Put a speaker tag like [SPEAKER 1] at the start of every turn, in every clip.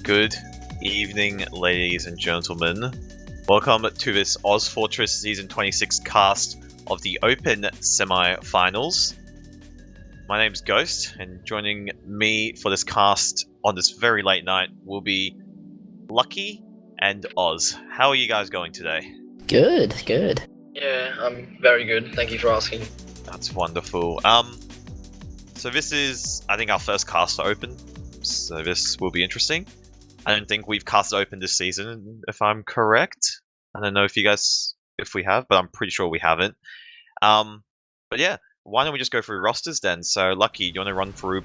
[SPEAKER 1] Good evening, ladies and gentlemen. Welcome to this ozfortress Season 26 cast of the Open Semi-Finals. My name's Ghost, and joining me for this cast on this very late night will be Lucky and Oz. How are you guys going today?
[SPEAKER 2] Good.
[SPEAKER 3] Yeah, I'm very good. Thank you for asking.
[SPEAKER 1] That's wonderful. So this is, I think, our first cast to Open, so this will be interesting. I don't think we've cast Open this season, if I'm correct. I don't know if we have, but I'm pretty sure we haven't. But yeah, why don't we just go through rosters then? So, Lucky, do you want to run through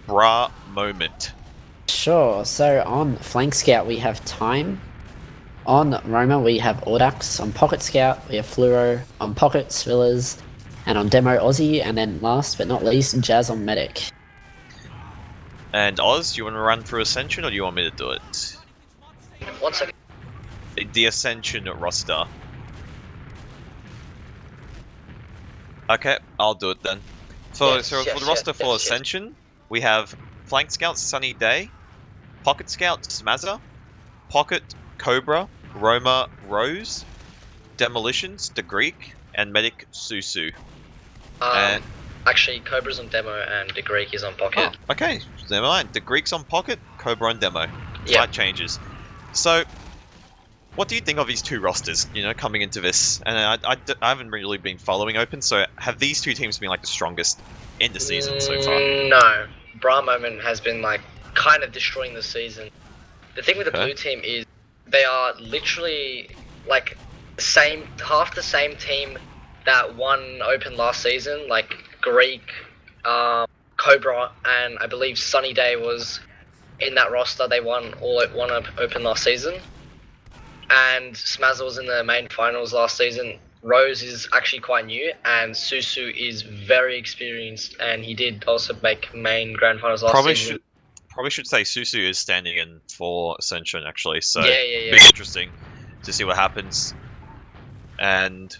[SPEAKER 1] Bra Moment?
[SPEAKER 2] Sure, so on Flank Scout we have Time. On Roma we have Audax. On Pocket Scout we have Fluoro. On Pocket, Svillers. And on Demo, Aussie. And then last but not least, Jazz on Medic.
[SPEAKER 1] And Oz, do you want to run through Ascension, or do you want me to do it?
[SPEAKER 3] 1 second.
[SPEAKER 1] The Ascension roster. Okay, I'll do it then. For the roster for Ascension, we have Flank Scout Sunny Day, Pocket Scout Smazza, Pocket Cobra, Roma Rose, Demolitions the Greek, and Medic Susu.
[SPEAKER 3] Actually, Cobra's on Demo and the Greek is on Pocket.
[SPEAKER 1] Oh, okay, never mind. The Greek's on Pocket, Cobra on Demo.
[SPEAKER 3] Yeah.
[SPEAKER 1] Slight changes. So, what do you think of these two rosters, coming into this? And I haven't really been following Open, so have these two teams been, the strongest in the season so far?
[SPEAKER 3] No. Bra Moment has been, kind of destroying the season. The thing with the blue team is they are literally, half the same team that won Open last season, Greek, Cobra, and I believe Sunny Day was in that roster. They won Open last season. And Smazza was in the main finals last season. Rose is actually quite new, and Susu is very experienced, and he did also make main grand finals last season.
[SPEAKER 1] Probably should say Susu is standing in for Ascension, actually, so
[SPEAKER 3] yeah.
[SPEAKER 1] It'll be interesting to see what happens. And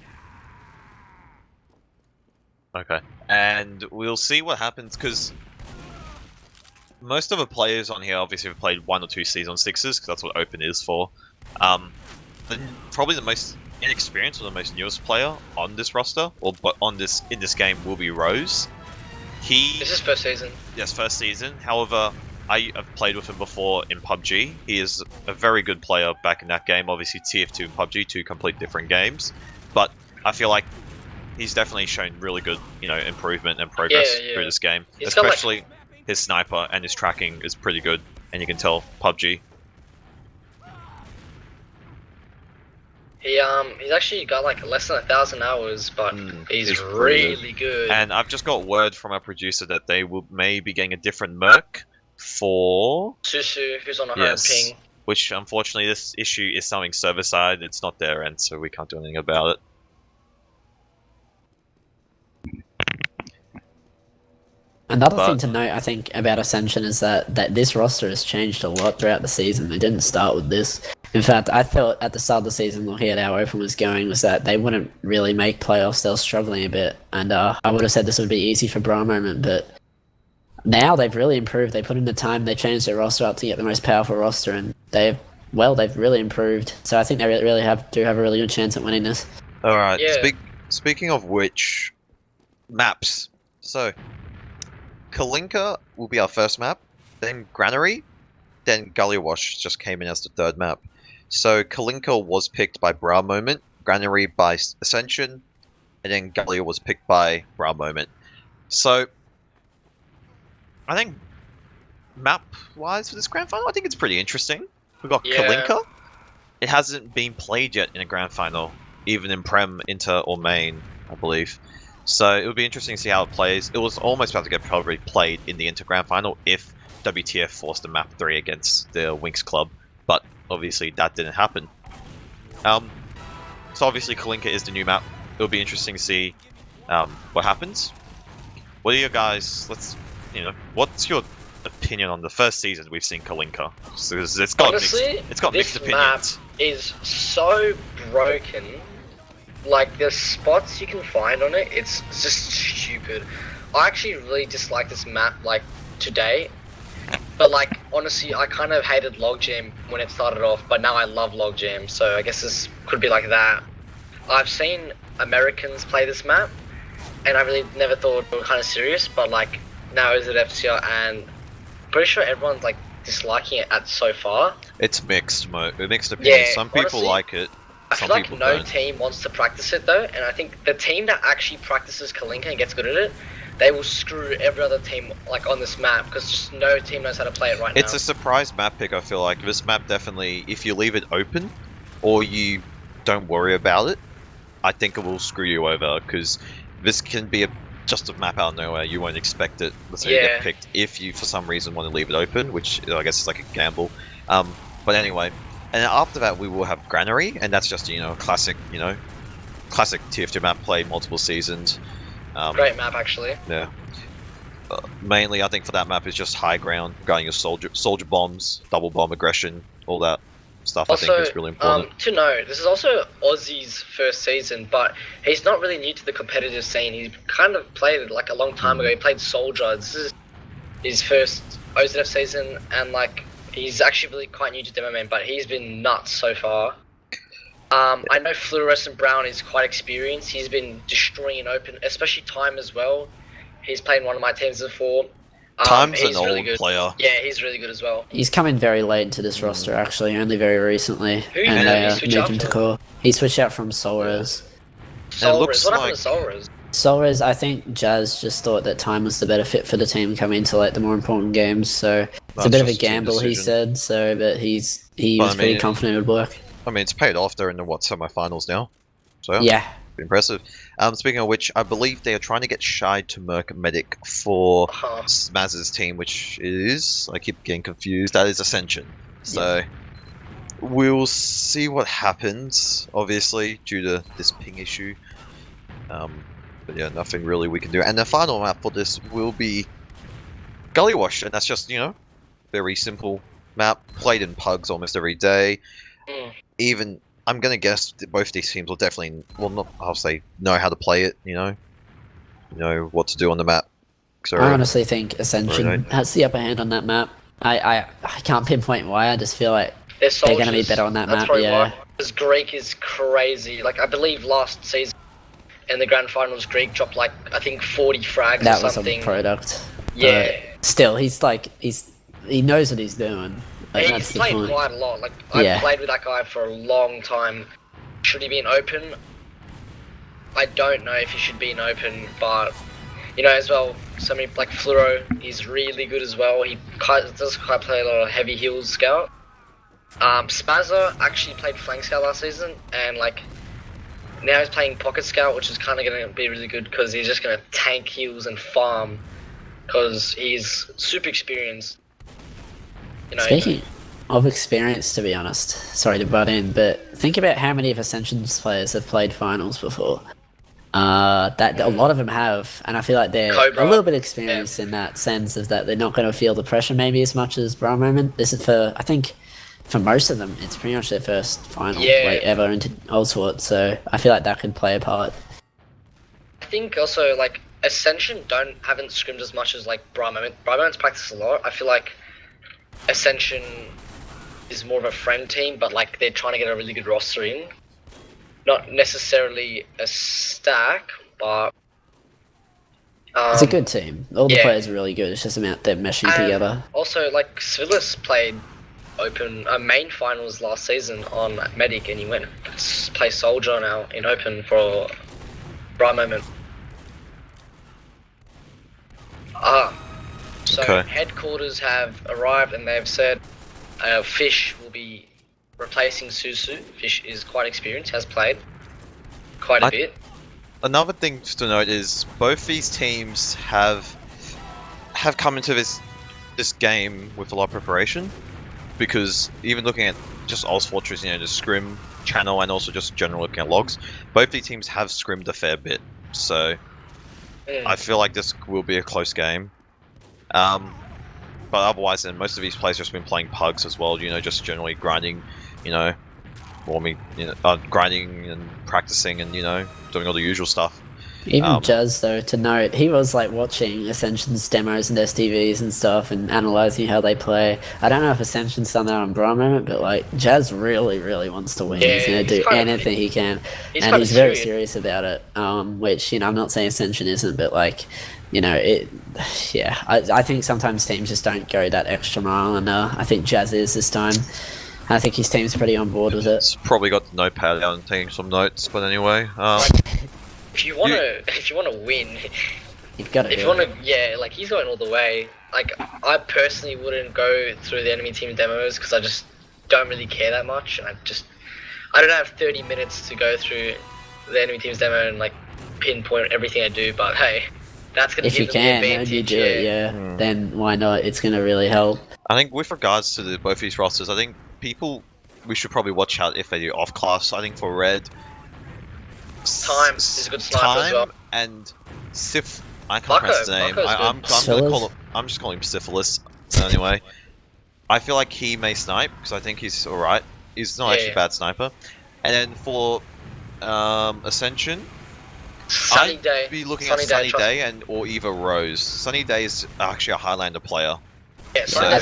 [SPEAKER 1] we'll see what happens, because most of the players on here obviously have played 1 or 2 Season 6s, because that's what Open is for. Probably the most inexperienced or the most newest player on this roster, in this game, will be Rose.
[SPEAKER 3] This is first season.
[SPEAKER 1] Yes, first season. However, I have played with him before in PUBG. He is a very good player back in that game. Obviously, TF2 and PUBG, 2 complete different games. But I feel like he's definitely shown really good, improvement and progress through this game. Especially his sniper and his tracking is pretty good, and you can tell PUBG.
[SPEAKER 3] He's actually got less than 1,000 hours, but he's really good.
[SPEAKER 1] And I've just got word from our producer that they may be getting a different merc for
[SPEAKER 3] Susu, who's on a home ping.
[SPEAKER 1] Which unfortunately this issue is something server side, it's not their end, so we can't do anything about it.
[SPEAKER 2] Another thing to note, I think, about Ascension is that this roster has changed a lot throughout the season. They didn't start with this. In fact, I thought at the start of the season, looking at how Open was going, was that they wouldn't really make playoffs. They were struggling a bit. And I would have said this would be easy for Bra Moment, but now they've really improved. They put in the time, they changed their roster up to get the most powerful roster, and they've really improved. So I think they really do have a really good chance at winning this.
[SPEAKER 1] Alright,
[SPEAKER 3] yeah.
[SPEAKER 1] Speaking of which, maps. So, Kalinka will be our first map, then Granary, then Gullywash just came in as the third map. So Kalinka was picked by Bra Moment, Granary by Ascension, and then Gully was picked by Bra Moment. So I think map-wise for this grand final, I think it's pretty interesting. We've got Kalinka. It hasn't been played yet in a grand final, even in Prem, Inter, or Main, I believe. So it would be interesting to see how it plays. It was almost about to get probably played in the Inter Grand Final if WTF forced a map 3 against the Winx Club, but obviously that didn't happen. So obviously Kalinka is the new map. It'll be interesting to see what happens. What are your guys? What's your opinion on the first season we've seen Kalinka? It's got mixed opinions.
[SPEAKER 3] This map is so broken. The spots you can find on it, it's just stupid. I actually really dislike this map, today. But like honestly, I kind of hated logjam when it started off, but now I love logjam. So I guess this could be like that. I've seen Americans play this map, and I really never thought it was kind of serious. But like now is it FTR, and pretty sure everyone's like disliking it at so far.
[SPEAKER 1] It's mixed opinions.
[SPEAKER 3] Yeah,
[SPEAKER 1] Some people
[SPEAKER 3] honestly,
[SPEAKER 1] like it.
[SPEAKER 3] I
[SPEAKER 1] Some
[SPEAKER 3] feel like
[SPEAKER 1] people
[SPEAKER 3] no
[SPEAKER 1] don't.
[SPEAKER 3] team wants to practice it though, and I think the team that actually practices Kalinka and gets good at it, they will screw every other team like on this map because just no team knows how to play it right
[SPEAKER 1] It's
[SPEAKER 3] now.
[SPEAKER 1] a surprise map pick. I feel like this map definitely, if you leave it open, or you don't worry about it, I think it will screw you over because this can be just a map out of nowhere. You won't expect it. Let's say you
[SPEAKER 3] Yeah.
[SPEAKER 1] get picked if you for some reason want to leave it open, which I guess is like a gamble. But anyway, and after that we will have Granary, and that's just classic classic TF2 map, played multiple seasons.
[SPEAKER 3] Great map actually.
[SPEAKER 1] Yeah. Mainly, I think for that map is just high ground, regarding your soldier bombs, double bomb aggression, all that stuff. I think
[SPEAKER 3] Also,
[SPEAKER 1] is really important.
[SPEAKER 3] to know, this is also Aussie's first season, but he's not really new to the competitive scene. He kind of played it like a long time ago. He played Soldier. This is his first OZF season, and like he's actually really quite new to demo man, but he's been nuts so far. I know Fluorescent Brown is quite experienced. He's been destroying an open, especially Time as well. He's played in one of my teams before.
[SPEAKER 1] Time's
[SPEAKER 3] he's
[SPEAKER 1] an
[SPEAKER 3] really
[SPEAKER 1] old
[SPEAKER 3] good.
[SPEAKER 1] player.
[SPEAKER 3] Yeah, he's really good as well.
[SPEAKER 2] He's come in very late into this roster, actually, only very recently.
[SPEAKER 3] Who
[SPEAKER 2] and
[SPEAKER 3] did
[SPEAKER 2] they
[SPEAKER 3] he switch
[SPEAKER 2] moved
[SPEAKER 3] out
[SPEAKER 2] him to
[SPEAKER 3] from?
[SPEAKER 2] core. He switched out from Solres.
[SPEAKER 3] Solres.
[SPEAKER 1] looks
[SPEAKER 3] What happened
[SPEAKER 1] like-
[SPEAKER 3] to Solres?
[SPEAKER 2] Solres, I think Jazz just thought that Time was the better fit for the team coming into like the more important games, so it's
[SPEAKER 1] That's
[SPEAKER 2] a bit of a
[SPEAKER 1] just a team
[SPEAKER 2] gamble, he
[SPEAKER 1] decision.
[SPEAKER 2] said, so but he
[SPEAKER 1] But,
[SPEAKER 2] was
[SPEAKER 1] I
[SPEAKER 2] pretty
[SPEAKER 1] mean,
[SPEAKER 2] confident it would work.
[SPEAKER 1] I mean, it's paid off. They're in the semi-finals now. So
[SPEAKER 2] Yeah.
[SPEAKER 1] impressive. Speaking of which, I believe they are trying to get Shy to Merc Medic for Smaz's team, which is, I keep getting confused, that is Ascension. So we'll see what happens, obviously, due to this ping issue. But yeah, nothing really we can do. And the final map for this will be Gully Wash, and that's just, very simple map, played in pugs almost every day. Even, I'm gonna guess that both these teams will definitely, I'll say, know how to play it, know what to do on the map. So,
[SPEAKER 2] I honestly think Ascension
[SPEAKER 1] Right.
[SPEAKER 2] has the upper hand on that map. I can't pinpoint why, I just feel like
[SPEAKER 3] They're
[SPEAKER 2] they're going to be
[SPEAKER 3] soldiers.
[SPEAKER 2] better on that
[SPEAKER 3] That's
[SPEAKER 2] map,
[SPEAKER 3] probably
[SPEAKER 2] yeah.
[SPEAKER 3] why. Because Greek is crazy. Like, I believe last season in the grand finals, Greek dropped, like, I think 40 frags
[SPEAKER 2] That
[SPEAKER 3] or
[SPEAKER 2] was
[SPEAKER 3] something.
[SPEAKER 2] a product.
[SPEAKER 3] Yeah.
[SPEAKER 2] But still, he knows what he's doing. Like,
[SPEAKER 3] He's
[SPEAKER 2] that's the
[SPEAKER 3] played
[SPEAKER 2] point.
[SPEAKER 3] quite a lot. Like, I've
[SPEAKER 2] Yeah.
[SPEAKER 3] played with that guy for a long time. Should he be in open? I don't know if he should be in open, but, as well, somebody like Fluoro, he's really good as well. He does quite play a lot of heavy heals scout. Spazza actually played flank scout last season, and like now he's playing pocket scout, which is kind of going to be really good because he's just going to tank heals and farm because he's super experienced.
[SPEAKER 2] Speaking of experience, to be honest, sorry to butt in, but think about how many of Ascension's players have played finals before. That a lot of them have, and I feel like they're
[SPEAKER 3] Cobra.
[SPEAKER 2] a little bit experienced in that sense of that they're not going to feel the pressure maybe as much as Bra Moment. This is I think, for most of them, it's pretty much their first final ever into ozfortress, so I feel like that could play a part.
[SPEAKER 3] I think also like Ascension haven't scrimmed as much as like Bra Moment. Bra Moment's practiced a lot. I feel like Ascension is more of a friend team, but like they're trying to get a really good roster in. Not necessarily a stack, but
[SPEAKER 2] It's a good team. All the
[SPEAKER 3] yeah.
[SPEAKER 2] players are really good. It's just about them meshing together.
[SPEAKER 3] Also, like Svilis played open main finals last season on Medic, and he went to play Soldier now in open for Bra Moment. So
[SPEAKER 1] Okay.
[SPEAKER 3] headquarters have arrived, and they've said Fish will be replacing Susu. Fish is quite experienced, has played quite a bit.
[SPEAKER 1] Another thing to note is both these teams have come into this game with a lot of preparation, because even looking at just ozfortress, the scrim channel, and also just general looking at logs, both these teams have scrimmed a fair bit. So I feel like this will be a close game. But otherwise, then most of these players have just been playing pugs as well. Just generally grinding, warming, grinding and practicing, and doing all the usual stuff.
[SPEAKER 2] Even Jazz, though, to note, he was like watching Ascension's demos and STVs and stuff and analysing how they play. I don't know if Ascension's done that on Bra Moment, but like Jazz really, really wants to win.
[SPEAKER 3] Yeah,
[SPEAKER 2] he's going to do anything he can. And he's very serious about it. Which, you know, I'm not saying Ascension isn't, but like, you know, yeah, I think sometimes teams just don't go that extra mile, and I think Jazz is this time. I think his team's pretty on board with it.
[SPEAKER 1] It's probably got the notepad out and taking some notes, but anyway.
[SPEAKER 3] If you wanna win,
[SPEAKER 2] you've got to.
[SPEAKER 3] If you wanna, yeah, like he's going all the way. Like I personally wouldn't go through the enemy team demos because I just don't really care that much, and I don't have 30 minutes to go through the enemy team's demo and like pinpoint everything I do. But hey, that's gonna give them the advantage.
[SPEAKER 2] If you do it, then why not? It's gonna really help.
[SPEAKER 1] I think with regards to both these rosters, I think we should probably watch out if they do off class. I think for Red,
[SPEAKER 3] Time is a good sniper as well.
[SPEAKER 1] And Sif, I can't pronounce his name. I'm just calling him Syphilis. Anyway, I feel like he may snipe because I think he's alright. He's not actually a bad sniper. And then for Ascension,
[SPEAKER 3] Sunny Day.
[SPEAKER 1] I'd be looking at Sunny Day or either Rose. Sunny Day is actually a Highlander player.
[SPEAKER 3] Yeah, so I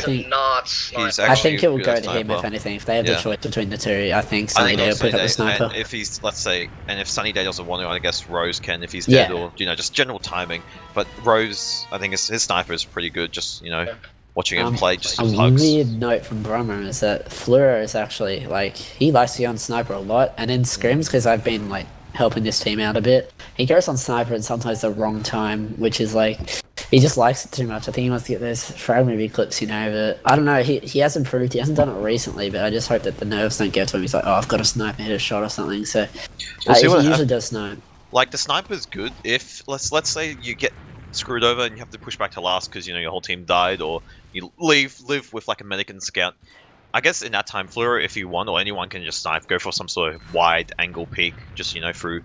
[SPEAKER 2] think it will go to him if anything. If they have the choice between the two, I think Sunny Day will pick up the sniper.
[SPEAKER 1] And if he's, let's say, if Sunny Day doesn't want to, I guess Rose can if he's dead, or you know, just general timing. But Rose, I think his sniper is pretty good. Just you know, watching him play, just
[SPEAKER 2] a
[SPEAKER 1] hugs.
[SPEAKER 2] Weird note from Brummer is that Fleur is actually like he likes to go on sniper a lot, and in scrims because I've been like helping this team out a bit, he goes on sniper at sometimes the wrong time, which is like. He just likes it too much. I think he wants to get those frag movie clips, you know, but I don't know, he has improved. He hasn't done it recently, but I just hope that the nerves don't get to him. He's like, oh, I've got to snipe and hit a shot or something, so he usually does snipe.
[SPEAKER 1] Like, the sniper's good if, let's say you get screwed over and you have to push back to last because, you know, your whole team died, or you live with, like, a medic and scout. I guess in that time, Fleur, if you want, or anyone can just snipe, go for some sort of wide angle peek, just, you know, through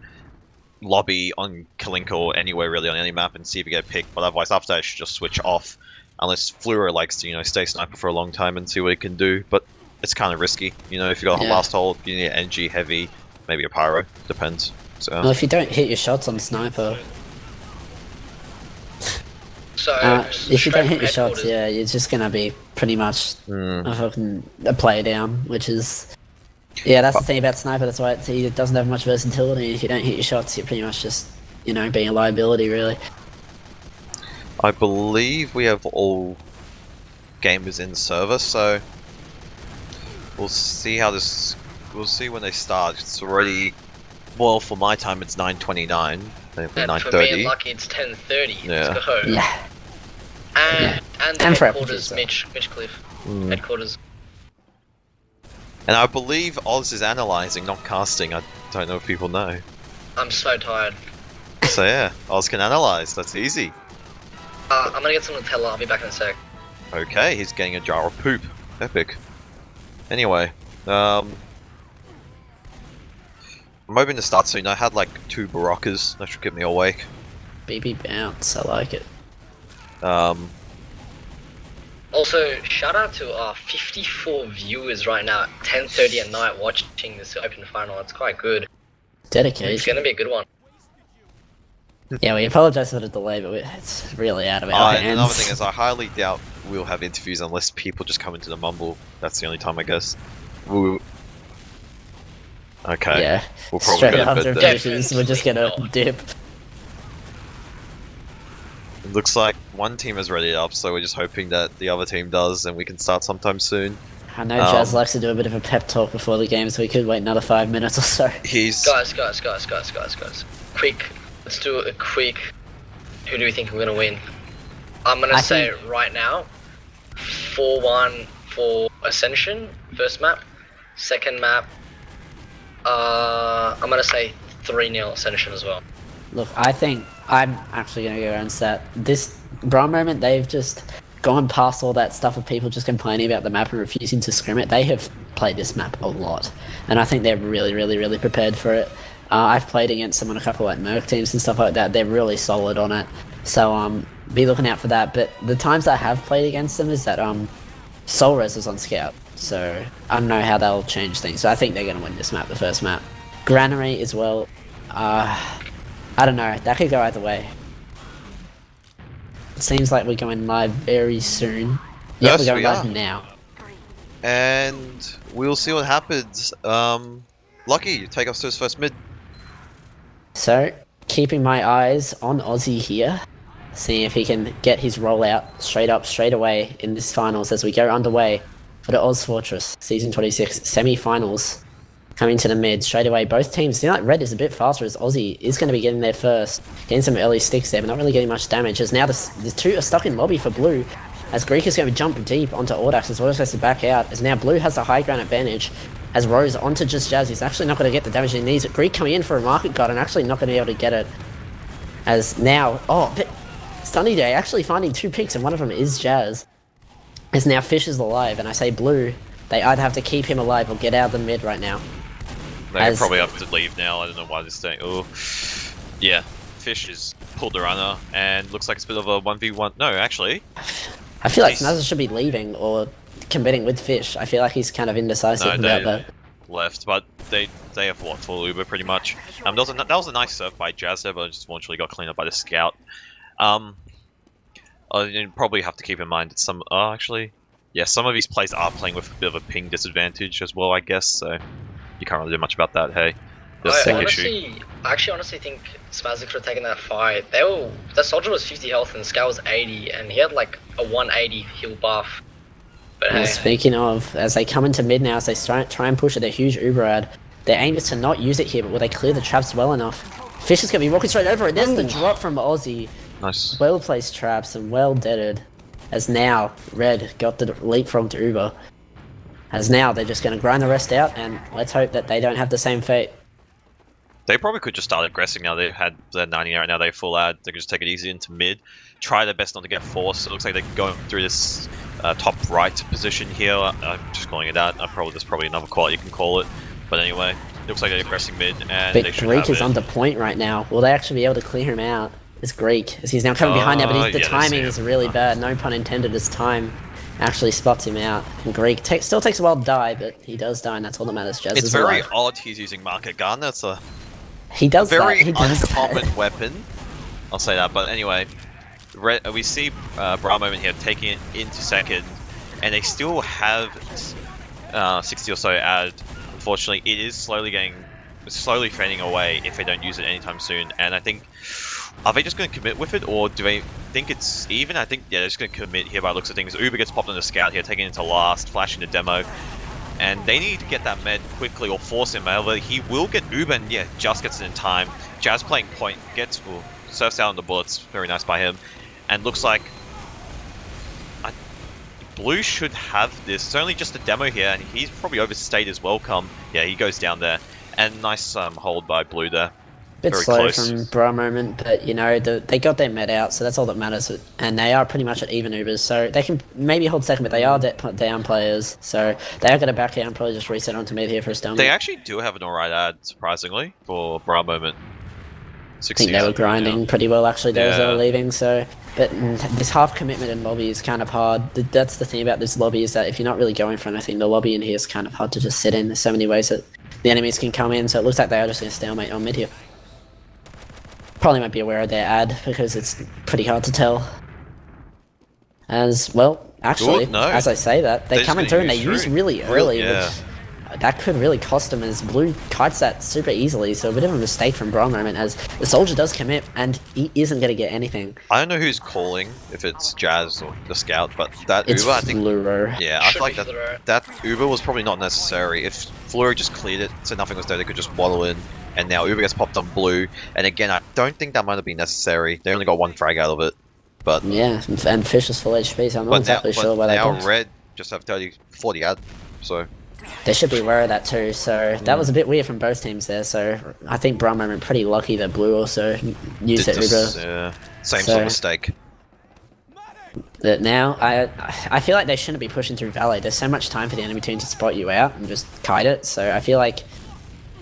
[SPEAKER 1] lobby on Kalinka or anywhere really on any map and see if you get picked, but otherwise after that you should just switch off unless Fleur likes to, you know, stay sniper for a long time and see what he can do, but it's kind of risky, you know, if you got a last hold, you need an NG heavy, maybe a pyro, depends. So
[SPEAKER 2] well, if you don't hit your shots on sniper, if you don't hit your shots, you're just gonna be pretty much a play down, which is that's the thing about sniper. That's why it doesn't have much versatility. If you don't hit your shots, you're pretty much just, you know, being a liability, really.
[SPEAKER 1] I believe we have all gamers in server, so we'll see how this. We'll see when they start. It's already, well, for my time it's 9:29.
[SPEAKER 3] And for me and Lucky it's 10:30.
[SPEAKER 1] Yeah.
[SPEAKER 3] Let's go.
[SPEAKER 2] Yeah.
[SPEAKER 3] And headquarters, Mitch Cliff. Headquarters.
[SPEAKER 1] And I believe Oz is analysing, not casting. I don't know if people know.
[SPEAKER 3] I'm so tired.
[SPEAKER 1] So yeah, Oz can analyse. That's easy.
[SPEAKER 3] I'm gonna get someone to tell her. I'll be back in a sec.
[SPEAKER 1] Okay, he's getting a jar of poop. Epic. Anyway, I'm hoping to start soon. I had like 2 Barocas. That should keep me awake.
[SPEAKER 2] BB bounce. I like it.
[SPEAKER 3] Also, shout out to our 54 viewers right now at 10:30 at night watching this open final. It's quite good.
[SPEAKER 2] Dedication.
[SPEAKER 3] It's gonna be a good one.
[SPEAKER 2] Yeah, we apologise for the delay, but it's really out of our hands.
[SPEAKER 1] Another thing is, I highly doubt we'll have interviews unless people just come into the mumble. That's the only time, I guess. Okay.
[SPEAKER 2] Yeah.
[SPEAKER 1] We'll probably
[SPEAKER 2] straight after finishes, we're just gonna dip.
[SPEAKER 1] It looks like one team has ready up, so we're just hoping that the other team does, and we can start sometime soon.
[SPEAKER 2] I know Jazz likes to do a bit of a pep talk before the game, so we could wait another 5 minutes or so.
[SPEAKER 3] Guys. Quick, let's do a quick. Who do we think we're gonna win? I'm gonna say right now, 4-1 for Ascension, first map. Second map, I'm gonna say 3-0 Ascension as well.
[SPEAKER 2] Look, I think I'm actually going to go around that. This Bra Moment, they've just gone past all that stuff of people just complaining about the map and refusing to scrim it. They have played this map a lot, and I think they're really, really, really prepared for it. I've played against them on a couple like Merc teams and stuff like that. They're really solid on it, so be looking out for that. But the times I have played against them is that Soul Res was on Scout, so I don't know how that'll change things. So I think they're going to win this map, the first map. Granary as well. I don't know. That could go either way. It seems like we're going live very soon. Yeah,
[SPEAKER 1] Yes,
[SPEAKER 2] we're going
[SPEAKER 1] we
[SPEAKER 2] live
[SPEAKER 1] are.
[SPEAKER 2] now.
[SPEAKER 1] And we'll see what happens. Lucky, take us to his first mid.
[SPEAKER 2] So, keeping my eyes on Aussie here. Seeing if he can get his rollout straight up, straight away in this finals as we go underway for the ozfortress Season 26 semi-finals. Coming to the mid straight away. Both teams, seem like Red is a bit faster as Aussie is going to be getting there first. Getting some early sticks there, but not really getting much damage. As now the two are stuck in lobby for Blue. As Greek is going to jump deep onto Audax as Audax has to back out. As now Blue has the high ground advantage. As Rose onto just Jazz. He's actually not going to get the damage he needs. Greek coming in for a market guard and actually not going to be able to get it. As now, but Sunny Day actually finding 2 picks and one of them is Jazz. As now Fish is alive and I say Blue, they either have to keep him alive or get out of the mid right now.
[SPEAKER 4] They probably have to leave now. I don't know why they're staying. Oh, yeah. Fish has pulled the runner and looks like it's a bit of a 1v1. No, actually.
[SPEAKER 2] I feel like Snazza should be leaving or competing with Fish. I feel like he's kind of indecisive about that.
[SPEAKER 4] Left, but they have what, full Uber pretty much. That was a nice surf by Jazz there, but just eventually got cleaned up by the scout. You probably have to keep in mind that some actually, yeah, some of these plays are playing with a bit of a ping disadvantage as well, I guess. So you can't really do much about that. Hey,
[SPEAKER 3] I actually honestly think Smazzy could have taken that fight. The soldier was 50 health and Scout was 80, and he had like a 180 heal buff. But
[SPEAKER 2] hey. Speaking of, as they come into mid now, as they try and push it, a huge Uber ad. Their aim is to not use it here, but will they clear the traps well enough? Fish is going to be walking straight over it. There's the drop from Aussie.
[SPEAKER 4] Nice.
[SPEAKER 2] Well placed traps and well deaded. As now Red got the leapfrog to Uber. As now they're just going to grind the rest out, and let's hope that they don't have the same fate.
[SPEAKER 4] They probably could just start aggressing now. They've had their 90 right now. They full ad. They could just take it easy into mid. Try their best not to get forced. It looks like they're going through this top right position here. I'm just calling it out. There's probably another call you can call it. But anyway, it looks like they're aggressing mid, and
[SPEAKER 2] but
[SPEAKER 4] they should
[SPEAKER 2] Greek
[SPEAKER 4] have
[SPEAKER 2] is
[SPEAKER 4] it.
[SPEAKER 2] on the point right now. Will they actually be able to clear him out? It's Greek, as he's now coming behind there, but the timing is really bad. No pun intended, as time actually spots him out. And Greek still takes a while to die, but he does die, and that's all that matters. Jazz
[SPEAKER 1] It's
[SPEAKER 2] is
[SPEAKER 1] very
[SPEAKER 2] alive.
[SPEAKER 1] odd he's using market gun. That's a
[SPEAKER 2] very
[SPEAKER 1] uncommon weapon. I'll say that. But anyway, we see Bra Moment here taking it into second, and they still have 60 or so ad. Unfortunately, it is slowly fading away if they don't use it anytime soon. And I think, are they just going to commit with it, or do they think it's even? I think, yeah, they're just going to commit here by the looks of things. Uber gets popped on the scout here, taking it into last, flashing the demo. And they need to get that med quickly or force him. However, he will get Uber, and yeah, just gets it in time. Jazz playing point, surfs out on the bullets. Very nice by him. And looks like Blue should have this. It's only just a demo here, and he's probably overstayed his welcome. Yeah, he goes down there. And nice hold by Blue there.
[SPEAKER 2] Bit
[SPEAKER 4] Very
[SPEAKER 2] slow
[SPEAKER 4] close.
[SPEAKER 2] from Bra Moment, but you know, they got their med out, so that's all that matters. And they are pretty much at even Ubers, so they can maybe hold second, but they are down players, so they are going to back out and probably just reset onto mid here for a stalemate.
[SPEAKER 4] They actually do have an alright ad, surprisingly, for Bra Moment.
[SPEAKER 2] I think they were grinding pretty well actually there as they were leaving, so... But this half commitment in lobby is kind of hard. That's the thing about this lobby, is that if you're not really going for anything, the lobby in here is kind of hard to just sit in. There's so many ways that the enemies can come in, so it looks like they are just going to stalemate on mid here. Probably might be aware of their ad, because it's pretty hard to tell. As, well, actually, as I say that, they're coming through and they use really early, which... That could really cost him, as Blue kites that super easily, so a bit of a mistake from Bra Moment, as the soldier does commit and he isn't going to get anything.
[SPEAKER 1] I don't know who's calling, if it's Jazz or the scout, but that
[SPEAKER 2] it's
[SPEAKER 1] Uber, I think...
[SPEAKER 2] Fluro.
[SPEAKER 1] Yeah, I feel like that Uber was probably not necessary. If Fluro just cleared it, so nothing was there, they could just waddle in, and now Uber gets popped on Blue, and again, I don't think that might have been necessary. They only got one frag out of it, but...
[SPEAKER 2] Yeah, and Fish is full HP, so I'm not exactly sure why they
[SPEAKER 1] now Red just have 40 ad, so...
[SPEAKER 2] They should be aware of that too, so that was a bit weird from both teams there, so I think Bra Moment pretty lucky that Blue also used it Uber.
[SPEAKER 1] Yeah, same sort of mistake.
[SPEAKER 2] But now, I feel like they shouldn't be pushing through Valet. There's so much time for the enemy team to spot you out and just kite it, so I feel like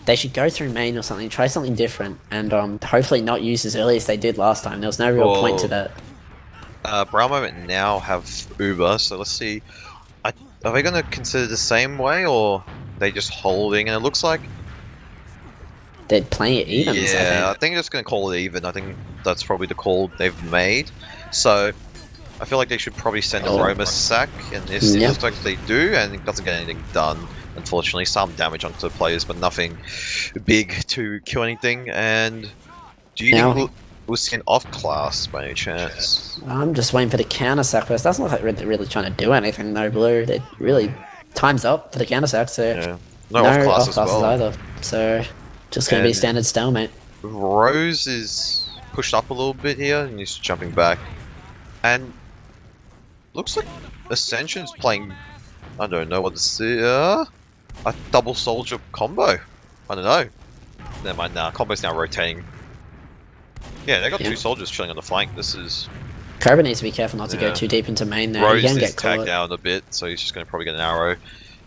[SPEAKER 2] they should go through main or something, try something different, and hopefully not use as early as they did last time. There was no real point to that.
[SPEAKER 1] Bra Moment now have Uber, so let's see. Are they going to consider the same way, or are they just holding? And it looks like
[SPEAKER 2] they're playing it even.
[SPEAKER 1] Yeah, I think it's going to call it even. I think that's probably the call they've made. So I feel like they should probably send a Roma sack, and this it looks like they do, and it doesn't get anything done. Unfortunately, some damage onto the players, but nothing big to kill anything. And do you think we'll see an off class by any chance?
[SPEAKER 2] I'm just waiting for the counter sack first. Doesn't look like they're really trying to do anything though, Blue. They really time's up for the counter sack, so
[SPEAKER 1] yeah. No off class as well.
[SPEAKER 2] Either. So just gonna be standard stalemate.
[SPEAKER 1] Rose is pushed up a little bit here, and he's jumping back. And looks like Ascension's playing. I don't know what this is. A double soldier combo. I don't know. Never mind. Now combo's now rotating. Yeah, they got two soldiers chilling on the flank. This is.
[SPEAKER 2] Cobra needs to be careful not to go too deep into main there.
[SPEAKER 1] Rose
[SPEAKER 2] he can
[SPEAKER 1] is
[SPEAKER 2] get
[SPEAKER 1] tagged down a bit, so he's just going to probably get an arrow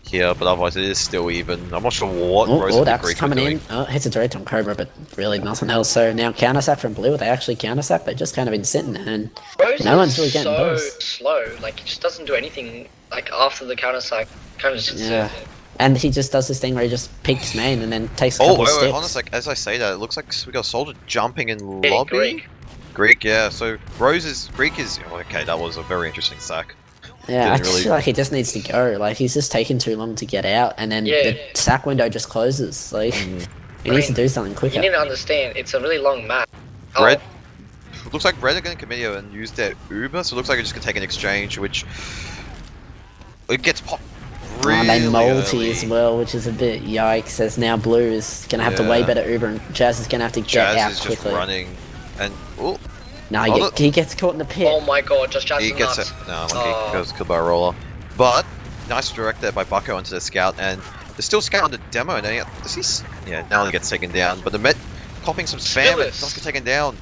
[SPEAKER 1] here, but otherwise it is still even. I'm not sure what Rose and Greek
[SPEAKER 2] coming
[SPEAKER 1] doing.
[SPEAKER 2] in. Oh, hits a direct on Cobra, but really nothing else. So now counter sack from Blue. They actually counter sack. They've just kind of been sitting there, and
[SPEAKER 3] Rose
[SPEAKER 2] no one's really getting
[SPEAKER 3] so
[SPEAKER 2] both.
[SPEAKER 3] slow. Like he just doesn't do anything. Like after the counter sack, kind of just
[SPEAKER 2] and he just does this thing where he just peeks main and then takes a couple of sticks.
[SPEAKER 1] Wait, hold on a sec. As I say that, it looks like we got a soldier jumping in lobby. Greek, yeah. So Greek is okay. That was a very interesting sack.
[SPEAKER 2] Yeah, I just feel like he just needs to go. Like he's just taking too long to get out, and then the sack window just closes. Like he needs to do something quicker.
[SPEAKER 3] You need to understand, it's a really long map.
[SPEAKER 1] Red looks like Red are going to commit here and use their Uber, so it looks like they're just going to take an exchange, which it gets popped. Really
[SPEAKER 2] they multi
[SPEAKER 1] early.
[SPEAKER 2] as well, which is a bit yikes. As now Blue is gonna have to way better Uber, and Jazz is gonna have to get out
[SPEAKER 1] is
[SPEAKER 2] quickly.
[SPEAKER 1] Just running, and
[SPEAKER 2] he gets caught in the pit.
[SPEAKER 3] Oh my god, just Jazz
[SPEAKER 1] he gets it. No, he goes killed by a roller. But nice direct there by Bucko onto the scout, and there's still scout on the demo, and then now he gets taken down. But the Met popping some spam, and does get taken down.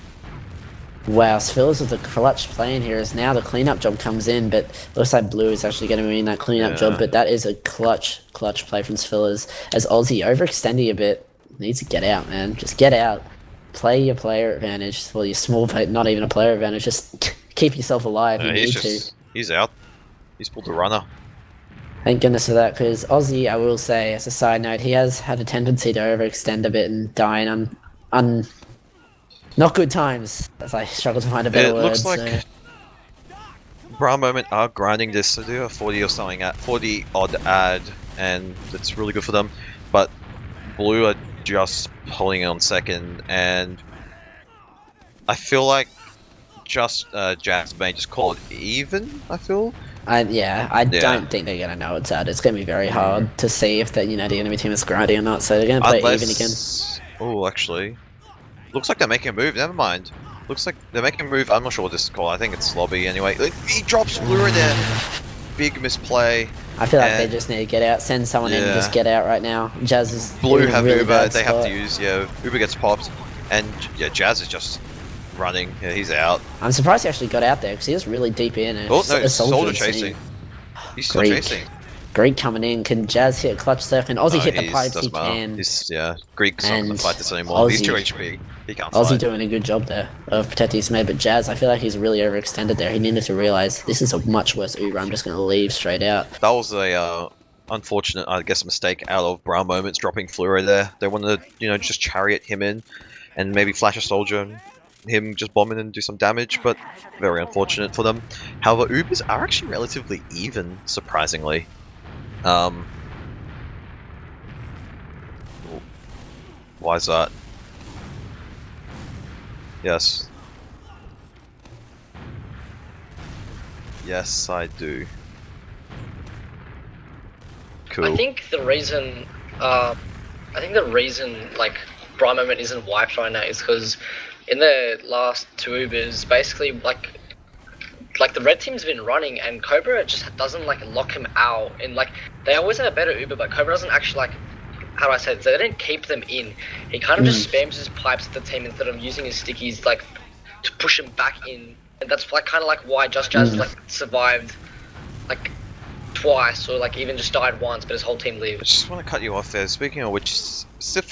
[SPEAKER 2] Wow, Spillers with the clutch play in here as now the cleanup job comes in, but looks like Blue is actually going to win that cleanup job, but that is a clutch play from Spillers as Aussie overextending a bit. Needs to get out, man. Just get out. Play your player advantage. Well, your small play, not even a player advantage. Just keep yourself alive. You need to.
[SPEAKER 1] He's out. He's pulled the runner.
[SPEAKER 2] Thank goodness for that, because Aussie, I will say, as a side note, he has had a tendency to overextend a bit and die in not good times, as I struggle to find a better word.
[SPEAKER 1] It looks like Brown Moment are grinding this, so they are 40 or something at 40 odd ad, and that's really good for them. But Blue are just holding it on second, and I feel like just Jazz may just call it even. I feel. I
[SPEAKER 2] don't think they're gonna know it's ad. It's gonna be very hard to see if the enemy team is grinding or not. So they're gonna play even again.
[SPEAKER 1] Oh, actually. Looks like they're making a move, never mind. Looks like they're making a move, I'm not sure what this is called, I think it's lobby anyway. He drops Blue in there. Big misplay.
[SPEAKER 2] I feel like they just need to get out, send someone in and just get out right now. Jazz is
[SPEAKER 1] Blue have
[SPEAKER 2] really
[SPEAKER 1] Uber, they have to use, Uber gets popped. And Jazz is just running, he's out.
[SPEAKER 2] I'm surprised he actually got out there, because he was really deep in.
[SPEAKER 1] Oh no, soldier chasing. He's still chasing.
[SPEAKER 2] Greek coming in, can Jazz hit a clutch surf? And Aussie hit the pipes, he can.
[SPEAKER 1] Greek's not going to fight this anymore, he's 2 HP. He can't fight.
[SPEAKER 2] Aussie doing a good job there of protecting his mate, but Jazz, I feel like he's really overextended there. He needed to realise this is a much worse Uber, I'm just going to leave straight out.
[SPEAKER 1] That was a unfortunate, I guess, mistake out of Brown Moments dropping Fluoro there. They wanted to, just chariot him in and maybe flash a soldier and him just bomb in and do some damage, but very unfortunate for them. However, Ubers are actually relatively even, surprisingly. Why is that? Yes. Yes, I do. Cool.
[SPEAKER 3] I think the reason, like Bright Moment isn't wiped right now is because in the last 2 Ubers, basically like the red team's been running and Cobra just doesn't lock him out, and they always have a better Uber, but Cobra doesn't actually how do I say it? So they don't keep them in. He kind of just spams his pipes at the team instead of using his stickies to push him back in, and that's kind of why Just Jazz survived twice, or even just died once, but his whole team lived.
[SPEAKER 1] I just want to cut you off there. Speaking of which,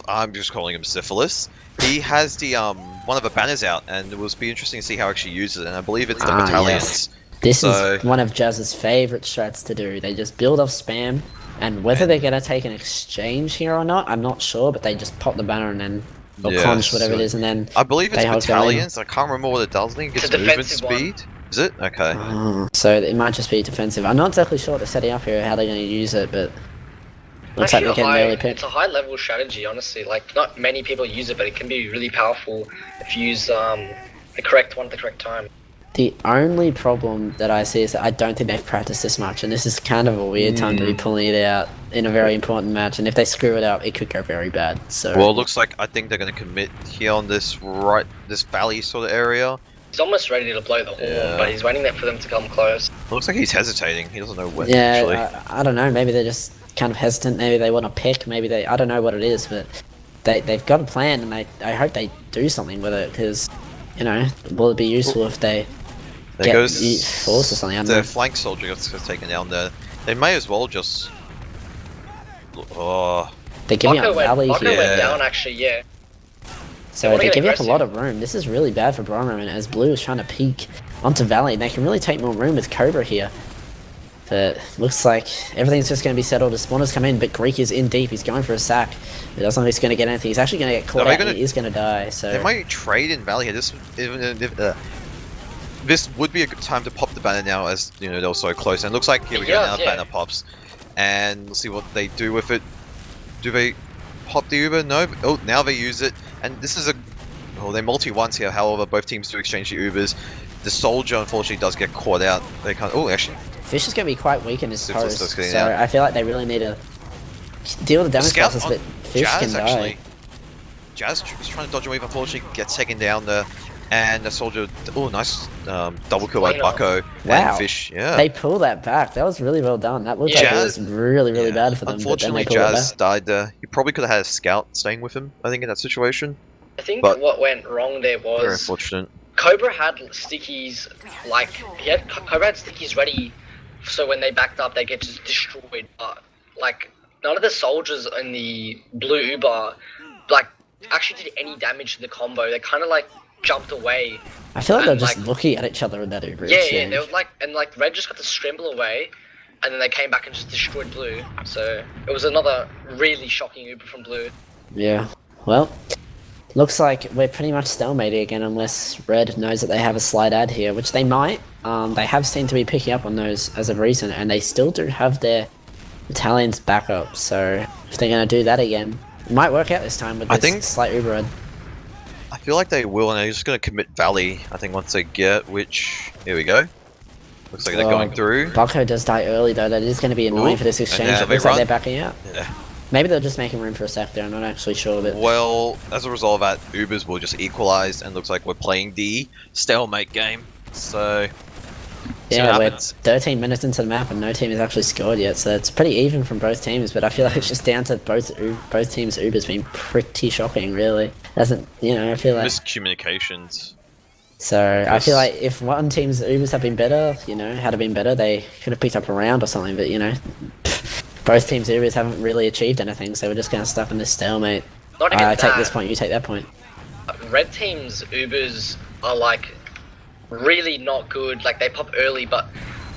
[SPEAKER 1] I'm just calling him Syphilis. He has the one of the banners out, and it will be interesting to see how he actually uses it. And I believe it's the battalions.
[SPEAKER 2] Yes. This is one of Jazz's favorite strats to do. They just build off spam, and whether they're gonna take an exchange here or not, I'm not sure. But they just pop the banner and then or
[SPEAKER 1] Yeah,
[SPEAKER 2] conch, whatever it
[SPEAKER 1] so-
[SPEAKER 2] is, and then
[SPEAKER 1] I believe it's
[SPEAKER 2] they hold going.
[SPEAKER 1] battalions. I can't remember what it does. I think it
[SPEAKER 3] It's
[SPEAKER 1] gets
[SPEAKER 3] a
[SPEAKER 1] movement
[SPEAKER 3] defensive one.
[SPEAKER 1] speed. Is it? Okay.
[SPEAKER 2] So it might just be defensive. I'm not exactly sure what they're setting up here, how they're going to use it, but looks like they're getting early pick.
[SPEAKER 3] It's a high level strategy, honestly. Like, not many people use it, but it can be really powerful if you use the correct one at the correct time.
[SPEAKER 2] The only problem that I see is that I don't think they've practiced this much, and this is kind of a weird time to be pulling it out in a very important match, and if they screw it up, it could go very bad. So
[SPEAKER 1] Well, it looks like I think they're going to commit here on this this valley sort of area.
[SPEAKER 3] He's almost ready to blow the horn,
[SPEAKER 1] Yeah.
[SPEAKER 3] but he's waiting there for them to come close.
[SPEAKER 1] It looks like he's hesitating. He doesn't know when actually.
[SPEAKER 2] yeah, I don't know, maybe they're just kind of hesitant, maybe they want to pick, maybe they, I don't know what it is, but they've got a plan, and I hope they do something with it, because, you know, will it be useful if they
[SPEAKER 1] There
[SPEAKER 2] get
[SPEAKER 1] goes
[SPEAKER 2] force or something, I don't
[SPEAKER 1] the
[SPEAKER 2] know.
[SPEAKER 1] flank soldier gets taken down there. They may as well just. Oh,
[SPEAKER 2] They're giving up Valley
[SPEAKER 3] Bucko
[SPEAKER 2] here.
[SPEAKER 3] went
[SPEAKER 1] Yeah.
[SPEAKER 3] down, actually, yeah.
[SPEAKER 2] So
[SPEAKER 3] wanna
[SPEAKER 2] they're
[SPEAKER 3] get
[SPEAKER 2] giving up a
[SPEAKER 3] aggressive.
[SPEAKER 2] lot of room. This is really bad for Brahma, and as Blue is trying to peek onto Valley, they can really take more room with Cobra here. But looks like everything's just going to be settled as spawners come in, but Greek is in deep. He's going for a sack. It doesn't look like he's going to get anything. He's actually going to get caught
[SPEAKER 1] Are they
[SPEAKER 2] out, and
[SPEAKER 1] gonna-
[SPEAKER 2] he is going to die. So
[SPEAKER 1] they might trade in valley here. This would be a good time to pop the banner now, as you know they're so close. And it looks like here we go
[SPEAKER 3] Yeah,
[SPEAKER 1] now.
[SPEAKER 3] yeah.
[SPEAKER 1] Banner pops, and we'll see what they do with it. Do they pop the Uber? No. Oh, now they use it, and this is a. Oh, they multi once here. However, both teams do exchange the Ubers. The soldier unfortunately does get caught out. They can't. Oh, actually,
[SPEAKER 2] Fish is going to be quite weak in his
[SPEAKER 1] Sif's
[SPEAKER 2] post.
[SPEAKER 1] just
[SPEAKER 2] So
[SPEAKER 1] getting out.
[SPEAKER 2] I feel like they really need to deal with the damage
[SPEAKER 1] Scout
[SPEAKER 2] losses,
[SPEAKER 1] on
[SPEAKER 2] but Fish
[SPEAKER 1] Jazz
[SPEAKER 2] can die.
[SPEAKER 1] actually. Jazz is trying to dodge away, unfortunately gets taken down there, and the soldier. Oh, nice double kill by
[SPEAKER 3] Wow.
[SPEAKER 1] Bucko
[SPEAKER 2] Wow.
[SPEAKER 1] and Fish. Yeah.
[SPEAKER 2] They pull that back. That was really well done. That looked like it was
[SPEAKER 1] Jazz-
[SPEAKER 2] really, really
[SPEAKER 1] Yeah.
[SPEAKER 2] bad for them.
[SPEAKER 1] Unfortunately,
[SPEAKER 2] but then they pulled
[SPEAKER 1] Jazz
[SPEAKER 2] it back.
[SPEAKER 1] died there. He probably could have had a scout staying with him, I think, in that situation.
[SPEAKER 3] I think
[SPEAKER 1] But-
[SPEAKER 3] what went wrong there
[SPEAKER 1] Very
[SPEAKER 3] was
[SPEAKER 1] unfortunate.
[SPEAKER 3] Cobra had stickies, like, Cobra had stickies ready, so when they backed up, they get just destroyed. But, like, none of the soldiers in the blue Uber, like, actually did any damage to the combo. They kind of, like, jumped away.
[SPEAKER 2] I feel like they're
[SPEAKER 3] and,
[SPEAKER 2] just
[SPEAKER 3] like-
[SPEAKER 2] looking at each other in that Uber
[SPEAKER 3] Yeah,
[SPEAKER 2] exchange.
[SPEAKER 3] they were like, and, like, Red just got to scramble away, and then they came back and just destroyed Blue. So, it was another really shocking Uber from Blue.
[SPEAKER 2] Yeah. Well, looks like we're pretty much stalemated again unless Red knows that they have a slight ad here, which they might. They have seemed to be picking up on those as of recent, and they still do have their battalions back up. So if they're going to do that again, it might work out this time with
[SPEAKER 1] I
[SPEAKER 2] this
[SPEAKER 1] think-
[SPEAKER 2] slight Uber ad.
[SPEAKER 1] I feel like they will, and they're just going to commit Valley, I think, once they get, which... Here we go. Looks like they're going through.
[SPEAKER 2] Bucko does die early though, that is going to be annoying
[SPEAKER 1] Ooh,
[SPEAKER 2] for this
[SPEAKER 1] and
[SPEAKER 2] exchange.
[SPEAKER 1] now
[SPEAKER 2] It
[SPEAKER 1] they
[SPEAKER 2] looks like
[SPEAKER 1] run.
[SPEAKER 2] they're backing out.
[SPEAKER 1] Yeah.
[SPEAKER 2] Maybe they're just making room for a sack there, I'm not actually sure, but
[SPEAKER 1] Well, as a result of that, Ubers will just equalize, and looks like we're playing the stalemate game. So... see
[SPEAKER 2] yeah,
[SPEAKER 1] what
[SPEAKER 2] we're
[SPEAKER 1] happens.
[SPEAKER 2] 13 minutes into the map and no team has actually scored yet, so it's pretty even from both teams, but I feel like it's just down to both teams' Ubers being pretty shocking, really. Doesn't, you know, I feel like...
[SPEAKER 1] Miscommunications.
[SPEAKER 2] So I feel like if one team's Ubers had been better, you know, had it been better, they could have picked up a round or something, but, you know, both teams' Ubers haven't really achieved anything, so we're just kind of stuck in this stalemate.
[SPEAKER 3] Not even
[SPEAKER 2] I take
[SPEAKER 3] that.
[SPEAKER 2] this point, you take that point.
[SPEAKER 3] Red team's Ubers are like really not good. Like they pop early, but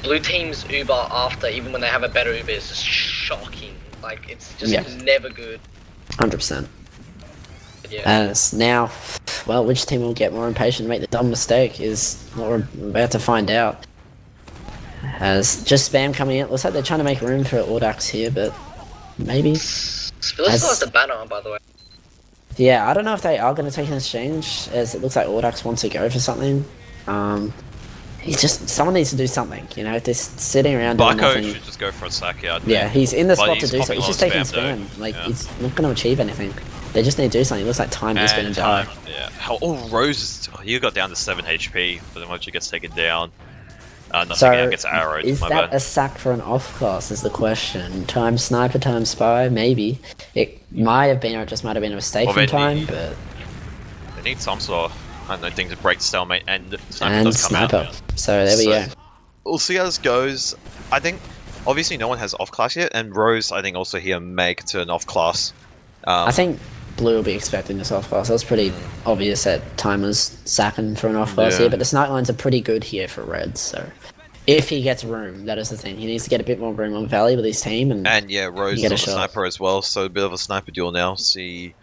[SPEAKER 3] blue team's Uber after, even when they have a better Uber, is just shocking. Like it's just
[SPEAKER 2] Yeah.
[SPEAKER 3] never good.
[SPEAKER 2] 100%.
[SPEAKER 3] But yeah.
[SPEAKER 2] As now, well, which team will get more impatient and make the dumb mistake is what we're about to find out. As just spam coming in, looks like they're trying to make room for Audax here, but maybe.
[SPEAKER 3] Spiller still
[SPEAKER 2] as-
[SPEAKER 3] has the banner, by the way.
[SPEAKER 2] Yeah, I don't know if they are going to take an exchange, as it looks like Audax wants to go for something. He's just, someone needs to do something, you know, just sitting around doing
[SPEAKER 4] Bucko
[SPEAKER 2] nothing.
[SPEAKER 4] should just go for a sack out.
[SPEAKER 2] Yeah, he's in the
[SPEAKER 4] But
[SPEAKER 2] spot to
[SPEAKER 4] he's
[SPEAKER 2] do so.
[SPEAKER 4] popping
[SPEAKER 2] He's just
[SPEAKER 4] on
[SPEAKER 2] taking
[SPEAKER 4] spam,
[SPEAKER 2] spam.
[SPEAKER 4] though.
[SPEAKER 2] Like,
[SPEAKER 4] Yeah.
[SPEAKER 2] he's not going to achieve anything. They just need to do something. It looks like time is going
[SPEAKER 4] And
[SPEAKER 2] to die.
[SPEAKER 4] time, yeah. Oh, Rose is... Oh, you got down to 7 HP, but then once you gets taken down... nothing
[SPEAKER 2] So,
[SPEAKER 4] gets arrowed,
[SPEAKER 2] is
[SPEAKER 4] my
[SPEAKER 2] that
[SPEAKER 4] bad.
[SPEAKER 2] a sack for an off class is the question. Time sniper, time spy, maybe. It might have been, or it just might have been a mistake
[SPEAKER 4] Well,
[SPEAKER 2] from
[SPEAKER 4] they
[SPEAKER 2] time,
[SPEAKER 4] need-
[SPEAKER 2] but...
[SPEAKER 4] They need some sort of, I don't know, thing to break the stalemate, and the sniper
[SPEAKER 2] And
[SPEAKER 4] does come
[SPEAKER 2] sniper.
[SPEAKER 4] out.
[SPEAKER 2] So, there we
[SPEAKER 1] So-
[SPEAKER 2] go.
[SPEAKER 1] We'll see how this goes. I think, obviously, no one has off class yet, and Rose, I think, also here make to an off class.
[SPEAKER 2] I think Blue will be expecting this off class. That was pretty obvious that Time was sacking for an off class
[SPEAKER 1] Yeah.
[SPEAKER 2] here, but the snipe lines are pretty good here for Red, so... If he gets room, that is the thing. He needs to get a bit more room on Valley with his team, and
[SPEAKER 1] And yeah, Rose
[SPEAKER 2] You
[SPEAKER 1] is
[SPEAKER 2] get a
[SPEAKER 1] on the
[SPEAKER 2] shot.
[SPEAKER 1] sniper as well, so a bit of a sniper duel now. See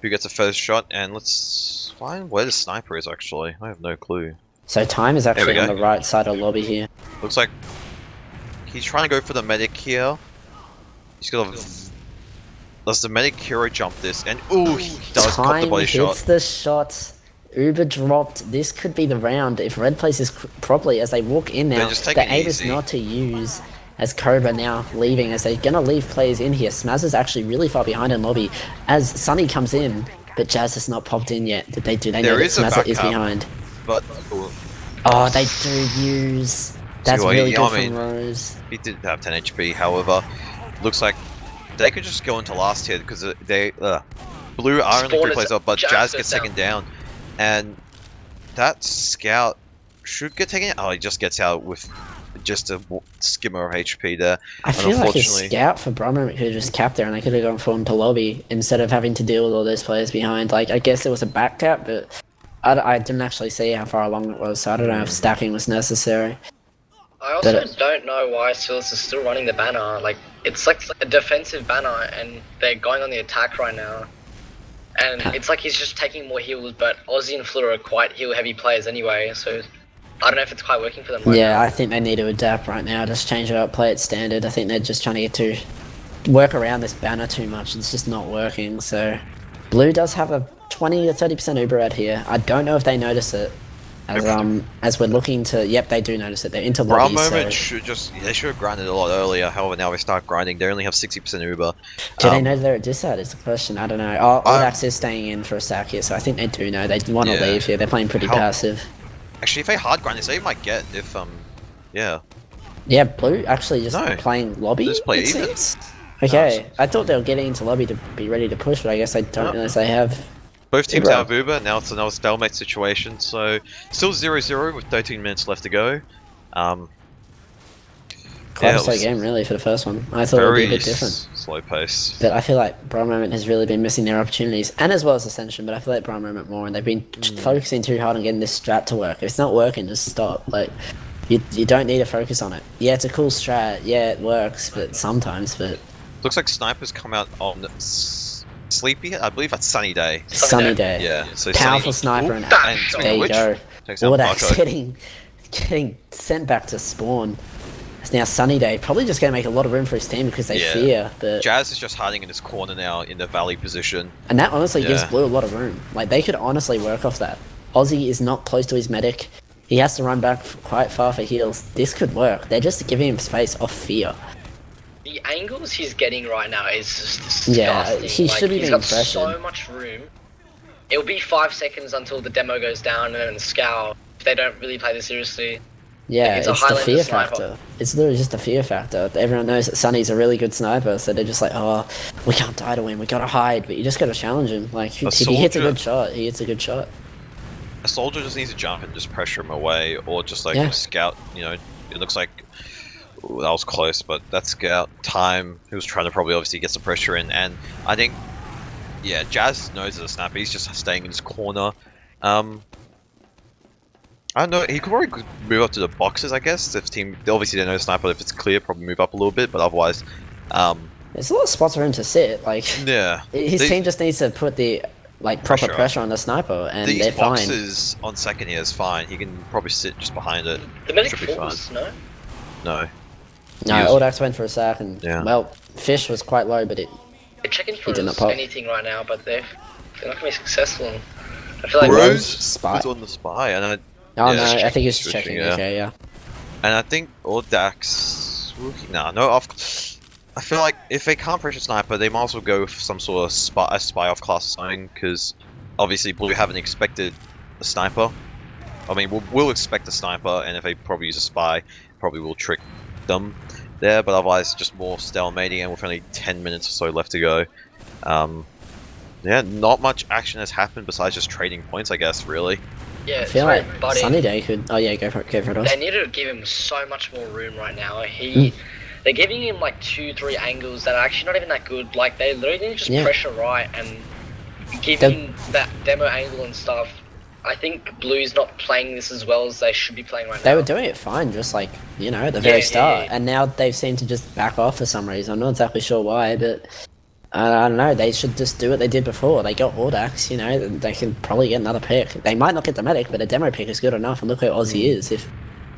[SPEAKER 1] who gets a first shot, and let's find where the sniper is actually. I have no clue.
[SPEAKER 2] So time is actually
[SPEAKER 1] go.
[SPEAKER 2] on the right side of lobby here.
[SPEAKER 1] Looks like he's trying to go for the medic here. He's got a... Does the medic hero jump this? And ooh, he does cop the
[SPEAKER 2] Time
[SPEAKER 1] body shot.
[SPEAKER 2] hits the shot. Uber dropped. This could be the round if Red plays this properly as they walk in now.
[SPEAKER 1] just taking
[SPEAKER 2] The aim
[SPEAKER 1] it
[SPEAKER 2] is
[SPEAKER 1] easy.
[SPEAKER 2] not to use as Cobra now leaving as they're gonna leave players in here. Smaz is actually really far behind in lobby as Sunny comes in, but Jazz has not popped in yet. Do they know
[SPEAKER 1] There
[SPEAKER 2] that
[SPEAKER 1] is a
[SPEAKER 2] Smaz is
[SPEAKER 1] backup.
[SPEAKER 2] behind?
[SPEAKER 1] But ooh,
[SPEAKER 2] Oh, they do use. That's
[SPEAKER 1] what,
[SPEAKER 2] really
[SPEAKER 1] I
[SPEAKER 2] good
[SPEAKER 1] mean,
[SPEAKER 2] from Rose.
[SPEAKER 1] he did have 10 HP. However, looks like they could just go into last here because they Blue are only
[SPEAKER 3] Spawn
[SPEAKER 1] 3
[SPEAKER 3] is
[SPEAKER 1] players up, but
[SPEAKER 3] Jazz
[SPEAKER 1] Jazz
[SPEAKER 3] goes
[SPEAKER 1] gets second down, and that scout should get taken out. Oh, he just gets out with just a skimmer of HP there.
[SPEAKER 2] I feel like a scout for Brommer could have just capped there and they could have gone forward to lobby instead of having to deal with all those players behind. Like, I guess it was a back cap, but I didn't actually see how far along it was, so I don't know if stacking was necessary.
[SPEAKER 3] I also don't know why Silas is still running the banner. Like, it's like a defensive banner, and they're going on the attack right now. And it's like he's just taking more heals, but Aussie and Fleur are quite heal-heavy players anyway, so I don't know if it's quite working for them right
[SPEAKER 2] Yeah,
[SPEAKER 3] now.
[SPEAKER 2] I think they need to adapt right now, just change it up, play it standard. I think they're just trying to get to work around this banner too much. It's just not working, so... Blue does have a 20 to 30% Uber out here. I don't know if they notice it. As we're looking to... Yep, they do notice it. They're into
[SPEAKER 1] Brown
[SPEAKER 2] lobby,
[SPEAKER 1] moment
[SPEAKER 2] so...
[SPEAKER 1] they should have grinded a lot earlier. However, now they start grinding. They only have 60% Uber.
[SPEAKER 2] Do they know they're at disad is the question? I don't know. Oh, Audax is staying in for a sack here, so I think they do know. They want to leave here. They're playing pretty passive.
[SPEAKER 1] Actually, if they hard grind this, they might get if yeah.
[SPEAKER 2] Yeah, Blue actually just playing lobby.
[SPEAKER 1] Just play
[SPEAKER 2] it
[SPEAKER 1] even.
[SPEAKER 2] seems. Okay, I thought they were getting into lobby to be ready to push, but I guess I don't realize they have.
[SPEAKER 1] Both teams have Uber. Now it's another stalemate situation. So still 0-0 with 13 minutes left to go.
[SPEAKER 2] Close game really for the first one. I thought it would be a bit different.
[SPEAKER 1] Slow pace.
[SPEAKER 2] But I feel like Brawl Moment has really been missing their opportunities, and as well as Ascension. But I feel like Brawl Moment more, and they've been focusing too hard on getting this strat to work. If it's not working, just stop. Like you don't need to focus on it. Yeah, it's a cool strat. Yeah, it works, but sometimes. But
[SPEAKER 1] looks like snipers come out on Sleepy. I believe that's Sunny Day.
[SPEAKER 2] Sunny Day.
[SPEAKER 1] Yeah. So
[SPEAKER 2] powerful
[SPEAKER 1] Sunny.
[SPEAKER 2] sniper, and
[SPEAKER 1] There
[SPEAKER 2] you go.
[SPEAKER 1] Takes out
[SPEAKER 2] Audax
[SPEAKER 1] Marco.
[SPEAKER 2] getting sent back to spawn. It's now Sunny Day. Probably just going to make a lot of room for his team because they fear. But
[SPEAKER 1] Jazz is just hiding in his corner now in the valley position.
[SPEAKER 2] And that honestly gives Blue a lot of room. Like, they could honestly work off that. Aussie is not close to his medic. He has to run back quite far for heals. This could work. They're just giving him space off fear.
[SPEAKER 3] The angles he's getting right now is just disgusting.
[SPEAKER 2] Yeah, he should be
[SPEAKER 3] he's
[SPEAKER 2] being
[SPEAKER 3] got
[SPEAKER 2] pressured.
[SPEAKER 3] so much room. It'll be 5 seconds until the demo goes down and then the scout, if they don't really play this seriously.
[SPEAKER 2] Yeah,
[SPEAKER 3] It's a
[SPEAKER 2] it's the
[SPEAKER 3] Highlander
[SPEAKER 2] fear
[SPEAKER 3] sniper.
[SPEAKER 2] factor. It's literally just a fear factor. Everyone knows that Sunny's a really good sniper, so they're just like, oh, we can't die to win, we gotta hide, but you just gotta challenge him. Like, if he hits a good shot, he hits a good shot.
[SPEAKER 1] A soldier just needs to jump and just pressure him away, or just like scout. You know, it looks like ooh, that was close, but that scout time. He was trying to probably obviously get some pressure in, and I think, yeah, Jazz knows as a snapper. He's just staying in his corner. I don't know. He could probably move up to the boxes, I guess. If team obviously they know sniper. If it's clear, probably move up a little bit, but otherwise,
[SPEAKER 2] there's a lot of spots for him to sit. Like, his team just needs to put the proper pressure on the sniper, and they're fine.
[SPEAKER 1] These boxes on second here is fine. He can probably sit just behind it.
[SPEAKER 3] The medic
[SPEAKER 1] Should be fine.
[SPEAKER 3] falls, no?
[SPEAKER 1] No.
[SPEAKER 2] No, Audax went for a sack, and well, Fish was quite low, but
[SPEAKER 3] They're checking for
[SPEAKER 2] did not pop.
[SPEAKER 3] anything right now, but they're not gonna be successful. I feel like
[SPEAKER 1] Rose
[SPEAKER 2] spy.
[SPEAKER 1] is on the spy, and
[SPEAKER 2] no, I think he's checking.
[SPEAKER 1] Yeah.
[SPEAKER 2] Okay, yeah.
[SPEAKER 1] And I think Audax, no off. I feel like if they can't pressure sniper, they might as well go for some sort of spy off class or something, because obviously Blue haven't expected a sniper. I mean, we'll expect a sniper, and if they probably use a spy, probably will trick them there. But otherwise, just more stalemating, and with only 10 minutes or so left to go. Yeah, not much action has happened besides just trading points, I guess. Really.
[SPEAKER 3] Yeah,
[SPEAKER 2] I feel like
[SPEAKER 3] buddy.
[SPEAKER 2] Sunny Day could. Oh yeah, go for it.
[SPEAKER 3] They need to give him so much more room right now. They're giving him like 2-3 angles that are actually not even that good. Like, they literally just pressure right and give him that demo angle and stuff. I think Blue's not playing this as well as they should be playing right now.
[SPEAKER 2] They were doing it fine, just like, at the very start. And now they've seemed to just back off for some reason. I'm not exactly sure why, but I don't know. They should just do what they did before. They got Audax, you know. They can probably get another pick. They might not get the medic, but a demo pick is good enough. And look where Ozzy is. If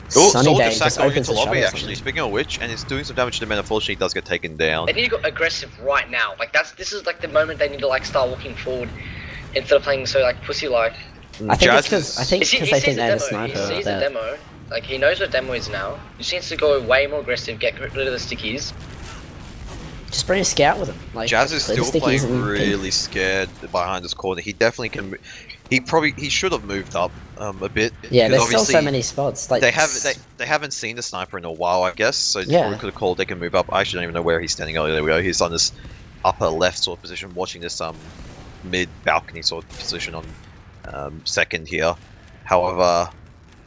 [SPEAKER 2] Sunny Day
[SPEAKER 1] Soldier
[SPEAKER 2] just
[SPEAKER 1] going
[SPEAKER 2] opens
[SPEAKER 1] into
[SPEAKER 2] the shot
[SPEAKER 1] lobby
[SPEAKER 2] or
[SPEAKER 1] actually.
[SPEAKER 2] something.
[SPEAKER 1] Speaking of which, and it's doing some damage to the man. Unfortunately, he does get taken down.
[SPEAKER 3] They need to go aggressive right now. Like this is like the moment they need to like start walking forward instead of playing so like pussy-like.
[SPEAKER 2] I think it's
[SPEAKER 1] Jazz
[SPEAKER 2] because they think they have a sniper.
[SPEAKER 3] He sees
[SPEAKER 2] that-
[SPEAKER 3] the demo. Like he knows what demo is now. He just needs to go way more aggressive, get rid of the stickies.
[SPEAKER 2] Just bring a scout with him. Like,
[SPEAKER 1] Jazz is
[SPEAKER 2] clear the
[SPEAKER 1] still
[SPEAKER 2] stickies
[SPEAKER 1] playing
[SPEAKER 2] and pick.
[SPEAKER 1] really scared behind his corner. He definitely can. He should have moved up a bit.
[SPEAKER 2] Yeah,
[SPEAKER 1] because
[SPEAKER 2] there's still so
[SPEAKER 1] obviously
[SPEAKER 2] many spots. Like
[SPEAKER 1] they haven't seen the sniper in a while, I guess. So
[SPEAKER 2] Yeah.
[SPEAKER 1] we could have called. They can move up. I actually don't even know where he's standing. Oh, there we go. He's on this upper left sort of position, watching this mid balcony sort of position on second here. However,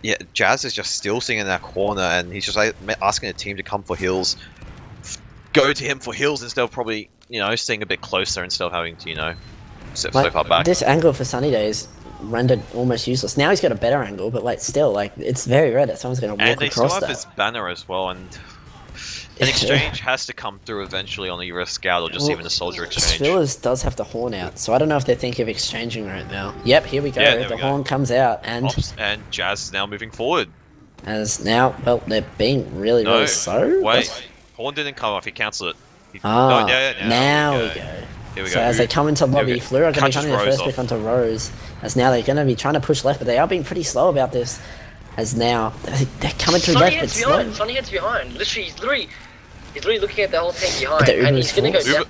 [SPEAKER 1] yeah, Jazz is just still sitting in that corner, and he's just like, asking the team to come for heals, go to him for heals instead of probably staying a bit closer instead of having to sit so far back.
[SPEAKER 2] This angle for Sunny Day is rendered almost useless. Now he's got a better angle, but like still, like it's very rare that someone's going to walk
[SPEAKER 4] And they still
[SPEAKER 2] across
[SPEAKER 4] have
[SPEAKER 2] that.
[SPEAKER 4] his banner as well, and an exchange has to come through eventually on either a scout or just even a soldier exchange.
[SPEAKER 2] Spillers does have the horn out, so I don't know if they're thinking of exchanging right now. Yep, here we go.
[SPEAKER 4] Yeah, there
[SPEAKER 2] the
[SPEAKER 4] we go.
[SPEAKER 2] horn comes out, and
[SPEAKER 4] Ops, and Jazz is now moving forward.
[SPEAKER 2] as now, well, they're being really, really slow.
[SPEAKER 4] Wait, horn didn't come off. He cancelled it.
[SPEAKER 2] Ah,
[SPEAKER 4] No, yeah,
[SPEAKER 2] now we go.
[SPEAKER 4] Here we
[SPEAKER 2] So
[SPEAKER 4] go.
[SPEAKER 2] as they come into lobby,
[SPEAKER 4] we go.
[SPEAKER 2] Fleur are going to be
[SPEAKER 4] Catches
[SPEAKER 2] coming the
[SPEAKER 4] Rose
[SPEAKER 2] first
[SPEAKER 4] off.
[SPEAKER 2] pick onto Rose. As now they're going to be trying to push left, but they are being pretty slow about this. As now they're coming through
[SPEAKER 3] Sonny
[SPEAKER 2] left, but
[SPEAKER 3] heads
[SPEAKER 2] slow.
[SPEAKER 3] behind. Sonny heads behind. Literally, he's literally looking at the whole tank behind,
[SPEAKER 2] But the
[SPEAKER 3] and
[SPEAKER 2] Uber's
[SPEAKER 3] he's gonna go
[SPEAKER 2] full.
[SPEAKER 3] down.
[SPEAKER 4] Uber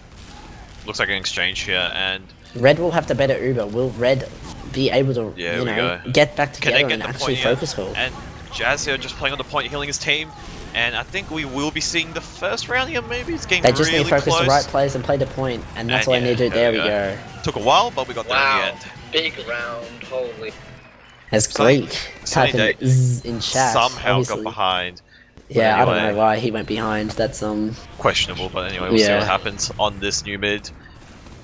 [SPEAKER 4] looks like an exchange here, and
[SPEAKER 2] Red will have the better Uber. Will Red be able to,
[SPEAKER 4] Yeah,
[SPEAKER 2] you
[SPEAKER 4] we
[SPEAKER 2] know,
[SPEAKER 4] go.
[SPEAKER 2] get back
[SPEAKER 4] can
[SPEAKER 2] together
[SPEAKER 4] they get
[SPEAKER 2] and
[SPEAKER 4] the
[SPEAKER 2] actually
[SPEAKER 4] point here?
[SPEAKER 2] focus hold?
[SPEAKER 4] And Jazz here just playing on the point, healing his team. And I think we will be seeing the first round here. Maybe it's getting
[SPEAKER 2] They just
[SPEAKER 4] really
[SPEAKER 2] need to focus
[SPEAKER 4] close.
[SPEAKER 2] the right players and play the point, and that's
[SPEAKER 4] And
[SPEAKER 2] all they need to do.
[SPEAKER 4] there
[SPEAKER 2] There
[SPEAKER 4] we
[SPEAKER 2] we go.
[SPEAKER 4] Took a while, but we got there in
[SPEAKER 3] Wow,
[SPEAKER 4] the end.
[SPEAKER 3] big round. Holy.
[SPEAKER 2] As
[SPEAKER 4] Sunny-
[SPEAKER 2] Greek
[SPEAKER 4] Sunny
[SPEAKER 2] typing
[SPEAKER 4] Day
[SPEAKER 2] Z in chat.
[SPEAKER 4] Somehow
[SPEAKER 2] obviously.
[SPEAKER 4] got behind.
[SPEAKER 2] Yeah, I don't
[SPEAKER 4] anyway.
[SPEAKER 2] know why he went behind. That's
[SPEAKER 4] Questionable, but anyway, we'll see
[SPEAKER 2] Yeah.
[SPEAKER 4] what happens on this new mid.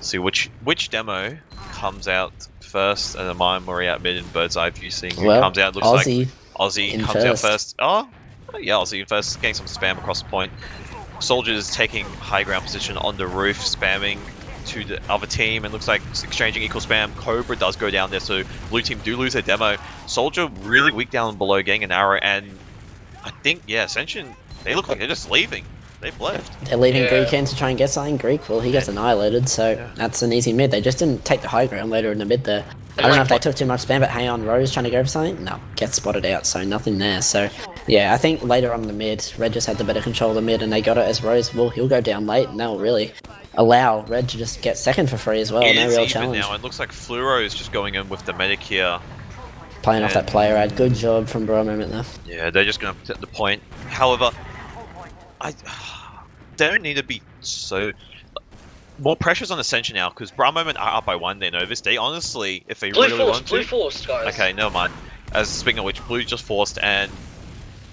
[SPEAKER 4] See which demo comes out first, and the mine we're at mid in bird's eye view, seeing who
[SPEAKER 2] well,
[SPEAKER 4] comes out. Looks
[SPEAKER 2] Aussie.
[SPEAKER 4] like Aussie
[SPEAKER 2] in
[SPEAKER 4] comes out
[SPEAKER 2] first.
[SPEAKER 4] first. Oh, yeah, Aussie in first, getting some spam across the point. Soldiers taking high ground position on the roof, spamming to the other team, and looks like it's exchanging equal spam. Cobra does go down there, so blue team do lose their demo. Soldier really weak down below, getting an arrow, and I think, yeah, Ascension, they look like they're just leaving. They've left.
[SPEAKER 2] They're leaving
[SPEAKER 3] Yeah.
[SPEAKER 2] Greek in to try and get something. Greek, well, he gets annihilated, so that's an easy mid. They just didn't take the high ground later in the mid there. I don't know if they took too much spam, but hang on, Rose trying to go for something? No, gets spotted out, so nothing there. So, yeah, I think later on in the mid, Red just had the better control of the mid, and they got it as Rose. Well, he'll go down late, and they'll really allow Red to just get second for free as well.
[SPEAKER 4] It
[SPEAKER 2] No
[SPEAKER 4] is
[SPEAKER 2] real
[SPEAKER 4] even
[SPEAKER 2] challenge.
[SPEAKER 4] now. It looks like Fluoro is just going in with the medic here.
[SPEAKER 2] Playing off that player ad. Good job from Bro Moment there.
[SPEAKER 4] Yeah, they're just going to protect the point. However, they don't need to be so... More pressure's on Ascension now, because Bra Moment are up by 1, they're Novus. They honestly, if they
[SPEAKER 3] Blue
[SPEAKER 4] really
[SPEAKER 3] force,
[SPEAKER 4] want
[SPEAKER 3] blue
[SPEAKER 4] to...
[SPEAKER 3] force, guys.
[SPEAKER 4] Okay, never mind. As speaking of which, Blue just forced, and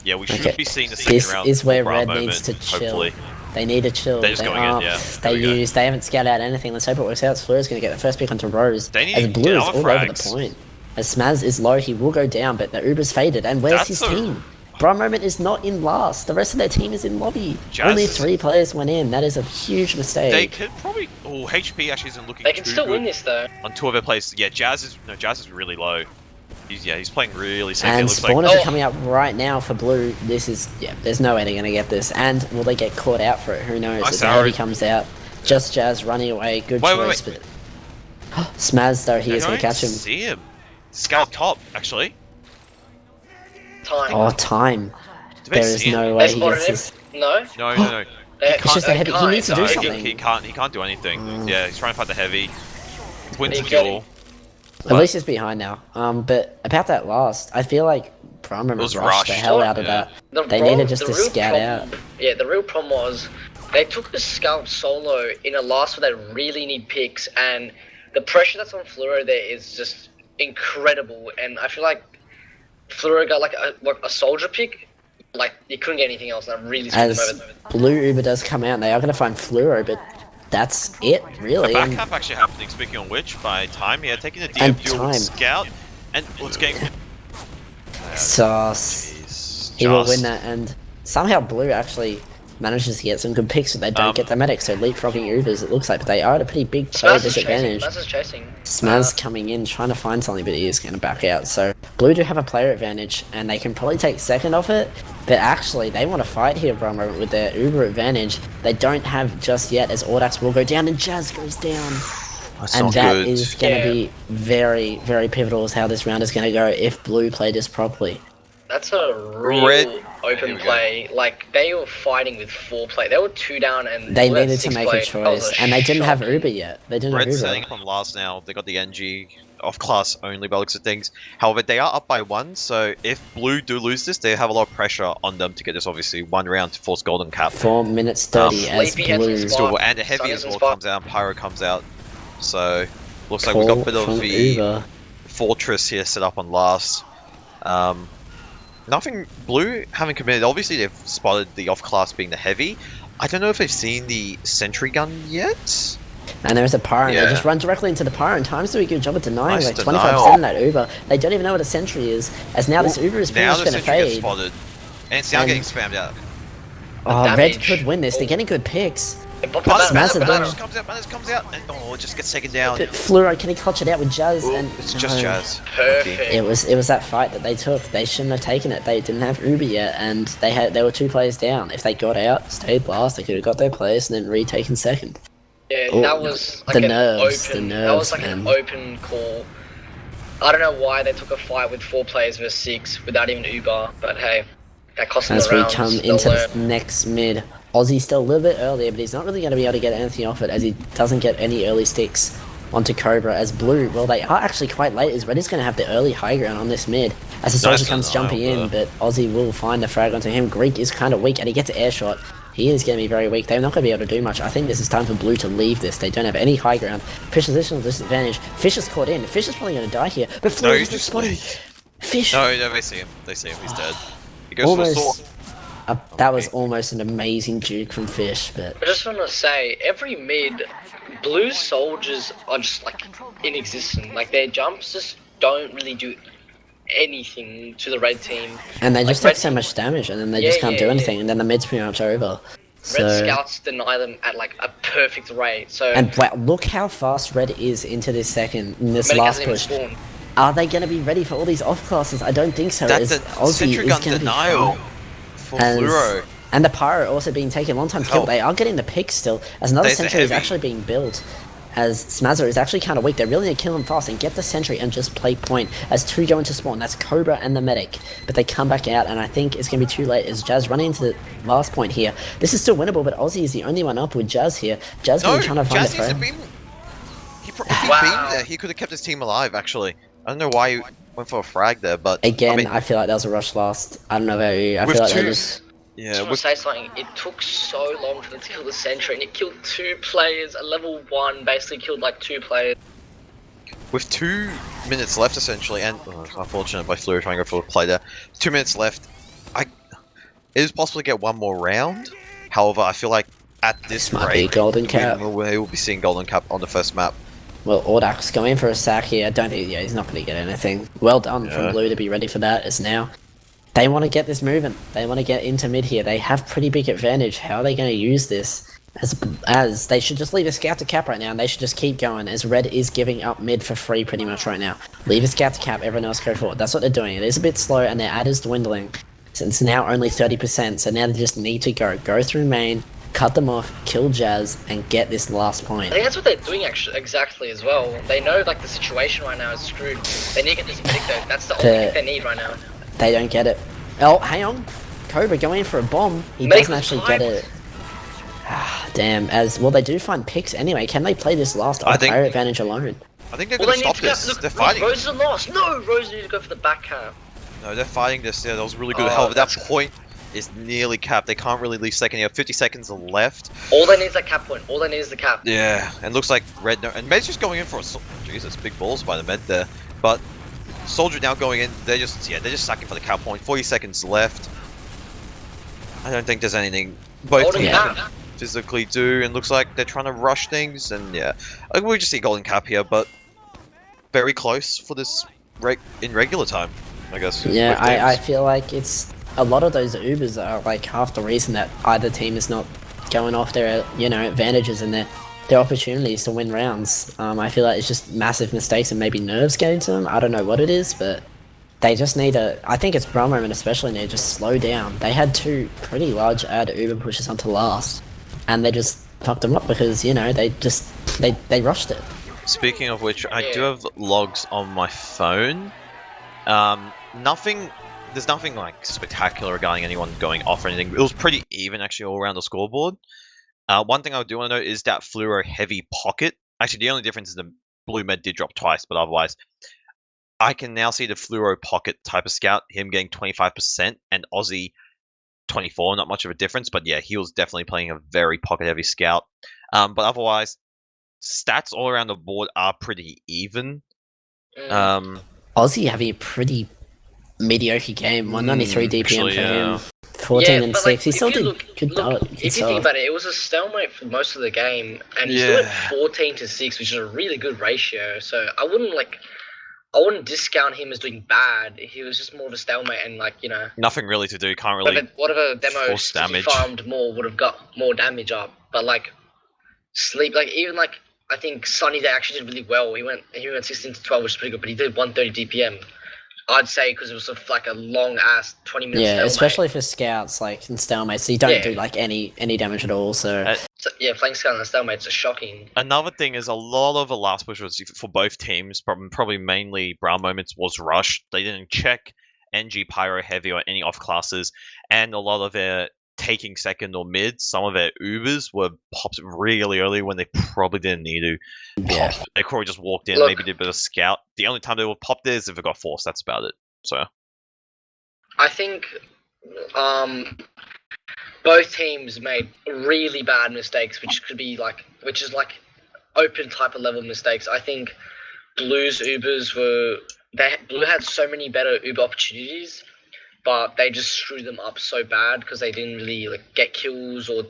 [SPEAKER 4] yeah, we should
[SPEAKER 2] Okay,
[SPEAKER 4] be seeing the second
[SPEAKER 2] this
[SPEAKER 4] round.
[SPEAKER 2] is where
[SPEAKER 4] Bra
[SPEAKER 2] Red
[SPEAKER 4] Moment,
[SPEAKER 2] needs to chill.
[SPEAKER 4] hopefully.
[SPEAKER 2] They need to chill.
[SPEAKER 4] They're just going in, yeah.
[SPEAKER 2] They
[SPEAKER 4] There we go.
[SPEAKER 2] they haven't scouted out anything. Let's hope it works out. Fleur's going to get the first pick onto Rose.
[SPEAKER 4] They need
[SPEAKER 2] as
[SPEAKER 4] to
[SPEAKER 2] Blue
[SPEAKER 4] get
[SPEAKER 2] is
[SPEAKER 4] our
[SPEAKER 2] all over the
[SPEAKER 4] frags.
[SPEAKER 2] point. As Smaz is low, he will go down, but the Uber's faded. And where's
[SPEAKER 4] That's
[SPEAKER 2] his
[SPEAKER 4] a-
[SPEAKER 2] team? Bro Moment is not in last. The rest of their team is in lobby.
[SPEAKER 4] Jazz-
[SPEAKER 2] Only 3 players went in. That is a huge mistake.
[SPEAKER 4] They could probably... Oh, HP actually isn't looking
[SPEAKER 3] They can
[SPEAKER 4] too
[SPEAKER 3] still
[SPEAKER 4] good
[SPEAKER 3] win this though.
[SPEAKER 4] on 2 of their plays. Yeah, Jazz is really low. He's playing really safe. It
[SPEAKER 2] And
[SPEAKER 4] looks like...
[SPEAKER 2] spawners
[SPEAKER 3] Oh.
[SPEAKER 2] are coming up right now for Blue. This is, there's no way they're going to get this. And will they get caught out for it? Who knows?
[SPEAKER 4] Nice
[SPEAKER 2] As the heavy
[SPEAKER 4] arrow.
[SPEAKER 2] comes out. Just Jazz running away. Good
[SPEAKER 4] Wait,
[SPEAKER 2] choice. But Smaz, though, he
[SPEAKER 4] I
[SPEAKER 2] is going
[SPEAKER 4] don't
[SPEAKER 2] to catch him.
[SPEAKER 4] see him. Scout top, actually.
[SPEAKER 3] Time.
[SPEAKER 2] Oh, time.
[SPEAKER 4] Do they
[SPEAKER 2] There is
[SPEAKER 4] see him?
[SPEAKER 2] no
[SPEAKER 3] They
[SPEAKER 2] way he
[SPEAKER 3] spotted
[SPEAKER 2] gets
[SPEAKER 3] him.
[SPEAKER 2] this.
[SPEAKER 3] No.
[SPEAKER 4] No.
[SPEAKER 2] It's just a heavy. He needs to do
[SPEAKER 4] No,
[SPEAKER 2] something.
[SPEAKER 4] he can't do anything. Yeah, he's trying to fight the heavy. Wins the
[SPEAKER 3] He got
[SPEAKER 4] duel.
[SPEAKER 2] At least he's behind now. But about that last, I feel like Primer
[SPEAKER 4] was
[SPEAKER 2] rushed the
[SPEAKER 4] rushed.
[SPEAKER 2] hell out of
[SPEAKER 4] Yeah.
[SPEAKER 2] that. They needed just to
[SPEAKER 3] real
[SPEAKER 2] scout out.
[SPEAKER 3] Yeah, the real problem was they took the scout solo in a last where they really need picks, and the pressure that's on Fluoro there is just incredible. And I feel like Fluoro got like a soldier pick, like you couldn't get anything else, and I'm really screwed them
[SPEAKER 2] As
[SPEAKER 3] over.
[SPEAKER 2] Blue Uber does come out, they are going to find Fluoro, but that's it,
[SPEAKER 4] A
[SPEAKER 2] really.
[SPEAKER 4] back
[SPEAKER 2] And
[SPEAKER 4] cap actually happening, speaking on which, by time, yeah, taking the
[SPEAKER 2] And
[SPEAKER 4] DF duel with
[SPEAKER 2] time.
[SPEAKER 4] Scout, and what's getting...
[SPEAKER 2] Sauce.
[SPEAKER 4] Jeez,
[SPEAKER 2] He will
[SPEAKER 4] just-
[SPEAKER 2] win that, and somehow Blue actually manages to get some good picks, but they don't get the medic, so leapfrogging Ubers, it looks like, but they are at a pretty big player disadvantage.
[SPEAKER 3] Smaz is chasing.
[SPEAKER 2] Smaz coming in, trying to find something, but he is going to back out. So Blue do have a player advantage, and they can probably take second off it, but actually, they want to fight here, Brummer, with their Uber advantage. They don't have just yet, as Audax will go down, and Jazz goes down.
[SPEAKER 4] That's
[SPEAKER 2] and
[SPEAKER 4] not
[SPEAKER 2] that
[SPEAKER 4] good.
[SPEAKER 2] is going to be very, very pivotal as how this round is going to go if Blue play this properly.
[SPEAKER 3] That's a real open play. Like, they were fighting with 4 play. They were 2 down and
[SPEAKER 2] They
[SPEAKER 3] Blue had
[SPEAKER 2] needed to
[SPEAKER 3] 6
[SPEAKER 2] make
[SPEAKER 3] play.
[SPEAKER 2] a choice, and they didn't have Uber yet. They didn't have
[SPEAKER 4] Red's
[SPEAKER 2] Uber.
[SPEAKER 4] setting up on last now. They got the NG off class only by looks of things. However, they are up by 1, so if Blue do lose this, they have a lot of pressure on them to get this obviously 1 round to force Golden Cap.
[SPEAKER 2] 4 minutes 30 as
[SPEAKER 3] Sleepyhead's
[SPEAKER 2] Blue.
[SPEAKER 3] spot.
[SPEAKER 4] And a heavy as well comes out, Pyro comes out. So looks like
[SPEAKER 2] Call
[SPEAKER 4] we've got a bit of
[SPEAKER 2] from
[SPEAKER 4] the
[SPEAKER 2] Uber.
[SPEAKER 4] Fortress here set up on last. Nothing Blue haven't committed. Obviously they've spotted the off class being the heavy. I don't know if they've seen the sentry gun yet.
[SPEAKER 2] And there's a Pyro, and
[SPEAKER 4] Yeah.
[SPEAKER 2] they just run directly into the Pyro, and Times do a good job of denying,
[SPEAKER 4] Nice
[SPEAKER 2] like
[SPEAKER 4] denial.
[SPEAKER 2] 25% of that Uber. They don't even know what a sentry is, as now this Uber is pretty
[SPEAKER 4] Now
[SPEAKER 2] much
[SPEAKER 4] the
[SPEAKER 2] going to
[SPEAKER 4] sentry gets
[SPEAKER 2] fade.
[SPEAKER 4] spotted. And it's now
[SPEAKER 2] And-
[SPEAKER 4] getting spammed out.
[SPEAKER 2] Oh, Red
[SPEAKER 3] Damage.
[SPEAKER 2] could win this. They're getting good picks.
[SPEAKER 4] Bananas
[SPEAKER 2] massive
[SPEAKER 4] Bananas
[SPEAKER 2] damage.
[SPEAKER 4] comes out, and it just gets taken down.
[SPEAKER 2] But Fluoro, can he clutch it out with Jazz? And
[SPEAKER 4] It's just
[SPEAKER 2] no.
[SPEAKER 4] Jazz.
[SPEAKER 3] Perfect.
[SPEAKER 2] It was that fight that they took. They shouldn't have taken it. They didn't have Uber yet, and they were 2 players down. If they got out, stayed last, they could have got their place and then retaken second.
[SPEAKER 3] Yeah,
[SPEAKER 2] Oh,
[SPEAKER 3] that was like
[SPEAKER 2] the
[SPEAKER 3] an
[SPEAKER 2] nerves,
[SPEAKER 3] open.
[SPEAKER 2] the
[SPEAKER 3] that was
[SPEAKER 2] nerves,
[SPEAKER 3] like an
[SPEAKER 2] man.
[SPEAKER 3] open call. I don't know why they took a fight with 4 players versus 6 without even Uber, but hey, that cost them
[SPEAKER 2] As
[SPEAKER 3] the
[SPEAKER 2] we
[SPEAKER 3] rounds.
[SPEAKER 2] come
[SPEAKER 3] They'll
[SPEAKER 2] into
[SPEAKER 3] learn.
[SPEAKER 2] the next mid, Ozzy's still a little bit earlier, but he's not really going to be able to get anything off it as he doesn't get any early sticks onto Cobra. As Blue, well, they are actually quite late, as Red is going to have the early high ground on this mid. As the soldier
[SPEAKER 4] Nice
[SPEAKER 2] comes
[SPEAKER 4] denial
[SPEAKER 2] jumping in, but Ozzy will find the frag onto him. Greek is kind of weak, and he gets an air shot. He is going to be very weak. They're not going to be able to do much. I think this is time for Blue to leave this. They don't have any high ground. Fish positional disadvantage. Fish is caught in. Fish is probably going to die here. But Flu
[SPEAKER 4] he's
[SPEAKER 2] is
[SPEAKER 4] just
[SPEAKER 2] spotting. Fish.
[SPEAKER 4] No, they see him. They see him. He's dead. He goes for a sword.
[SPEAKER 2] Almost. That was almost an amazing juke from Fish, but
[SPEAKER 3] I just want to say, every mid, Blue soldiers are just like inexistent. Like their jumps just don't really do anything to the red team.
[SPEAKER 2] and they
[SPEAKER 3] Like,
[SPEAKER 2] just take
[SPEAKER 3] Red
[SPEAKER 2] so
[SPEAKER 3] team-
[SPEAKER 2] much damage, and then they
[SPEAKER 3] Yeah,
[SPEAKER 2] just can't
[SPEAKER 3] yeah,
[SPEAKER 2] do
[SPEAKER 3] yeah.
[SPEAKER 2] anything, and then the mid's pretty much over.
[SPEAKER 3] Red
[SPEAKER 2] So
[SPEAKER 3] scouts deny them at like a perfect rate. So
[SPEAKER 2] and wow, look how fast Red is into this second, in this
[SPEAKER 3] Medic
[SPEAKER 2] last
[SPEAKER 3] hasn't even
[SPEAKER 2] push.
[SPEAKER 3] spawned.
[SPEAKER 2] Are they going to be ready for all these off classes? I don't think so.
[SPEAKER 4] That's
[SPEAKER 2] as
[SPEAKER 4] the
[SPEAKER 2] Aussie
[SPEAKER 4] sentry
[SPEAKER 2] is
[SPEAKER 4] gun
[SPEAKER 2] going to be
[SPEAKER 4] denial
[SPEAKER 2] fine.
[SPEAKER 4] for
[SPEAKER 2] As-
[SPEAKER 4] Fluoro.
[SPEAKER 2] And the Pyro also being taken a long time to kill.
[SPEAKER 4] Help.
[SPEAKER 2] They are getting the pick still, as another
[SPEAKER 4] There's a
[SPEAKER 2] sentry is
[SPEAKER 4] heavy.
[SPEAKER 2] actually being built. As Smazzer is actually kind of weak. They really need to kill him fast and get the sentry and just play point. As 2 go into spawn, that's Cobra and the medic. But they come back out, and I think it's going to be too late as Jazz running into the last point here. This is still winnable, but Aussie is the only one up with Jazz here. Jazz
[SPEAKER 4] No,
[SPEAKER 2] been trying to find
[SPEAKER 4] Jazz
[SPEAKER 2] the
[SPEAKER 4] needs to
[SPEAKER 2] frag.
[SPEAKER 4] beam. If he
[SPEAKER 3] Wow.
[SPEAKER 4] beamed there, he could have kept his team alive, actually. I don't know why he went for a frag there, but...
[SPEAKER 2] Again,
[SPEAKER 4] I mean,
[SPEAKER 2] I feel like that was a rush last. I don't know about you. I
[SPEAKER 4] With
[SPEAKER 2] feel like
[SPEAKER 4] two-
[SPEAKER 2] they just...
[SPEAKER 3] I
[SPEAKER 4] yeah,
[SPEAKER 3] just want
[SPEAKER 4] with,
[SPEAKER 3] to say something. It took so long for them to kill the sentry, and it killed 2 players. A level 1 basically killed like 2 players.
[SPEAKER 4] with 2 minutes left, essentially, and... unfortunate by Fluoro trying to go for a play there. 2 minutes left. It is possible to get 1 more round. However, I feel like at this
[SPEAKER 2] might be
[SPEAKER 4] rate,
[SPEAKER 2] Golden Cap.
[SPEAKER 4] we will be seeing Golden Cap on the first map.
[SPEAKER 2] Well, Audax going for a sack here. I don't think, he's not going to get anything. Well done from
[SPEAKER 4] Yeah.
[SPEAKER 2] Blue to be ready for that, as now they want to get this moving. They want to get into mid here. They have pretty big advantage. How are they going to use this? As they should just leave a scout to cap right now, and they should just keep going, as Red is giving up mid for free pretty much right now. Leave a scout to cap, everyone else go forward. That's what they're doing. It is a bit slow, and their ad is dwindling. Since now only 30%, so now they just need to go through main, cut them off, kill Jazz, and get this last point.
[SPEAKER 3] I think that's what they're doing actually exactly as well. They know like the situation right now is screwed. They need to get this pick though. That's the only pick they need right now.
[SPEAKER 2] They don't get it. Oh, hang on. Cobra going in for a bomb. He
[SPEAKER 3] Make
[SPEAKER 2] doesn't
[SPEAKER 3] the
[SPEAKER 2] actually
[SPEAKER 3] time.
[SPEAKER 2] get it. Ah, damn. As well, they do find picks anyway. Can they play this last
[SPEAKER 4] I
[SPEAKER 2] on
[SPEAKER 4] think-
[SPEAKER 2] player advantage alone?
[SPEAKER 4] I think they're
[SPEAKER 3] Well,
[SPEAKER 4] going
[SPEAKER 3] they
[SPEAKER 4] to
[SPEAKER 3] need
[SPEAKER 4] stop
[SPEAKER 3] to
[SPEAKER 4] this.
[SPEAKER 3] look,
[SPEAKER 4] They're fighting.
[SPEAKER 3] Rose is lost. No, Rose needs to go for the back cap.
[SPEAKER 4] No, they're fighting this. Yeah, that was really good.
[SPEAKER 3] Oh,
[SPEAKER 4] However, that
[SPEAKER 3] that's-
[SPEAKER 4] point is nearly capped. They can't really leave second. You have 50 seconds left.
[SPEAKER 3] All they need is that cap point. All they need is the cap.
[SPEAKER 4] Yeah, and looks like Red... And Med's just going in for a... Jesus, big balls by the Med there. But Soldier now going in. They're just sacking for the cap point. 40 seconds left. I don't think there's anything both
[SPEAKER 3] Golden
[SPEAKER 4] teams
[SPEAKER 3] cap.
[SPEAKER 4] can physically do. And looks like they're trying to rush things. And yeah, I think we just see Golden Cap here, but very close for this in regular time, I guess.
[SPEAKER 2] Yeah,
[SPEAKER 4] both
[SPEAKER 2] I
[SPEAKER 4] teams.
[SPEAKER 2] feel like it's a lot of those Ubers are like half the reason that either team is not going off their, you know, advantages and their opportunities to win rounds. I feel like it's just massive mistakes and maybe nerves getting to them. I don't know what it is, but they just need to, I think it's Brown Moment especially, need to just slow down. They had 2 pretty large ad Uber pushes onto last, and they just fucked them up because, you know, they rushed it.
[SPEAKER 4] Speaking of which, I do have logs on my phone. There's nothing like spectacular regarding anyone going off or anything. It was pretty even actually all around the scoreboard. One thing I do want to note is that fluoro heavy pocket. Actually, the only difference is the blue med did drop twice, but otherwise, I can now see the fluoro pocket type of scout, him getting 25% and Aussie 24, not much of a difference, but yeah, he was definitely playing a very pocket heavy scout. But otherwise, stats all around the board are pretty even.
[SPEAKER 2] Aussie having a pretty mediocre game, 193 DPM
[SPEAKER 4] actually,
[SPEAKER 2] for
[SPEAKER 4] yeah.
[SPEAKER 2] him, 14 and 6.
[SPEAKER 3] Like,
[SPEAKER 2] He still did good.
[SPEAKER 3] If you think about it, it was a stalemate for most of the game, and he still had 14 to 6, which is a really good ratio. So I wouldn't discount him as doing bad. He was just more of a stalemate, and like, you know,
[SPEAKER 4] Nothing really to do. Can't really.
[SPEAKER 3] Whatever demo
[SPEAKER 4] force
[SPEAKER 3] if he
[SPEAKER 4] damage.
[SPEAKER 3] farmed more would have got more damage up. But like sleep, like even like I think Sunny Day actually did really well. He went 16 to 12, which is pretty good, but he did 130 DPM. I'd say because it was sort of like a long ass 20 minutes.
[SPEAKER 2] Yeah,
[SPEAKER 3] stalemate.
[SPEAKER 2] especially for scouts like in stalemates, so you don't do like any damage at all. So
[SPEAKER 3] yeah, playing scout and stalemates are shocking.
[SPEAKER 4] Another thing is a lot of the last push was for both teams, probably mainly Brown Moments, was rushed. They didn't check NG, Pyro, Heavy, or any off classes, and a lot of their taking second or mid, some of their Ubers were popped really early when they probably didn't need to pop. They probably just walked in, maybe did a bit of scout. The only time they will pop there is if it got forced. That's about it. So
[SPEAKER 3] I think both teams made really bad mistakes, which is like open type of level mistakes. I think Blue's Ubers Blue had so many better Uber opportunities, but they just screwed them up so bad because they didn't really like get kills, or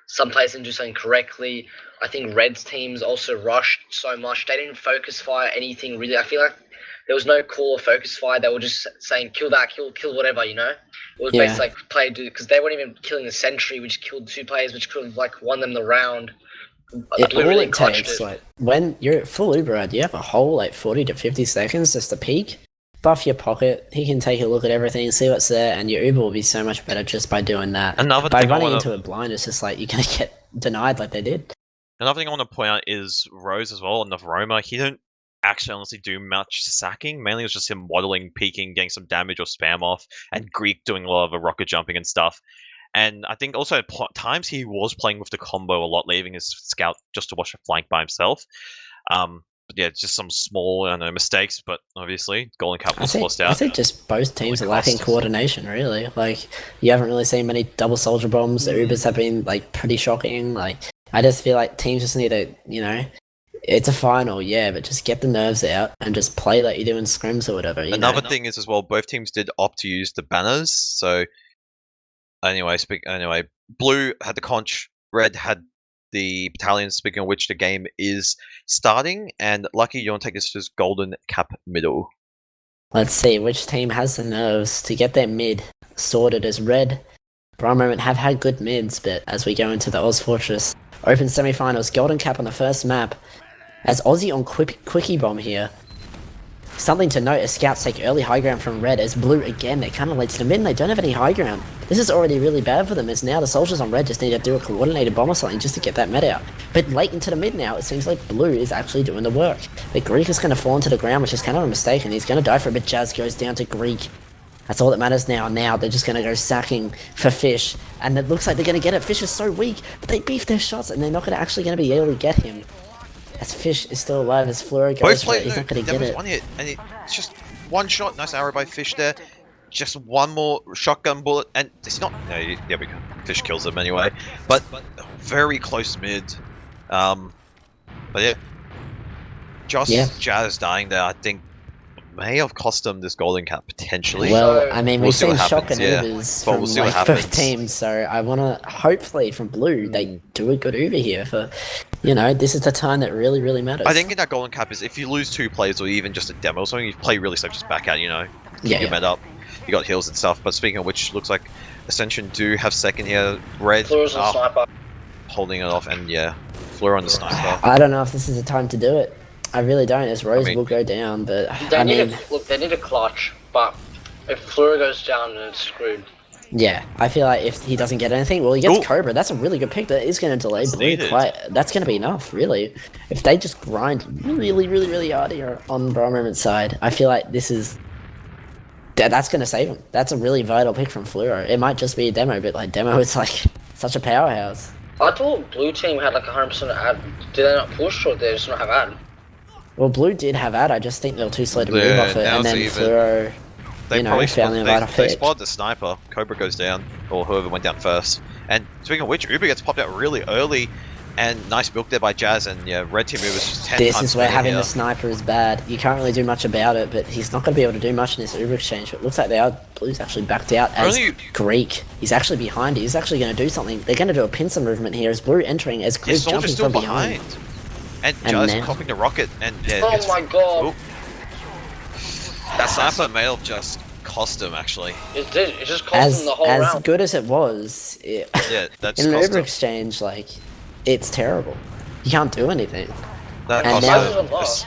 [SPEAKER 3] some players didn't do something correctly. I think Red's teams also rushed so much. They didn't focus fire anything really. I feel like there was no call or focus fire. They were just saying kill that, kill whatever, you know. It was basically like play do, because they weren't even killing the sentry, which killed 2 players, which could have like won them the round.
[SPEAKER 2] All really it takes, like when you're at full Uber ad, you have a whole like 40 to 50 seconds just to peek. Buff your pocket, he can take a look at everything, see what's there, and your Uber will be so much better just by doing that. By running into a blind, it's just like you're gonna get denied like they did.
[SPEAKER 4] Another thing I want to point out is Rose as well, and Navaroma. He didn't actually honestly do much sacking. Mainly it was just him waddling, peeking, getting some damage or spam off, and Greek doing a lot of rocket jumping and stuff. And I think also at times he was playing with the combo a lot, leaving his scout just to watch a flank by himself. But yeah, just some small, I don't know, mistakes, but obviously Golden Cap was forced out.
[SPEAKER 2] I think just both teams are lacking coordination, really. Like, you haven't really seen many double soldier bombs. The Ubers have been, like, pretty shocking. Like, I just feel like teams just need to, you know, it's a final, yeah, but just get the nerves out and just play like you do in scrims or whatever.
[SPEAKER 4] Another thing is as well, both teams did opt to use the banners. So anyway, Blue had the conch, Red had the battalion, speaking of which the game is starting, and Lucky, you want to take us to this Golden Cap middle.
[SPEAKER 2] Let's see, which team has the nerves to get their mid sorted as Red. Brown Moment have had good mids, but as we go into the ozfortress Open semi-finals, Golden Cap on the first map, as Aussie on Quickie Bomb here. Something to note as scouts take early high ground from Red, as Blue again, they're kind of late to the mid and they don't have any high ground. This is already really bad for them, as now the soldiers on Red just need to do a coordinated bomb or something just to get that med out. But late into the mid now, it seems like Blue is actually doing the work. But Greek is going to fall into the ground, which is kind of a mistake, and he's going to die for it, but Jazz goes down to Greek. That's all that matters now. Now they're just going to go sacking for Fish, and it looks like they're going to get it. Fish is so weak, but they beef their shots, and they're not actually going to be able to get him. As Fish is still alive, as Flora goes for it, he's not going to get it.
[SPEAKER 1] One hit, and it's just one shot. Nice arrow by Fish there. Just one more shotgun bullet, and it's not. No, there we go. Fish kills him anyway. But very close mid. But yeah, just Jazz dying there, I think, may have cost them this Golden Cap potentially.
[SPEAKER 2] Well, I mean, we've seen shotgun
[SPEAKER 1] yeah.
[SPEAKER 2] Ubers from like both teams, so I want to, hopefully from Blue, they do a good Uber here for, you know, this is the time that really, really matters.
[SPEAKER 1] I think in that Golden Cap is if you lose 2 players or even just a demo or something, you play really safe, just back out, you know, keep your med up. you got heals and stuff. But speaking of which, looks like Ascension do have second here. Red
[SPEAKER 3] Fleurs and sniper.
[SPEAKER 1] holding it off, and yeah, Fleur on the sniper.
[SPEAKER 2] I don't know if this is the time to do it. I really don't, as Rose
[SPEAKER 1] I mean-
[SPEAKER 2] will go down, but
[SPEAKER 3] They
[SPEAKER 2] I
[SPEAKER 3] need
[SPEAKER 2] mean,
[SPEAKER 3] they need a clutch, but if Fleur goes down, then it's screwed.
[SPEAKER 2] yeah, I feel like if he doesn't get anything, well, he gets
[SPEAKER 1] Ooh.
[SPEAKER 2] Cobra. That's a really good pick. That is going to delay
[SPEAKER 4] It's
[SPEAKER 2] Blue
[SPEAKER 4] needed.
[SPEAKER 2] quite. That's going to be enough, really. If they just grind really hard here on Bra Moment's side, I feel like this is. That's going to save him. That's a really vital pick from Fluoro. It might just be a demo, but like demo is like such a powerhouse.
[SPEAKER 3] I thought blue team had like 100% ad. Did they not push or did they just not have ad?
[SPEAKER 2] Well, Blue did have ad. I just think they were too slow to move
[SPEAKER 1] Yeah,
[SPEAKER 2] off it,
[SPEAKER 1] now
[SPEAKER 2] and then
[SPEAKER 1] it's even.
[SPEAKER 2] Fluoro.
[SPEAKER 1] They
[SPEAKER 2] You know,
[SPEAKER 1] probably
[SPEAKER 2] found the vital
[SPEAKER 1] they
[SPEAKER 2] pick.
[SPEAKER 1] spotted the sniper. Cobra goes down, or whoever went down first. And speaking of which, Uber gets popped out really early, and nice milk there by Jazz. And yeah, red team movers just 10
[SPEAKER 2] This
[SPEAKER 1] times
[SPEAKER 2] is where
[SPEAKER 1] better
[SPEAKER 2] having
[SPEAKER 1] here.
[SPEAKER 2] the sniper is bad. You can't really do much about it, but he's not going to be able to do much in this Uber exchange. But it looks like they are. Blue's actually backed out as
[SPEAKER 1] Only-
[SPEAKER 2] Greek. He's actually behind it. He's actually going to do something. They're going to do a pincer movement here as Blue entering as
[SPEAKER 1] Yeah,
[SPEAKER 2] Greek
[SPEAKER 1] Soldier's
[SPEAKER 2] jumping
[SPEAKER 1] still
[SPEAKER 2] from behind.
[SPEAKER 1] And
[SPEAKER 2] And
[SPEAKER 1] Jazz
[SPEAKER 2] now-
[SPEAKER 1] popping the rocket, and yeah,
[SPEAKER 3] Oh
[SPEAKER 1] gets-
[SPEAKER 3] my god!
[SPEAKER 1] Oop. That sniper may have just cost him actually.
[SPEAKER 3] It did. It just cost them the whole
[SPEAKER 2] As
[SPEAKER 3] round.
[SPEAKER 2] good as it was,
[SPEAKER 1] Yeah, that's
[SPEAKER 2] in an
[SPEAKER 1] cost
[SPEAKER 2] Uber
[SPEAKER 1] him.
[SPEAKER 2] exchange, like it's terrible. You can't do anything.
[SPEAKER 1] That
[SPEAKER 2] and
[SPEAKER 1] cost
[SPEAKER 2] now-
[SPEAKER 1] him.
[SPEAKER 3] Why does it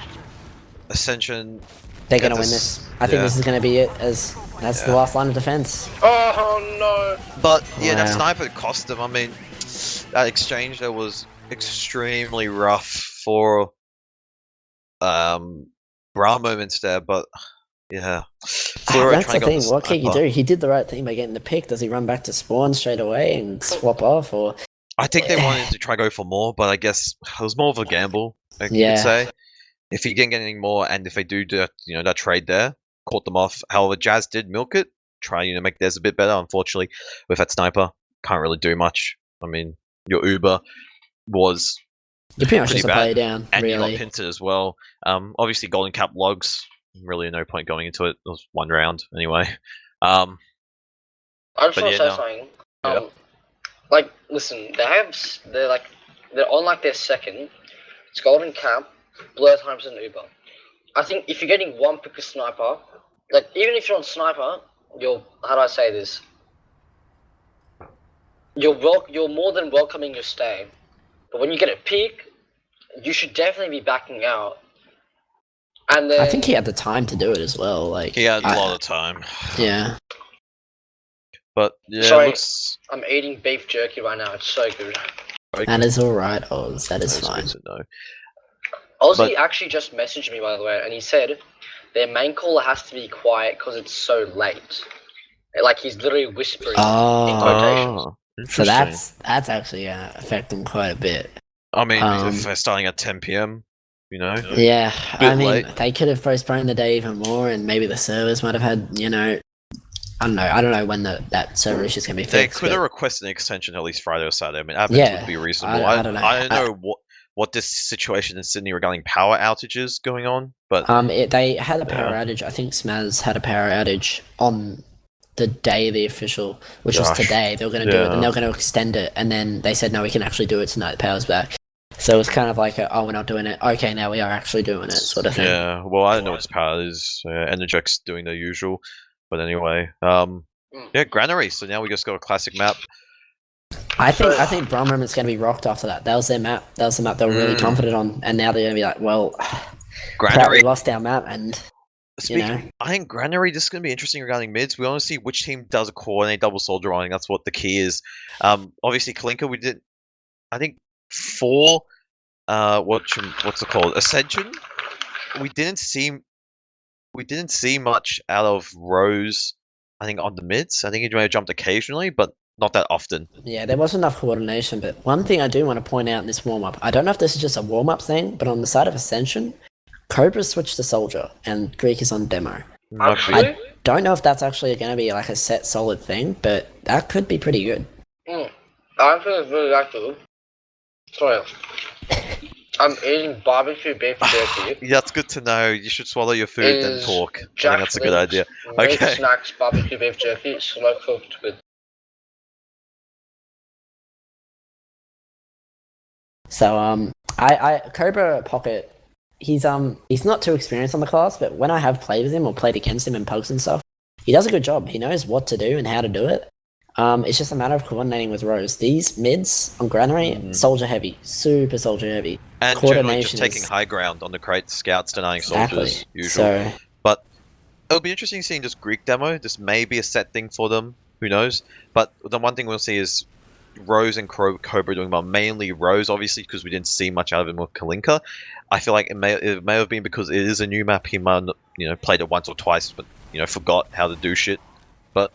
[SPEAKER 1] Ascension.
[SPEAKER 2] They're
[SPEAKER 1] Yeah,
[SPEAKER 2] going to win
[SPEAKER 1] this-
[SPEAKER 2] this. I think
[SPEAKER 1] yeah.
[SPEAKER 2] this is going to be it. As that's the
[SPEAKER 1] Yeah.
[SPEAKER 2] last line of defense.
[SPEAKER 3] Oh no!
[SPEAKER 1] But yeah, that
[SPEAKER 2] Wow.
[SPEAKER 1] sniper cost him. I mean, that exchange that was extremely rough for Bra moments there, but yeah. Fleur
[SPEAKER 2] That's
[SPEAKER 1] trying
[SPEAKER 2] the
[SPEAKER 1] to go
[SPEAKER 2] thing.
[SPEAKER 1] on
[SPEAKER 2] What can you
[SPEAKER 1] sniper.
[SPEAKER 2] do? He did the right thing by getting the pick. Does he run back to spawn straight away and swap off, or
[SPEAKER 1] I think they wanted to try go for more, but I guess it was more of a gamble. You
[SPEAKER 2] Yeah.
[SPEAKER 1] could say if he didn't get any more, and if they do that, that trade there, caught them off. However, Jazz did milk it, try make theirs a bit better. Unfortunately, with that sniper, can't really do much. I mean, your Uber was
[SPEAKER 2] you're pretty much
[SPEAKER 1] Pretty
[SPEAKER 2] just a
[SPEAKER 1] bad.
[SPEAKER 2] play down,
[SPEAKER 1] and you got
[SPEAKER 2] really.
[SPEAKER 1] pinted as well. Obviously, golden cap logs. Really, no point going into it. It was one round anyway.
[SPEAKER 3] I just
[SPEAKER 1] But
[SPEAKER 3] want
[SPEAKER 1] yeah,
[SPEAKER 3] to say
[SPEAKER 1] no.
[SPEAKER 3] something.
[SPEAKER 1] Yeah.
[SPEAKER 3] Like, listen, they're on like their second. It's golden cap, blur times and Uber. I think if you're getting one pick of sniper, like even if you're on sniper, how do I say this? You're more than welcoming your stay. But when you get a pick, you should definitely be backing out. And then
[SPEAKER 2] I think he had the time to do it as well. Like
[SPEAKER 1] He had a
[SPEAKER 2] I-
[SPEAKER 1] lot of time,
[SPEAKER 2] Yeah,
[SPEAKER 1] but yeah,
[SPEAKER 3] Sorry.
[SPEAKER 1] it looks.
[SPEAKER 3] I'm eating beef jerky right now. It's so good.
[SPEAKER 2] that is all right, Oz. That is
[SPEAKER 1] That's
[SPEAKER 2] fine.
[SPEAKER 1] good to know.
[SPEAKER 3] Ozzy
[SPEAKER 1] But-
[SPEAKER 3] actually just messaged me, by the way, and he said their main caller has to be quiet because it's so late. Like he's literally whispering.
[SPEAKER 2] Oh,
[SPEAKER 3] quotations.
[SPEAKER 1] Oh,
[SPEAKER 2] so
[SPEAKER 1] interesting.
[SPEAKER 2] that's actually gonna affect him quite a bit.
[SPEAKER 1] I mean,
[SPEAKER 2] um,
[SPEAKER 1] if they're starting at 10 p.m.,
[SPEAKER 2] Yeah, I
[SPEAKER 1] Bit
[SPEAKER 2] mean,
[SPEAKER 1] late.
[SPEAKER 2] they could have postponed the day even more, and maybe the servers might have had, I don't know when that server issue's gonna be
[SPEAKER 1] they
[SPEAKER 2] fixed.
[SPEAKER 1] could have
[SPEAKER 2] but-
[SPEAKER 1] requested an extension at least Friday or Saturday. I mean, admins
[SPEAKER 2] Yeah,
[SPEAKER 1] would be reasonable.
[SPEAKER 2] I don't know.
[SPEAKER 1] I don't know what this situation in Sydney regarding power outages going on, but
[SPEAKER 2] They had a power outage. I think Smaz had a power outage on the day of the official, which was
[SPEAKER 1] Gosh.
[SPEAKER 2] today. They were going to do it,
[SPEAKER 1] Yeah.
[SPEAKER 2] and they were going to extend it, and then they said, no, we can actually do it tonight. The power's back. So it's kind of like, oh, we're not doing it. Okay, now we are actually doing it, sort of thing.
[SPEAKER 1] yeah. Well, I don't know what this power is. Energex doing the usual, but anyway. Yeah, Granary. So now we just got a classic map.
[SPEAKER 2] I think Brom Moment's going to be rocked after that. That was their map. That was the map they were really
[SPEAKER 1] Mm.
[SPEAKER 2] confident on, and now they're going to be like, well, crap,
[SPEAKER 1] Granary.
[SPEAKER 2] we lost our map, and
[SPEAKER 1] Speaking, I think Granary, this is going to be interesting regarding mids. We want to see which team does a coordinate double soldier on. That's what the key is. Obviously, Kalinka, we did, I think, 4. What's it called? Ascension. We didn't see much out of Rose. I think on the mids. I think he may have jumped occasionally, but not that often.
[SPEAKER 2] yeah, there wasn't enough coordination. But one thing I do want to point out in this warm-up, I don't know if this is just a warm-up thing, but on the side of Ascension, Cobra switched to Soldier, and Greek is on demo.
[SPEAKER 1] Might be.
[SPEAKER 3] Actually,
[SPEAKER 2] Don't know if that's actually going to be like a set solid thing, but that could be pretty good.
[SPEAKER 3] I feel it's really good. Sorry. I'm eating barbecue beef jerky.
[SPEAKER 1] Yeah, that's good to know. You should swallow your food then
[SPEAKER 3] Is
[SPEAKER 1] talk. I think
[SPEAKER 3] Jack
[SPEAKER 1] that's a good
[SPEAKER 3] Link's
[SPEAKER 1] idea.
[SPEAKER 3] Meat
[SPEAKER 1] Okay.
[SPEAKER 3] Snacks barbecue beef jerky, slow cooked with.
[SPEAKER 2] So I Cobra Pocket, he's not too experienced on the class, but when I have played with him or played against him in pugs and stuff, he does a good job. He knows what to do and how to do it. It's just a matter of coordinating with Rose. These mids on Granary, soldier heavy, super soldier heavy.
[SPEAKER 1] And generally just taking high ground on the crate, scouts denying soldiers, usual.
[SPEAKER 2] So,
[SPEAKER 1] but it'll be interesting seeing this Greek demo. This may be a set thing for them. Who knows? But the one thing we'll see is Rose and Cobra doing well. Mainly Rose, obviously, because we didn't see much out of him with Kalinka. I feel like it may have been because it is a new map. He might have, played it once or twice, but forgot how to do shit. But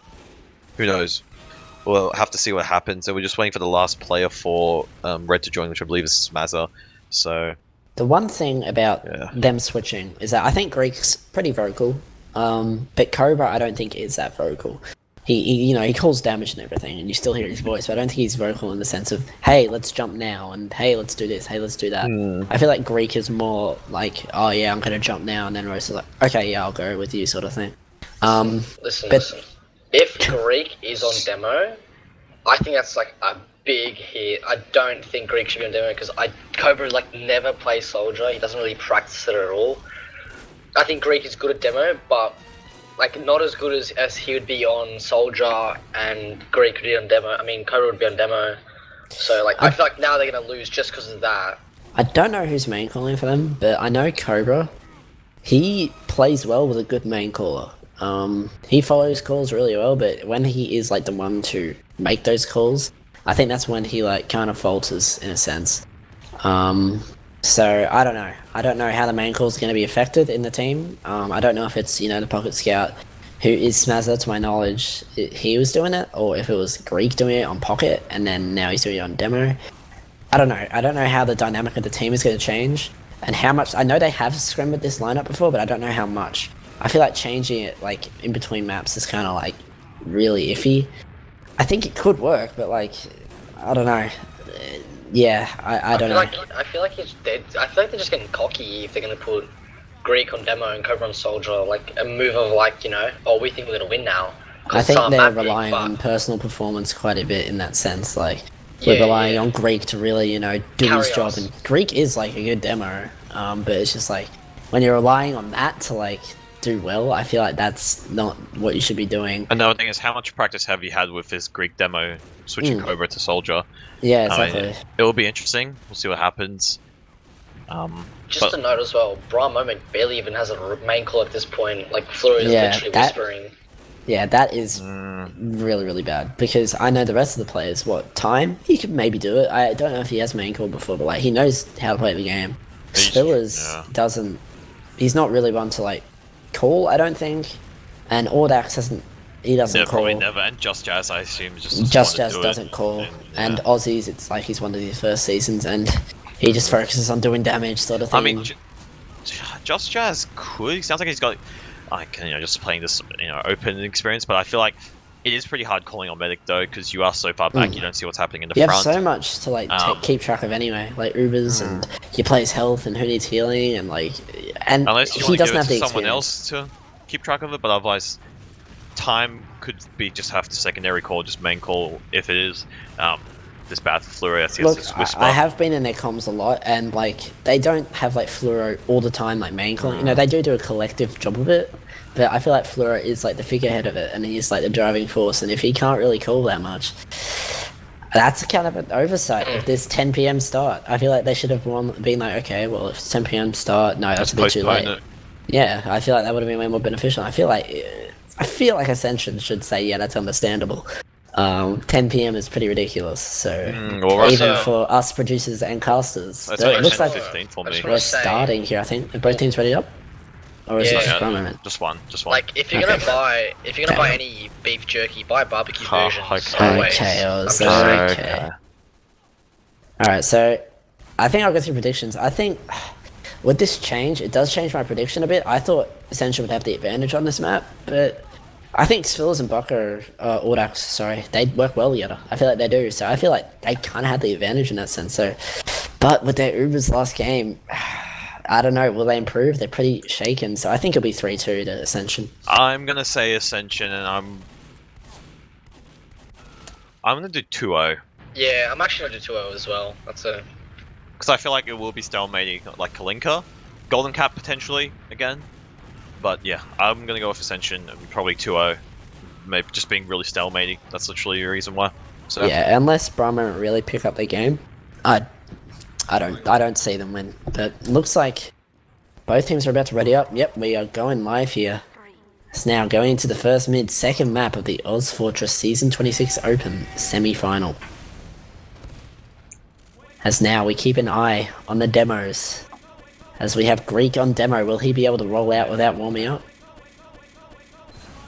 [SPEAKER 1] who knows? We'll have to see what happens. And we're just waiting for the last player for Red to join, which I believe is Smazza. So
[SPEAKER 2] the one thing about them switching is that I think Greek's pretty vocal, but Cobra I don't think is that vocal. He calls damage and everything, and you still hear his voice, but I don't think he's vocal in the sense of, hey, let's jump now, and hey, let's do this, hey, let's do that. I feel like Greek is more like, oh yeah, I'm gonna jump now, and then Rose is like, okay, yeah, I'll go with you, sort of thing.
[SPEAKER 3] Listen. If Greek is on demo, I think that's like a big hit. I don't think Greek should be on demo because Cobra never plays soldier. He doesn't really practice it at all. I think Greek is good at demo, but not as good as he would be on soldier, and Greek would be on demo. I mean, Cobra would be on demo. So I feel like now they're gonna lose just because of that.
[SPEAKER 2] I don't know who's main calling for them, but I know Cobra. He plays well with a good main caller. He follows calls really well, but when he is the one to make those calls, I think that's when he kind of falters in a sense. So I don't know. I don't know how the main call is going to be affected in the team. I don't know if it's the pocket scout who is Smazza. To my knowledge, he was doing it, or if it was Greek doing it on pocket, and then now he's doing it on demo. I don't know. I don't know how the dynamic of the team is going to change, and how much. I know they have scrimmed with this lineup before, but I don't know how much. I feel like changing it in between maps is kind of really iffy. I think it could work, but I don't know. Yeah, I don't know.
[SPEAKER 3] I feel like they're just getting cocky if they're gonna put Greek on demo and Cobra on soldier, a move of oh, we think we're gonna win now.
[SPEAKER 2] I think they're relying on personal performance quite a bit in that sense. We're relying on Greek to really do his job, and Greek is a good demo. But it's just when you're relying on that to do well, I feel like that's not what you should be doing.
[SPEAKER 4] Another thing is, how much practice have you had with this Greek demo switching Cobra to soldier?
[SPEAKER 2] Yeah, exactly.
[SPEAKER 4] It will be interesting. We'll see what happens.
[SPEAKER 3] Just to note as well, Bra Moment barely even has a main call at this point. Flurry is literally whispering.
[SPEAKER 2] Yeah, that is really, really bad, because I know the rest of the players, Time? He could maybe do it. I don't know if he has main call before, but he knows how to play the game. Spillers doesn't... He's not really one to call, I don't think, and Audax he doesn't call.
[SPEAKER 4] Probably never, and Just Jazz, I assume,
[SPEAKER 2] Just Jazz doesn't call, and Aussies, it's he's one of his first seasons, and he just focuses on doing damage, sort of thing.
[SPEAKER 4] I mean, Just Jazz could. He sounds like he's got just playing this open experience, but I feel like it is pretty hard calling on medic though, because you are so far back, you don't see what's happening in the front.
[SPEAKER 2] You have so much to keep track of anyway, Ubers and your player's health and who needs healing, and and
[SPEAKER 4] unless you
[SPEAKER 2] he
[SPEAKER 4] want to
[SPEAKER 2] doesn't
[SPEAKER 4] give
[SPEAKER 2] have
[SPEAKER 4] it
[SPEAKER 2] the
[SPEAKER 4] to someone
[SPEAKER 2] experience.
[SPEAKER 4] else to keep track of it, but otherwise, Time could be just have the secondary call, just main call if it is this bad for Fluoro.
[SPEAKER 2] Look, I have been in their comms a lot, and they don't have Fluoro all the time main calling. They do a collective job of it. But I feel like Fluoro is the figurehead of it, and he's the driving force, and if he can't really call that much, that's kind of an oversight of this 10 PM start. I feel like they should have been okay, well, if it's 10 PM start, no, that's a bit too late. Yeah, I feel like that would have been way more beneficial. I feel like Ascension should say, yeah, that's understandable. 10 PM is pretty ridiculous, so even for us producers and casters, it looks like
[SPEAKER 4] 15 for me.
[SPEAKER 2] We're starting here, I think. Are both teams ready up? Or is it just one moment?
[SPEAKER 4] Just one.
[SPEAKER 3] If you're gonna buy any beef jerky, buy barbecue versions.
[SPEAKER 2] Okay. Alright, so I think I'll go through predictions. I think with this change, it does change my prediction a bit. I thought Ascension would have the advantage on this map, but I think Spillers and Audax, they work well together. I feel like they do, so I feel like they kind of had the advantage in that sense. So, but with their Ubers last game, I don't know, will they improve? They're pretty shaken, so I think it'll be 3-2 to Ascension.
[SPEAKER 4] I'm gonna say Ascension, and I'm gonna do 2-0.
[SPEAKER 3] Yeah, I'm actually gonna do 2-0 as well.
[SPEAKER 4] Because I feel like it will be stalemating, Kalinka. Golden Cap potentially, again. But yeah, I'm gonna go with Ascension and probably 2-0. Maybe just being really stalemating. That's literally the reason why. So
[SPEAKER 2] Yeah, unless Brahma really pick up the game, I don't see them win. But looks like both teams are about to ready up. Yep, we are going live here. It's now going into the first second map of the ozfortress Season 26 Open semi-final. As now we keep an eye on the demos. As we have Greek on demo, will he be able to roll out without warming up?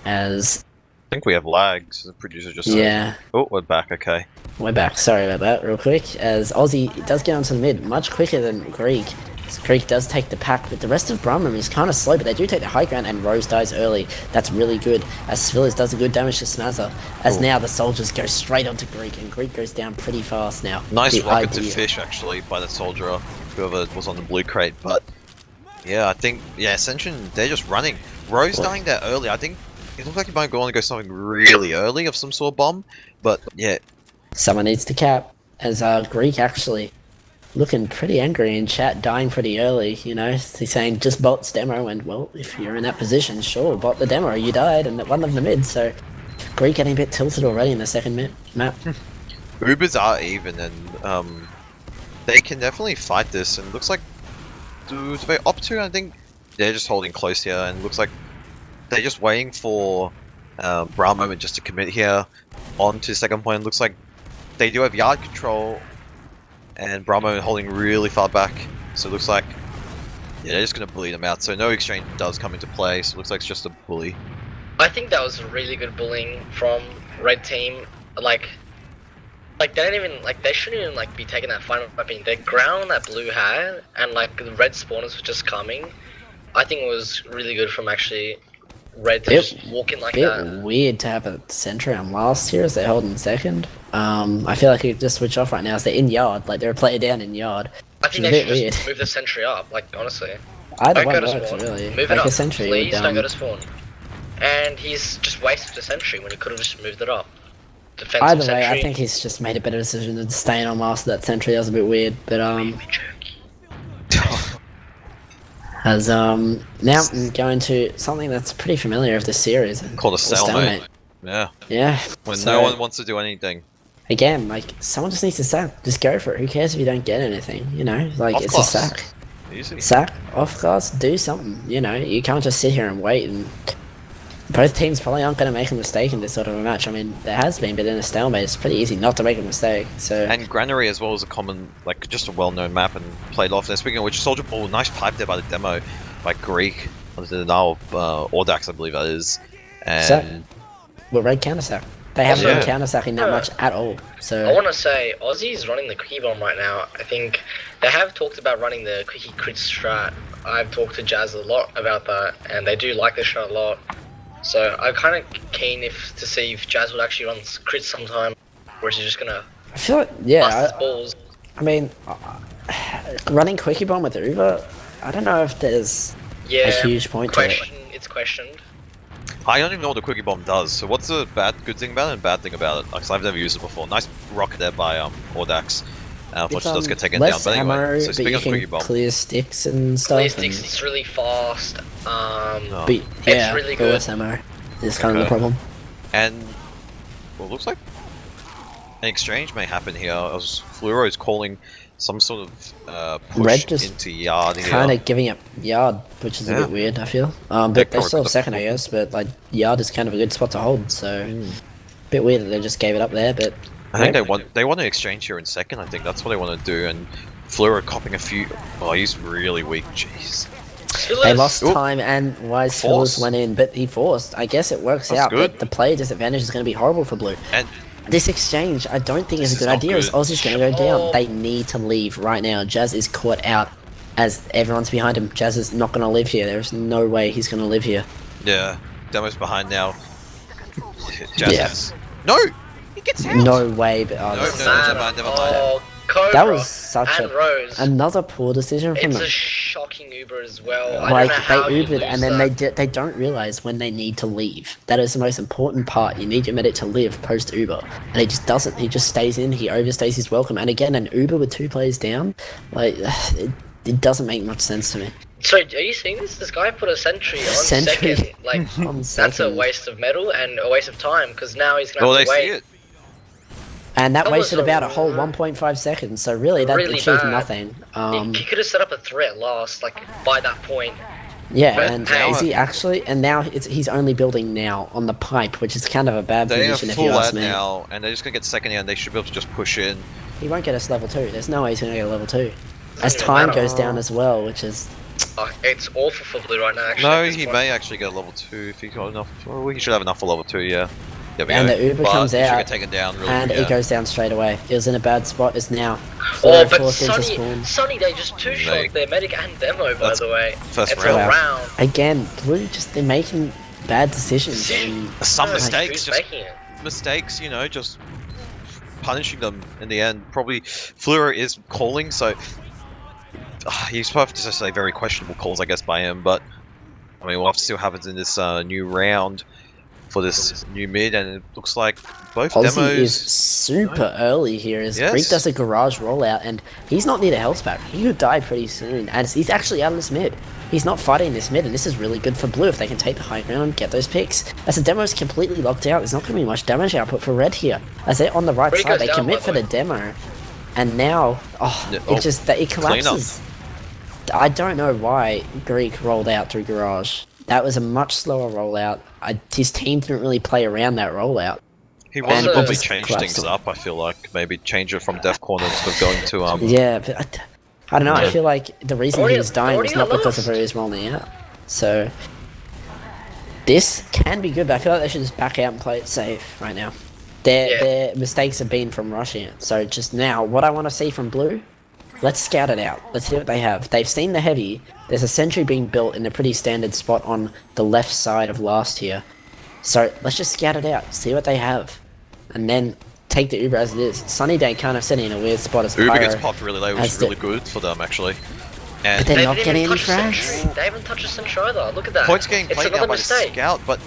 [SPEAKER 2] As
[SPEAKER 4] I think we have lags. The producer just said.
[SPEAKER 2] yeah,
[SPEAKER 4] Oh, we're back. Okay.
[SPEAKER 2] we're back. Sorry about that. Real quick, as Aussie does get onto the mid much quicker than Greek. So Greek does take the pack, but the rest of Brahman is kind of slow, but they do take the high ground, and Rose dies early. That's really good, as Svillis does a good damage to Smazza. As now the soldiers go straight onto Greek, and Greek goes down pretty fast now.
[SPEAKER 4] Nice
[SPEAKER 2] The
[SPEAKER 4] rocket to
[SPEAKER 2] idea-
[SPEAKER 4] fish actually by the soldier, whoever was on the blue crate. But yeah, I think Ascension, they're just running. Rose dying there early. I think it looks like he might go on to go something really early of some sort of bomb. But yeah,
[SPEAKER 2] Someone needs to cap, as Greek actually looking pretty angry in chat, dying pretty early, you know. He's saying just bots demo, and well, if you're in that position, sure, bot the demo, you died, and one of the mid, so Greek getting a bit tilted already in the second map.
[SPEAKER 1] Ubers are even, and they can definitely fight this, and looks like do they opt to? I think they're just holding close here, and looks like they're just waiting for Brahmo just to commit here onto second point. Looks like they do have yard control, and Brahmo holding really far back, so it looks like they're just going to bully them out. So no exchange does come into play, so it looks like it's just a bully.
[SPEAKER 3] I think that was really good bullying from red team. Like they don't even they shouldn't even be taking that final weapon. They ground that blue had, and the red spawners were just coming. I think it was really good from actually red to just walk in like that.
[SPEAKER 2] Bit weird to have a sentry on last here as they're holding second. I feel like he could just switch off right now as they're in yard, they're a player down in yard.
[SPEAKER 3] I think
[SPEAKER 2] Which
[SPEAKER 3] they
[SPEAKER 2] is a
[SPEAKER 3] should
[SPEAKER 2] bit
[SPEAKER 3] just move the sentry up. Honestly,
[SPEAKER 2] Either
[SPEAKER 3] don't
[SPEAKER 2] one
[SPEAKER 3] go to
[SPEAKER 2] works,
[SPEAKER 3] spawn.
[SPEAKER 2] really.
[SPEAKER 3] Move it
[SPEAKER 2] Like
[SPEAKER 3] up,
[SPEAKER 2] a sentry
[SPEAKER 3] please.
[SPEAKER 2] would,
[SPEAKER 3] Don't go to spawn. And he's just wasted a sentry when he could have just moved it up. Defensive
[SPEAKER 2] either way,
[SPEAKER 3] sentry.
[SPEAKER 2] I think he's just made a better decision than staying on last of that sentry. That was a bit weird, but as now I'm going to something that's pretty familiar of this series.
[SPEAKER 1] Called a
[SPEAKER 2] the
[SPEAKER 1] stalemate. Yeah.
[SPEAKER 2] Yeah.
[SPEAKER 1] When
[SPEAKER 2] so,
[SPEAKER 1] no one wants to do anything.
[SPEAKER 2] Again, someone just needs to sack. Just go for it. Who cares if you don't get anything? You know,
[SPEAKER 1] Off
[SPEAKER 2] it's
[SPEAKER 1] class.
[SPEAKER 2] a sack.
[SPEAKER 1] Easy.
[SPEAKER 2] Sack, off class, do something. You know, you can't just sit here and wait. And both teams probably aren't going to make a mistake in this sort of a match. I mean, there has been, but in a stalemate, it's pretty easy not to make a mistake. So
[SPEAKER 1] And Granary as well is a common, just a well-known map and played off there. Speaking of which, Soldier Ball, nice pipe there by the demo by Greek on the now Audax, I believe that is. And
[SPEAKER 2] well, red counter sack. They haven't
[SPEAKER 1] Yeah.
[SPEAKER 2] been counter sacking that much at all. So
[SPEAKER 3] I want to say Aussie's running the quickie bomb right now. I think they have talked about running the quickie crit strat. I've talked to Jazz a lot about that, and they do like the strat a lot. So I'm kind of keen to see if Jazz would actually run crit sometime, or is he just gonna
[SPEAKER 2] I feel like,
[SPEAKER 3] bust
[SPEAKER 2] yeah,
[SPEAKER 3] his balls?
[SPEAKER 2] I mean, running quickie bomb with Uber, I don't know if there's
[SPEAKER 3] Yeah,
[SPEAKER 2] a huge point to it.
[SPEAKER 3] It's questioned.
[SPEAKER 1] I don't even know what the Quickie Bomb does, so what's the good thing about it and bad thing about it? Because I've never used it before. Nice rocket there by Audax. Unfortunately, does get taken down.
[SPEAKER 2] less
[SPEAKER 1] But anyway,
[SPEAKER 2] ammo,
[SPEAKER 1] so
[SPEAKER 2] but
[SPEAKER 1] speaking
[SPEAKER 2] you
[SPEAKER 1] of Quickie
[SPEAKER 2] can
[SPEAKER 1] Bomb,
[SPEAKER 2] clear sticks and stuff.
[SPEAKER 3] Play sticks, it's really fast.
[SPEAKER 2] But yeah,
[SPEAKER 3] really
[SPEAKER 2] but
[SPEAKER 3] good.
[SPEAKER 2] less ammo is kind of the
[SPEAKER 1] Okay.
[SPEAKER 2] problem.
[SPEAKER 1] and well, looks like an exchange may happen here. As Fluoro's calling some sort of push
[SPEAKER 2] Red just
[SPEAKER 1] into yard here.
[SPEAKER 2] Kind of giving up yard, which is a
[SPEAKER 1] Yeah.
[SPEAKER 2] bit weird, I feel. But
[SPEAKER 1] They
[SPEAKER 2] they
[SPEAKER 1] probably
[SPEAKER 2] still have
[SPEAKER 1] could've-
[SPEAKER 2] second, I guess. But yard is kind of a good spot to hold. So bit weird that they just gave it up there. But
[SPEAKER 1] I think they want to exchange here in second. I think that's what they want to do. And Fluoro copping a few. Oh, he's really weak. Jeez.
[SPEAKER 2] they lost
[SPEAKER 1] Oop.
[SPEAKER 2] time, and Wise
[SPEAKER 1] Force.
[SPEAKER 2] Phillips went in, but he forced. I guess it works
[SPEAKER 1] That's
[SPEAKER 2] out.
[SPEAKER 1] good.
[SPEAKER 2] But the player disadvantage is going to be horrible for Blue.
[SPEAKER 1] And
[SPEAKER 2] This exchange, I don't think is a
[SPEAKER 1] This
[SPEAKER 2] good
[SPEAKER 1] is not
[SPEAKER 2] idea. As
[SPEAKER 1] good.
[SPEAKER 2] Aussie's going to go down,
[SPEAKER 3] Oh.
[SPEAKER 2] they need to leave right now. Jazz is caught out as everyone's behind him. Jazz is not going to live here. There's no way he's going to live here.
[SPEAKER 1] yeah, Demo's behind now. Jazz
[SPEAKER 2] Yeah.
[SPEAKER 1] has- No, he gets out.
[SPEAKER 2] No way. But
[SPEAKER 1] No,
[SPEAKER 2] this is
[SPEAKER 1] no,
[SPEAKER 2] such
[SPEAKER 1] never
[SPEAKER 2] a-
[SPEAKER 1] mind, never mind.
[SPEAKER 3] Oh, Cobra
[SPEAKER 2] that was such
[SPEAKER 3] and
[SPEAKER 2] a
[SPEAKER 3] Rose.
[SPEAKER 2] another poor decision from
[SPEAKER 3] It's
[SPEAKER 2] them.
[SPEAKER 3] a shocking Uber as well. I
[SPEAKER 2] Like
[SPEAKER 3] don't know how
[SPEAKER 2] they
[SPEAKER 3] you
[SPEAKER 2] Ubered
[SPEAKER 3] lose
[SPEAKER 2] and then
[SPEAKER 3] that.
[SPEAKER 2] they don't realize when they need to leave. That is the most important part. You need your medic to live post Uber, and he just doesn't. He just stays in. He overstays his welcome. And again, an Uber with 2 players down, it doesn't make much sense to me.
[SPEAKER 3] So, are you seeing this? This guy put a sentry on
[SPEAKER 2] Sentry.
[SPEAKER 3] second. Like,
[SPEAKER 2] On
[SPEAKER 3] that's a
[SPEAKER 2] second.
[SPEAKER 3] waste of metal and a waste of time, because now he's gonna
[SPEAKER 4] Well,
[SPEAKER 3] have
[SPEAKER 4] they
[SPEAKER 3] to
[SPEAKER 4] see
[SPEAKER 3] wait.
[SPEAKER 4] it.
[SPEAKER 2] And that
[SPEAKER 3] That
[SPEAKER 2] wasted
[SPEAKER 3] was
[SPEAKER 2] about a whole 1.5 seconds, so really that
[SPEAKER 3] Really
[SPEAKER 2] achieved
[SPEAKER 3] bad.
[SPEAKER 2] nothing.
[SPEAKER 3] He could have set up a threat last, like, by that point.
[SPEAKER 2] Yeah,
[SPEAKER 3] But
[SPEAKER 2] and
[SPEAKER 3] now
[SPEAKER 2] is he actually? And now he's only building now on the pipe, which is kind of a bad
[SPEAKER 1] They have
[SPEAKER 2] position if you
[SPEAKER 1] full
[SPEAKER 2] ask
[SPEAKER 1] ad
[SPEAKER 2] me.
[SPEAKER 1] now, and they're just gonna get second here, and they should be able to just push in.
[SPEAKER 2] He won't get us level 2. There's no way he's gonna get a level 2. As
[SPEAKER 3] Doesn't even
[SPEAKER 2] time
[SPEAKER 3] matter.
[SPEAKER 2] goes down as well, which is
[SPEAKER 3] It's awful for Blue right now, actually.
[SPEAKER 1] No,
[SPEAKER 3] at this
[SPEAKER 1] he
[SPEAKER 3] point.
[SPEAKER 1] may actually get a level 2 if he got enough. Well, he should have enough for level 2, yeah. There we
[SPEAKER 2] And
[SPEAKER 1] go.
[SPEAKER 2] the Uber
[SPEAKER 1] But
[SPEAKER 2] comes
[SPEAKER 1] he should
[SPEAKER 2] out,
[SPEAKER 1] get taken down really
[SPEAKER 2] and
[SPEAKER 1] quick,
[SPEAKER 2] it goes down straight away. It was in a bad spot. It's now.
[SPEAKER 3] Oh,
[SPEAKER 2] Fluoro
[SPEAKER 3] but
[SPEAKER 2] forced into
[SPEAKER 3] Sunny,
[SPEAKER 2] spawn.
[SPEAKER 3] Sunny, they just two-shot their medic and demo, by
[SPEAKER 1] That's
[SPEAKER 3] the way.
[SPEAKER 1] first
[SPEAKER 3] it's
[SPEAKER 1] round.
[SPEAKER 3] a round.
[SPEAKER 2] Again, Blue just they're making bad decisions. And
[SPEAKER 1] Some
[SPEAKER 3] No,
[SPEAKER 1] mistakes,
[SPEAKER 3] who's
[SPEAKER 1] just
[SPEAKER 3] making it?
[SPEAKER 1] mistakes, you know, just punishing them in the end. Probably Fluoro is calling, so he's probably to say very questionable calls, I guess, by him. But I mean, we'll have to see what happens in this new round for this new mid, and it looks like both
[SPEAKER 2] Aussie
[SPEAKER 1] demos.
[SPEAKER 2] is super early here as
[SPEAKER 1] Yes.
[SPEAKER 2] Greek does a garage rollout, and he's not near the health pack. He could die pretty soon, and he's actually out of this mid. He's not fighting this mid, and this is really good for Blue if they can take the high ground and get those picks. As the demo is completely locked out, there's not going to be much damage output for Red here. As they're on the right
[SPEAKER 3] Red
[SPEAKER 2] side,
[SPEAKER 3] goes
[SPEAKER 2] they
[SPEAKER 3] down,
[SPEAKER 2] commit
[SPEAKER 3] by
[SPEAKER 2] for
[SPEAKER 3] the
[SPEAKER 2] the demo, and now,
[SPEAKER 1] Yeah,
[SPEAKER 2] it collapses. I don't know why Greek rolled out through garage. That was a much slower rollout. His team didn't really play around that rollout.
[SPEAKER 1] He wants to
[SPEAKER 3] Also-
[SPEAKER 1] probably
[SPEAKER 2] just
[SPEAKER 1] change
[SPEAKER 2] collapsed
[SPEAKER 1] things
[SPEAKER 2] him.
[SPEAKER 1] up. I feel like maybe change it from Death Corner to going to
[SPEAKER 2] Yeah, but I don't know. I
[SPEAKER 1] Yeah.
[SPEAKER 2] feel like the reason he
[SPEAKER 3] Already-
[SPEAKER 2] was dying was
[SPEAKER 3] already
[SPEAKER 2] not because
[SPEAKER 3] lost.
[SPEAKER 2] of who he was rolling out. So this can be good, but I feel like they should just back out and play it safe right now. Their mistakes have been from rushing it. So just now, what I want to see from Blue, let's scout it out. Let's see what they have. They've seen the heavy. There's a sentry being built in a pretty standard spot on the left side of last here. So let's just scout it out, see what they have, and then take the Uber as it is. Sunny Day kind of sitting in a weird spot as
[SPEAKER 1] Uber
[SPEAKER 2] Pyro.
[SPEAKER 1] gets popped really late, which
[SPEAKER 2] as
[SPEAKER 1] is
[SPEAKER 2] the-
[SPEAKER 1] really good for them actually.
[SPEAKER 2] But
[SPEAKER 1] And
[SPEAKER 2] they're
[SPEAKER 3] They
[SPEAKER 2] not
[SPEAKER 3] didn't
[SPEAKER 2] getting
[SPEAKER 3] even
[SPEAKER 2] any
[SPEAKER 3] touch a
[SPEAKER 2] frags.
[SPEAKER 3] sentry. They haven't touched a sentry either. Look at that.
[SPEAKER 1] points getting
[SPEAKER 3] It's
[SPEAKER 1] played now
[SPEAKER 3] another
[SPEAKER 1] by
[SPEAKER 3] mistake.
[SPEAKER 1] the scout, but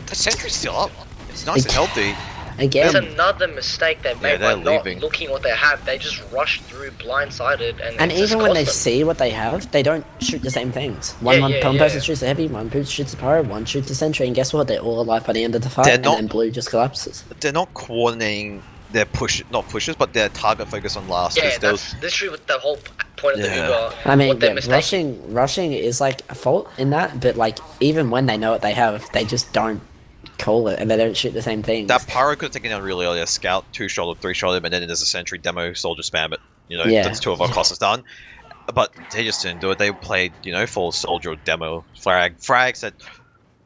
[SPEAKER 1] the sentry's still up. It's nice and healthy.
[SPEAKER 3] It's
[SPEAKER 2] Again,
[SPEAKER 3] another mistake they made by
[SPEAKER 1] they're
[SPEAKER 3] not
[SPEAKER 1] leaving.
[SPEAKER 3] looking what they have. They just rushed through blindsided, and
[SPEAKER 2] and
[SPEAKER 3] it just
[SPEAKER 2] even when they
[SPEAKER 3] cost them.
[SPEAKER 2] see what they have, they don't shoot the same things. One
[SPEAKER 3] Yeah, yeah,
[SPEAKER 2] person
[SPEAKER 3] yeah.
[SPEAKER 2] shoots the heavy, one person shoots the pyro, one shoots the sentry, and guess what? They're all alive by the end of the fight,
[SPEAKER 1] They're
[SPEAKER 2] and
[SPEAKER 1] not-
[SPEAKER 2] then Blue just collapses.
[SPEAKER 1] They're not coordinating their not pushes, but their target focus on last.
[SPEAKER 3] Yeah,
[SPEAKER 1] 'cause there was-
[SPEAKER 3] that's literally what the whole point of the
[SPEAKER 1] Yeah.
[SPEAKER 3] Uber.
[SPEAKER 2] I mean,
[SPEAKER 3] what they're
[SPEAKER 2] yeah,
[SPEAKER 3] mistaking.
[SPEAKER 2] rushing is like a fault in that, but like even when they know what they have, they just don't call it, and they don't shoot the same things.
[SPEAKER 1] that pyro could have taken down really early. A scout 2-shot or 3-shot him, and then there's a sentry demo soldier spam it. You know,
[SPEAKER 2] Yeah.
[SPEAKER 1] that's 2 of our costs done. But they just didn't do it. They played, you know, full soldier or demo frags that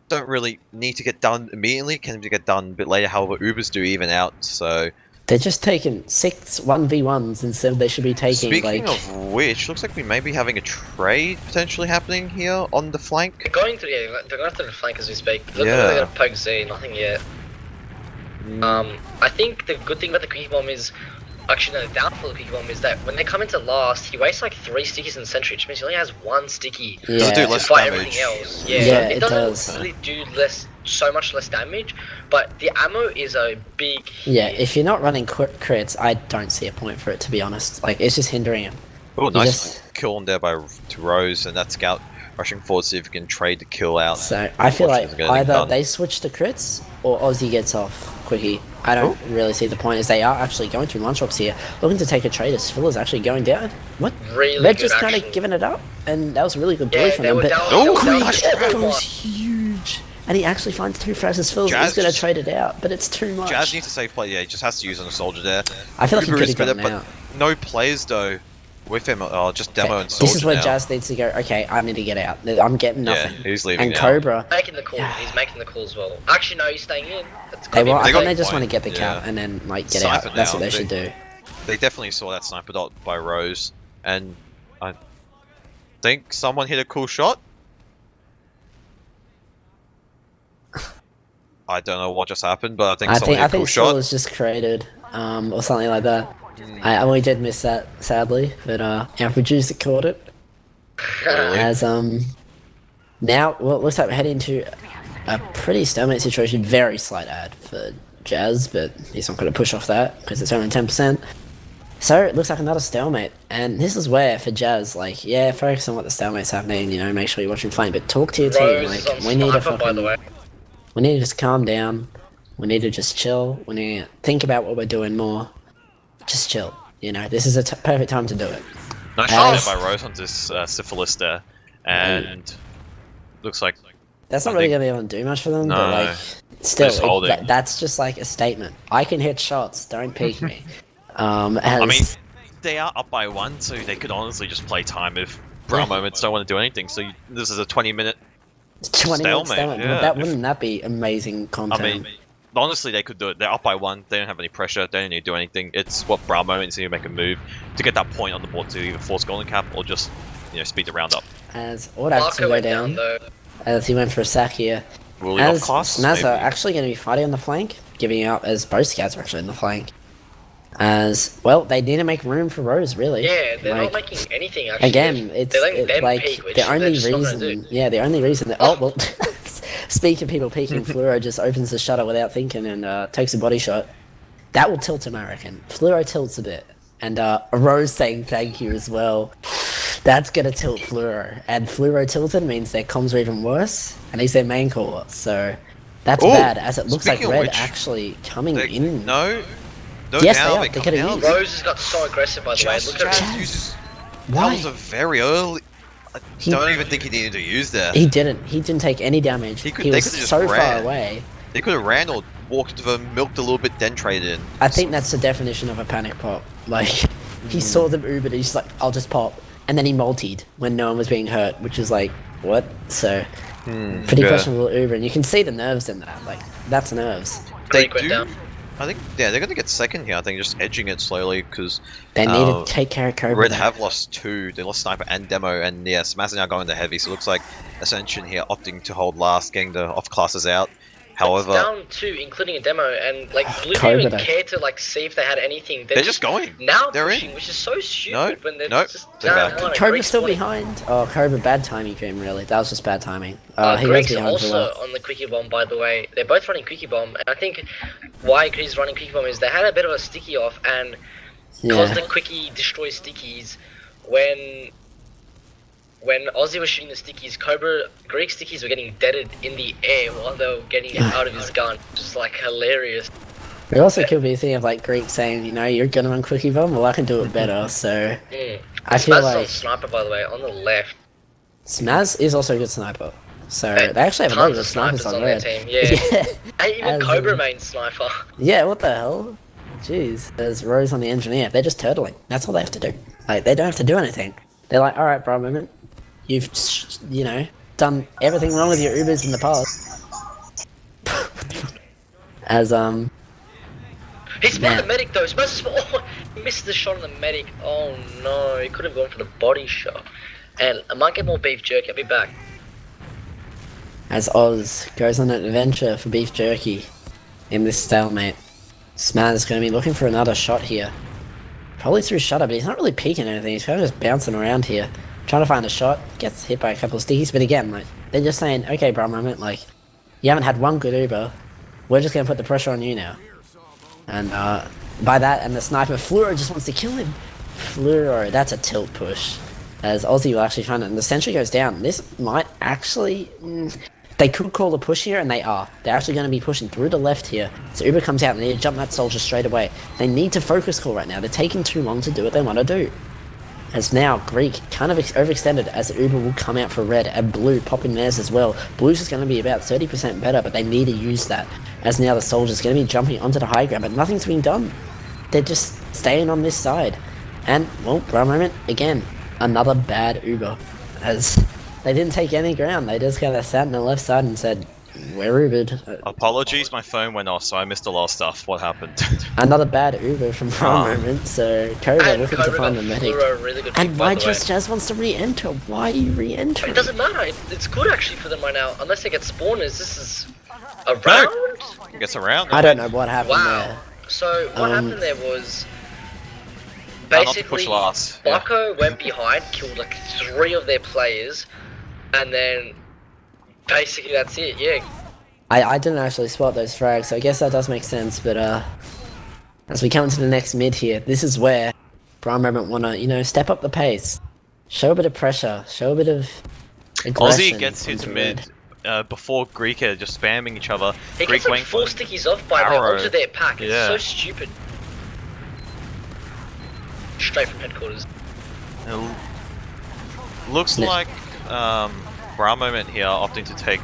[SPEAKER 1] don't really need to get done immediately. Can get done a bit later. However, Ubers do even out. So
[SPEAKER 2] They're just taking 6 1v1s instead they should be taking
[SPEAKER 1] speaking
[SPEAKER 2] like.
[SPEAKER 1] of which, looks like we may be having a trade potentially happening here on the flank.
[SPEAKER 3] They're going through, yeah, they're going through the flank as we speak. Look,
[SPEAKER 1] Yeah.
[SPEAKER 3] they're gonna poke Z, nothing yet. I think the good thing about the Quickie Bomb is, actually no, the downfall of the Quickie Bomb is that when they come into last, he wastes like 3 stickies in the sentry, which means he only has 1 sticky
[SPEAKER 1] Does it do
[SPEAKER 2] Yeah.
[SPEAKER 3] to
[SPEAKER 1] less
[SPEAKER 3] fight
[SPEAKER 1] damage?
[SPEAKER 3] everything else. Yeah,
[SPEAKER 2] Yeah,
[SPEAKER 3] it
[SPEAKER 2] it
[SPEAKER 3] doesn't
[SPEAKER 2] does.
[SPEAKER 3] really do so much less damage, but the ammo is a big
[SPEAKER 2] Yeah,
[SPEAKER 3] hit.
[SPEAKER 2] if you're not running crits, I don't see a point for it, to be honest. Like, it's just hindering him.
[SPEAKER 1] Oh,
[SPEAKER 2] You
[SPEAKER 1] nice
[SPEAKER 2] just-
[SPEAKER 1] kill on there to Rose, and that scout rushing forward to see if he can trade the kill out.
[SPEAKER 2] So I feel like
[SPEAKER 1] Unfortunately, getting
[SPEAKER 2] either
[SPEAKER 1] done.
[SPEAKER 2] they switch to crits or Aussie gets off Quickie. I don't really see the point, as they are actually going through lunch drops here, looking to take a trade as Phil is actually going down. What?
[SPEAKER 3] Really
[SPEAKER 2] Red
[SPEAKER 3] good
[SPEAKER 2] just kind of
[SPEAKER 3] action.
[SPEAKER 2] giving it up, and that was a really good play
[SPEAKER 3] Yeah,
[SPEAKER 2] from
[SPEAKER 3] they
[SPEAKER 2] them.
[SPEAKER 3] were
[SPEAKER 2] But
[SPEAKER 3] down-
[SPEAKER 1] Oh,
[SPEAKER 3] they were down
[SPEAKER 1] nice
[SPEAKER 3] to
[SPEAKER 1] grab.
[SPEAKER 3] everyone.
[SPEAKER 2] goes huge, and he actually finds 2 frags as Phil.
[SPEAKER 1] Jazz
[SPEAKER 2] He's going to
[SPEAKER 1] just-
[SPEAKER 2] trade it out, but it's too much.
[SPEAKER 1] Jazz needs a safe play. Yeah, he just has to use on a soldier there.
[SPEAKER 2] I feel like he
[SPEAKER 1] Uber
[SPEAKER 2] could
[SPEAKER 1] is
[SPEAKER 2] have
[SPEAKER 1] better,
[SPEAKER 2] gotten
[SPEAKER 1] but
[SPEAKER 2] out.
[SPEAKER 1] no players though with him. Oh, just demo
[SPEAKER 2] Okay,
[SPEAKER 1] and soldier
[SPEAKER 2] this is where
[SPEAKER 1] now.
[SPEAKER 2] Jazz needs to go. Okay, I need to get out. I'm getting
[SPEAKER 1] Yeah,
[SPEAKER 2] nothing.
[SPEAKER 1] he's leaving
[SPEAKER 2] and
[SPEAKER 1] now.
[SPEAKER 2] Cobra.
[SPEAKER 3] Making the call. He's making the call as well. Actually, no, he's staying in. That's
[SPEAKER 2] They,
[SPEAKER 3] could be a
[SPEAKER 2] I
[SPEAKER 1] They
[SPEAKER 2] think
[SPEAKER 1] got
[SPEAKER 2] they
[SPEAKER 1] the
[SPEAKER 2] just want to
[SPEAKER 1] point,
[SPEAKER 2] get the
[SPEAKER 1] yeah.
[SPEAKER 2] cap and then like get
[SPEAKER 1] Snipe
[SPEAKER 2] out.
[SPEAKER 1] it
[SPEAKER 2] That's
[SPEAKER 1] now.
[SPEAKER 2] what they should do.
[SPEAKER 1] They definitely saw that sniper dot by Rose, and I think someone hit a cool shot. I don't know what just happened, but I think someone hit a cool
[SPEAKER 2] Phil
[SPEAKER 1] shot.
[SPEAKER 2] was just created, or something like that. We did miss that sadly, but our producer caught it.
[SPEAKER 1] Really?
[SPEAKER 2] As now, well, looks like we're heading into a pretty stalemate situation. Very slight ad for Jazz, but he's not going to push off that because it's only 10%. So it looks like another stalemate, and this is where for Jazz, like, yeah, focus on what the stalemate's happening. You know, make sure you're watching flame, but talk to your team.
[SPEAKER 3] Rose
[SPEAKER 2] Like,
[SPEAKER 3] is on
[SPEAKER 2] we need to
[SPEAKER 3] sniper, by the way.
[SPEAKER 2] we need to just calm down. We need to just chill. We need to think about what we're doing more. Just chill. You know, this is a perfect time to do it.
[SPEAKER 4] Nice shot there by Rose on this syphilis there, and looks like
[SPEAKER 2] That's not
[SPEAKER 4] I
[SPEAKER 2] really
[SPEAKER 4] think-
[SPEAKER 2] gonna be able to do much for them,
[SPEAKER 4] No.
[SPEAKER 2] but like, still,
[SPEAKER 4] Just holding.
[SPEAKER 2] that's just like a statement. I can hit shots. Don't peek me. As,
[SPEAKER 4] I mean, they are up by 1, so they could honestly just play time if Brown Moments don't want to do anything. So this is a 20-minute
[SPEAKER 2] 20 minutes
[SPEAKER 4] stalemate,
[SPEAKER 2] down.
[SPEAKER 4] yeah.
[SPEAKER 2] Wouldn't that be amazing content?
[SPEAKER 4] I mean, honestly, they could do it. They're up by 1. They don't have any pressure. They don't need to do anything. It's what Brown Moments need to make a move to get that point on the board to either force Golden Cap or just, speed the round up.
[SPEAKER 2] As Audax will
[SPEAKER 3] Marco
[SPEAKER 2] go
[SPEAKER 3] went
[SPEAKER 2] down,
[SPEAKER 3] though.
[SPEAKER 2] as he went for a sack here.
[SPEAKER 4] Will he
[SPEAKER 2] As
[SPEAKER 4] off class?
[SPEAKER 2] Snaz are
[SPEAKER 4] Maybe.
[SPEAKER 2] actually going to be fighting on the flank, giving up as both scouts are actually in the flank. As well, they need to make room for Rose, really.
[SPEAKER 3] Yeah, they're not
[SPEAKER 2] Like,
[SPEAKER 3] making anything actually.
[SPEAKER 2] again, it's
[SPEAKER 3] they're letting them
[SPEAKER 2] like
[SPEAKER 3] peek, which
[SPEAKER 2] the
[SPEAKER 3] they're
[SPEAKER 2] only
[SPEAKER 3] just not gonna
[SPEAKER 2] reason.
[SPEAKER 3] do.
[SPEAKER 2] Yeah, the only reason that. Oh well, speaking of people peeking, Fluoro just opens the shutter without thinking and takes a body shot. That will tilt him, I reckon. Fluoro tilts a bit, and Rose saying thank you as well. That's gonna tilt Fluoro, and Fluoro tilted means their comms are even worse, and he's their main caller. So that's
[SPEAKER 1] Ooh,
[SPEAKER 2] bad. As it looks like
[SPEAKER 1] speaking of
[SPEAKER 2] Red
[SPEAKER 1] which,
[SPEAKER 2] actually coming
[SPEAKER 1] They,
[SPEAKER 2] in.
[SPEAKER 1] no,
[SPEAKER 2] Yes,
[SPEAKER 1] now
[SPEAKER 2] they are.
[SPEAKER 1] they
[SPEAKER 2] They
[SPEAKER 1] come
[SPEAKER 2] could've
[SPEAKER 1] now.
[SPEAKER 2] used-
[SPEAKER 3] Rose has got so aggressive, by the way.
[SPEAKER 1] Jazz,
[SPEAKER 3] Look at
[SPEAKER 1] Jazz
[SPEAKER 3] him.
[SPEAKER 1] uses.
[SPEAKER 2] Why?
[SPEAKER 1] That was a very early. I
[SPEAKER 2] He-
[SPEAKER 1] don't even think he needed to use that.
[SPEAKER 2] He didn't. He didn't take any damage.
[SPEAKER 1] He could-
[SPEAKER 2] He
[SPEAKER 1] they
[SPEAKER 2] was
[SPEAKER 1] could've just
[SPEAKER 2] so far
[SPEAKER 1] ran.
[SPEAKER 2] away.
[SPEAKER 1] They could have ran or walked to them, milked a little bit, then traded in.
[SPEAKER 2] I think that's the definition of a panic pop. Like, he saw them Uber, he's like, I'll just pop. And then he multied when no one was being hurt, which is like, what? So, pretty
[SPEAKER 1] yeah.
[SPEAKER 2] questionable Uber. And you can see the nerves in that. Like, that's nerves.
[SPEAKER 1] They
[SPEAKER 3] Greek went
[SPEAKER 1] do.
[SPEAKER 3] down.
[SPEAKER 1] I think, yeah, they're going to get second here. I think just edging it slowly because
[SPEAKER 2] They need to take care of Cobra.
[SPEAKER 1] Red
[SPEAKER 2] though.
[SPEAKER 1] have lost 2. They lost Sniper and Demo, and yeah, Smaz are now going to heavy. So it looks like Ascension here opting to hold last, getting the off classes out. However,
[SPEAKER 3] It's down 2, including a demo, and like Blue
[SPEAKER 2] Cobra
[SPEAKER 3] didn't even
[SPEAKER 2] though.
[SPEAKER 3] care to like see if they had anything.
[SPEAKER 1] they're just going.
[SPEAKER 3] now
[SPEAKER 1] they're
[SPEAKER 3] pushing,
[SPEAKER 1] in.
[SPEAKER 3] which is so stupid
[SPEAKER 1] No,
[SPEAKER 3] when they're
[SPEAKER 1] no,
[SPEAKER 3] just
[SPEAKER 1] they're
[SPEAKER 3] down
[SPEAKER 1] back.
[SPEAKER 3] one.
[SPEAKER 2] Cobra's
[SPEAKER 3] Greek's
[SPEAKER 2] still
[SPEAKER 3] 20.
[SPEAKER 2] behind. Oh, Cobra, bad timing for him, really. That was just bad timing. He was
[SPEAKER 3] Greek's
[SPEAKER 2] behind for a
[SPEAKER 3] also
[SPEAKER 2] while.
[SPEAKER 3] on the Quickie Bomb, by the way. They're both running Quickie Bomb, and I think why he's running Quickie Bomb is they had a bit of a sticky off, and because
[SPEAKER 2] Yeah.
[SPEAKER 3] the Quickie destroys stickies, when Ozzy was shooting the stickies, Greek stickies were getting deaded in the air while they were getting it out of his gun. Just like hilarious.
[SPEAKER 2] It also could be a thing of like Greek saying, you know, you're gonna run Quickie Bomb, well I can do it better, so
[SPEAKER 3] Mm.
[SPEAKER 2] I feel
[SPEAKER 3] Spaz is
[SPEAKER 2] like
[SPEAKER 3] on sniper, by the way, on the left.
[SPEAKER 2] Smaz is also a good sniper. So
[SPEAKER 3] And
[SPEAKER 2] they actually have a lot of
[SPEAKER 3] tons
[SPEAKER 2] good
[SPEAKER 3] of
[SPEAKER 2] snipers on
[SPEAKER 3] their
[SPEAKER 2] Red.
[SPEAKER 3] team, yeah. And even
[SPEAKER 2] As,
[SPEAKER 3] Cobra main sniper.
[SPEAKER 2] Yeah, what the hell? Jeez. There's Rose on the engineer. They're just turtling. That's all they have to do. Like, they don't have to do anything. They're like, alright, bro, moment. You've, you know, done everything wrong with your Ubers in the past. As,
[SPEAKER 3] He spotted
[SPEAKER 2] Man.
[SPEAKER 3] the medic though. Oh, he missed the shot on the medic. Oh no, he could have gone for the body shot. And I might get more beef jerky. I'll be back.
[SPEAKER 2] as Oz goes on an adventure for beef jerky in this stalemate, Smaz is going to be looking for another shot here. Probably through shutter, but he's not really peeking anything. He's kind of just bouncing around here, trying to find a shot. Gets hit by a couple of stickies, but again, like, they're just saying, okay, bro, moment, like, you haven't had one good Uber. We're just going to put the pressure on you now. And by that, and the sniper, Fluoro just wants to kill him. Fluoro, that's a tilt push. As Aussie will actually find it, and the sentry goes down. This might actually... they could call a push here, and they are. They're actually going to be pushing through the left here. So Uber comes out, and they need to jump that soldier straight away. They need to focus call right now. They're taking too long to do what they want to do. As now, Greek kind of overextended as Uber will come out for red, and Blue popping theirs as well. Blue's is going to be about 30% better, but they need to use that. As now the soldier's going to be jumping onto the high ground, but nothing's being done. They're just staying on this side. And, well, for a moment, again, another bad Uber. As they didn't take any ground, they just kind of sat on the left side and said, we're Ubered.
[SPEAKER 4] Apologies, my phone went off, so I missed a lot of stuff. What happened?
[SPEAKER 2] Another bad Uber from for a moment, so Cobra
[SPEAKER 3] And
[SPEAKER 2] looking to
[SPEAKER 3] Cobra
[SPEAKER 2] find
[SPEAKER 3] got
[SPEAKER 2] the medic.
[SPEAKER 3] Fluoro, really good
[SPEAKER 2] And
[SPEAKER 3] pick,
[SPEAKER 2] why
[SPEAKER 3] by the way.
[SPEAKER 2] just Jazz wants to re-enter? Why are you re-entering?
[SPEAKER 3] It doesn't matter. It's good actually for them right now. Unless they get spawners, this is a round.
[SPEAKER 4] Gets around.
[SPEAKER 2] I don't know what happened
[SPEAKER 3] Wow.
[SPEAKER 2] there.
[SPEAKER 3] So what
[SPEAKER 2] Um,
[SPEAKER 3] happened there was
[SPEAKER 4] Not to
[SPEAKER 3] basically
[SPEAKER 4] push last. Yeah.
[SPEAKER 3] Bucko went behind, killed like 3 of their players, and then basically that's it. Yeah.
[SPEAKER 2] I didn't actually spot those frags, so I guess that does make sense, but as we come into the next mid here, this is where Brown Moment want to, you know, step up the pace, show a bit of pressure, show a bit of aggression.
[SPEAKER 4] Aussie gets hit to
[SPEAKER 2] onto
[SPEAKER 4] mid before Greek are just spamming each other.
[SPEAKER 3] He
[SPEAKER 4] Greek
[SPEAKER 3] gets like
[SPEAKER 4] waiting
[SPEAKER 3] 4
[SPEAKER 4] for
[SPEAKER 3] stickies off by the
[SPEAKER 4] arrow.
[SPEAKER 3] onto their pack. It's
[SPEAKER 4] Yeah.
[SPEAKER 3] so stupid. Straight from headquarters.
[SPEAKER 4] It looks like Brown Moment here opting to take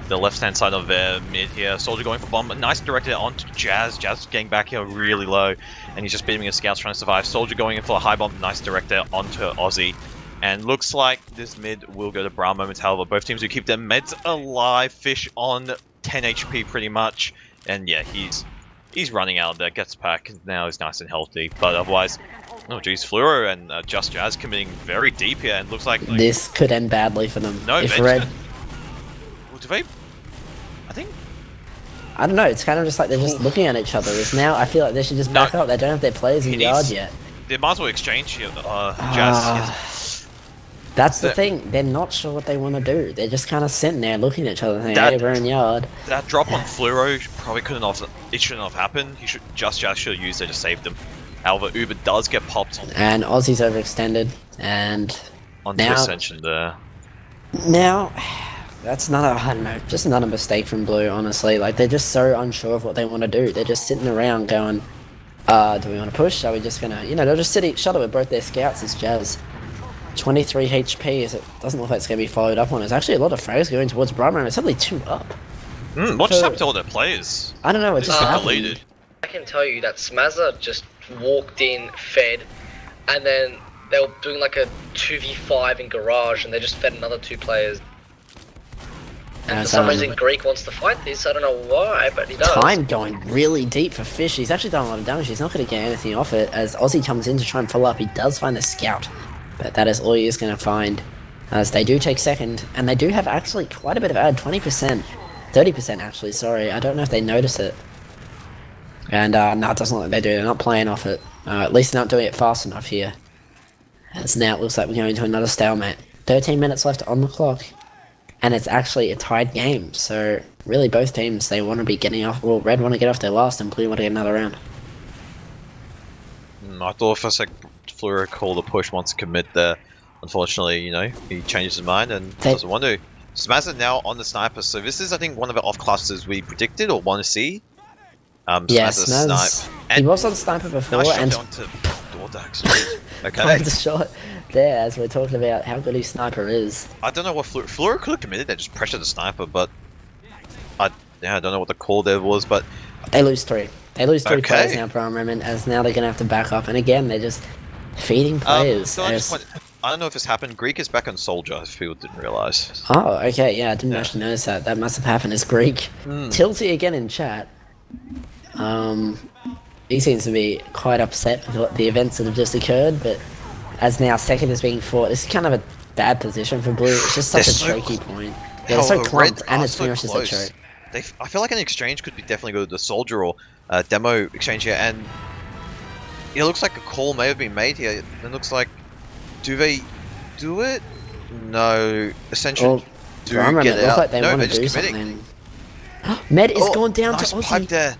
[SPEAKER 4] the left-hand side of their mid here. Soldier going for bomb. Nice directed onto Jazz. Jazz getting back here really low, and he's just beating his scouts trying to survive. Soldier going in for a high bomb. Nice director onto Aussie. And looks like this mid will go to Brown Moment. However, both teams will keep their meds alive. Fish on 10 HP pretty much. And yeah, he's running out there. Gets back. Now he's nice and healthy. But otherwise, oh geez, Fluoro and Just Jazz committing very deep here. And looks like
[SPEAKER 2] This could end badly for them.
[SPEAKER 4] no,
[SPEAKER 2] if
[SPEAKER 4] Benson-
[SPEAKER 2] Red,
[SPEAKER 4] Well, do they? I think
[SPEAKER 2] I don't know. It's kind of just like they're just looking at each other. It's now I feel like they should just back up. They don't have their players in
[SPEAKER 4] It
[SPEAKER 2] the yard
[SPEAKER 4] is-
[SPEAKER 2] yet.
[SPEAKER 4] they might as well exchange here. Jazz.
[SPEAKER 2] That's the
[SPEAKER 4] That-
[SPEAKER 2] thing. They're not sure what they want to do. They're just kind of sitting there looking at each other, thinking,
[SPEAKER 4] That-
[SPEAKER 2] "Hey, we're in yard."
[SPEAKER 4] That drop on Fluoro probably couldn't have. It shouldn't have happened. Just should have used it to save them. However, Uber does get popped
[SPEAKER 2] And Aussie's overextended, and
[SPEAKER 4] onto
[SPEAKER 2] now-
[SPEAKER 4] Ascension there.
[SPEAKER 2] now that's another, I don't know, just another mistake from Blue. Honestly, like they're just so unsure of what they want to do. They're just sitting around going, "Do we want to push? Are we just gonna, you know?" They'll just shut it with both their scouts as Jazz. 23 HP, it doesn't look like it's going to be followed up on. There's actually a lot of frags going towards Brahma, and it's only 2 up.
[SPEAKER 4] What just
[SPEAKER 2] So-
[SPEAKER 4] happened to all their players?
[SPEAKER 2] I don't know, it just
[SPEAKER 4] Just
[SPEAKER 2] happened.
[SPEAKER 4] deleted.
[SPEAKER 3] I can tell you that Smazza just walked in, fed, and then they were doing like a 2v5 in garage, and they just fed another 2 players. And for some reason, Greek wants to fight this. I don't know why, but he does.
[SPEAKER 2] Time going really deep for Fish. He's actually done a lot of damage. He's not going to get anything off it. As Aussie comes in to try and follow up, he does find the scout. But that is all he is going to find. As they do take second, and they do have actually quite a bit of ad, 20%. 30% actually, sorry. I don't know if they notice it. And no, it doesn't look like they do. They're not playing off it. At least they're not doing it fast enough here. As now it looks like we're going to another stalemate. 13 minutes left on the clock. And it's actually a tied game. So really both teams, they want to be getting off. Well, Red want to get off their last and Blue want to get another round.
[SPEAKER 1] I thought for a sec Fluoro called a push wants to commit there. Unfortunately, you know, he changes his mind and doesn't want to. Smazza now on the sniper, so this is I think one of the off classes we predicted or want to see.
[SPEAKER 2] Yeah,
[SPEAKER 1] Smazza
[SPEAKER 2] Smaz.
[SPEAKER 1] snipe.
[SPEAKER 2] He
[SPEAKER 1] And
[SPEAKER 2] was on sniper before
[SPEAKER 1] nice
[SPEAKER 2] and
[SPEAKER 1] shot onto Dordax. Okay.
[SPEAKER 2] finds a shot there as we're talking about how good his sniper is.
[SPEAKER 1] I don't know what Fluoro could have committed there, just pressure the sniper, but I don't know what the call there was, but
[SPEAKER 2] They lose 3. They lose 3
[SPEAKER 1] Okay.
[SPEAKER 2] players now for a moment, as now they're going to have to back up. And again, they're just feeding players.
[SPEAKER 1] so I don't know if this happened. Greek is back on Soldier, if people didn't realise.
[SPEAKER 2] Oh, okay, yeah, I didn't
[SPEAKER 1] Yeah.
[SPEAKER 2] actually notice that. That must have happened as Greek. Tilty again in chat. He seems to be quite upset with what the events that have just occurred, but as now second is being fought, this is kind of a bad position for Blue. It's just such
[SPEAKER 1] They're
[SPEAKER 2] a
[SPEAKER 1] so
[SPEAKER 2] choky
[SPEAKER 1] cl-
[SPEAKER 2] point. Yeah, they're so
[SPEAKER 1] Red
[SPEAKER 2] clumped, and
[SPEAKER 1] are
[SPEAKER 2] it's
[SPEAKER 1] so
[SPEAKER 2] pretty much just a
[SPEAKER 1] close.
[SPEAKER 2] choke.
[SPEAKER 1] I feel like an exchange could be definitely go to the Soldier or demo exchange here, and it looks like a call may have been made here. It looks like, do they do it? No, Ascension
[SPEAKER 2] Well,
[SPEAKER 1] do
[SPEAKER 2] Brahma,
[SPEAKER 1] get
[SPEAKER 2] it looks
[SPEAKER 1] out.
[SPEAKER 2] like they
[SPEAKER 1] No,
[SPEAKER 2] want
[SPEAKER 1] they're
[SPEAKER 2] to do
[SPEAKER 1] just committing.
[SPEAKER 2] something. Med is going down
[SPEAKER 1] nice
[SPEAKER 2] to Aussie.
[SPEAKER 1] pipe there.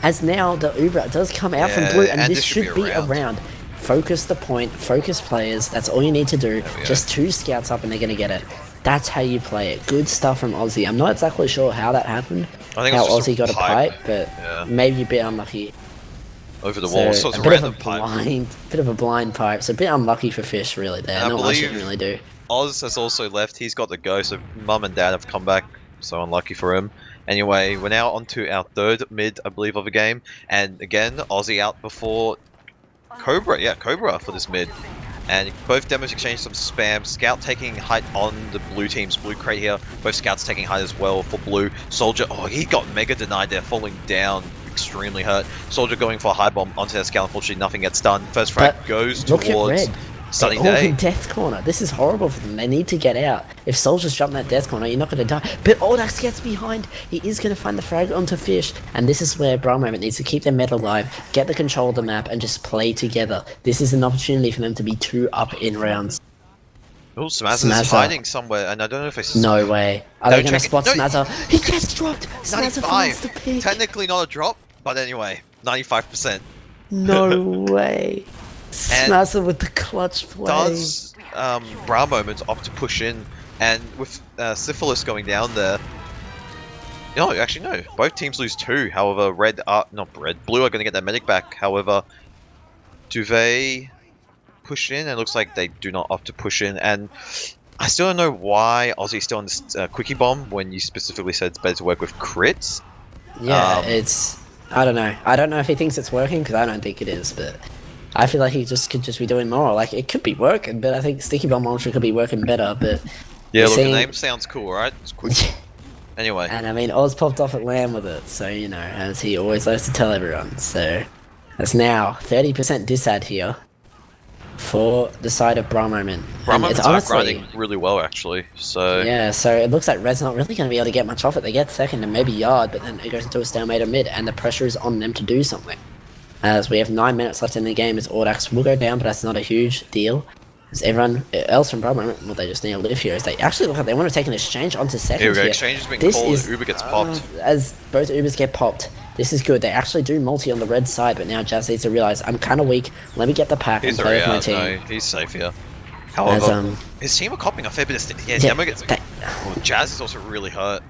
[SPEAKER 2] As now the Uber does come out from
[SPEAKER 1] Yeah,
[SPEAKER 2] Blue, and
[SPEAKER 1] and
[SPEAKER 2] this should be a round. Focus the point, focus players, that's all you need to do.
[SPEAKER 1] we go.
[SPEAKER 2] Just 2 scouts up and they're going to get it. That's how you play it. Good stuff from Aussie. I'm not exactly sure how that happened,
[SPEAKER 1] I think
[SPEAKER 2] how
[SPEAKER 1] it's just
[SPEAKER 2] Aussie got a pipe, but
[SPEAKER 1] Yeah.
[SPEAKER 2] maybe a bit unlucky.
[SPEAKER 1] Over the wall, so it's
[SPEAKER 2] a
[SPEAKER 1] a
[SPEAKER 2] bit of a
[SPEAKER 1] random pipe.
[SPEAKER 2] bit of a blind pipe. So a bit unlucky for Fish really there.
[SPEAKER 1] I
[SPEAKER 2] Not much you
[SPEAKER 1] believe-
[SPEAKER 2] can really do.
[SPEAKER 1] Oz has also left. He's got the go, so Mum and Dad have come back. So unlucky for him. Anyway, we're now on to our third mid, I believe, of the game. And again, Aussie out before Cobra. Yeah, Cobra for this mid. And both demos exchange some spam. Scout taking height on the blue team's blue crate here. Both scouts taking height as well for blue. Soldier, oh, he got mega denied there, falling down. Extremely hurt. Soldier going for a high bomb onto their scout. Unfortunately, nothing gets done. First frag
[SPEAKER 2] But
[SPEAKER 1] goes
[SPEAKER 2] look at
[SPEAKER 1] towards
[SPEAKER 2] Red.
[SPEAKER 1] Sunny
[SPEAKER 2] They're all
[SPEAKER 1] Day.
[SPEAKER 2] in death corner. This is horrible for them. They need to get out. If Soldiers jump in that death corner, you're not going to die. But Ordax gets behind. He is going to find the frag onto Fish. And this is where Brown Moment needs to keep their meta alive, get the control of the map, and just play together. This is an opportunity for them to be 2 up in rounds.
[SPEAKER 1] Oh, Smazza's
[SPEAKER 2] Smazza.
[SPEAKER 1] hiding somewhere, and I don't know if it's
[SPEAKER 2] No way. Are
[SPEAKER 1] No,
[SPEAKER 2] they going to
[SPEAKER 1] check it.
[SPEAKER 2] spot
[SPEAKER 1] No,
[SPEAKER 2] Smazza? He gets dropped. Smazza finds the
[SPEAKER 1] 95.
[SPEAKER 2] pick.
[SPEAKER 1] Technically not a drop, but anyway, 95%.
[SPEAKER 2] No way. Smasher with the clutch play.
[SPEAKER 1] Does Bra Moments opt to push in, and with Syphilis going down there. No, actually no. Both teams lose 2. However, Blue are going to get their medic back. However, do they push in? It looks like they do not opt to push in, and I still don't know why Aussie's still on this quickie bomb when you specifically said it's better to work with crits.
[SPEAKER 2] Yeah, I don't know. I don't know if he thinks it's working, because I don't think it is, but I feel like he could just be doing more. Like, it could be working, but I think Sticky Bomb Launcher could be working better, but...
[SPEAKER 1] Yeah, look, the name sounds cool, right? It's quick. Anyway.
[SPEAKER 2] And I mean, Oz popped off at LAN with it, so, you know, as he always likes to tell everyone. So, that's now 30% disad here for the side of Bra Moment.
[SPEAKER 1] Bra Moment's grinding really well, actually, so...
[SPEAKER 2] Yeah, so it looks like Red's not really going to be able to get much off it. They get second and maybe Yard, but then it goes into a stalemate of mid, and the pressure is on them to do something. As we have 9 minutes left in the game, as Audax will go down, but that's not a huge deal. As everyone else from Bra Moment, well, they just need to live here. As they actually look like they want to take an exchange onto second
[SPEAKER 1] here.
[SPEAKER 2] Here
[SPEAKER 1] Exchange has been called, and Uber gets popped.
[SPEAKER 2] As both Ubers get popped, this is good. They actually do multi on the red side, but now Jazz needs to realize, I'm kind of weak. Let me get the pack and play with my team.
[SPEAKER 1] No, he's safe here. However, his team are copping a fair bit of... Demo gets... Jazz is also really hurt.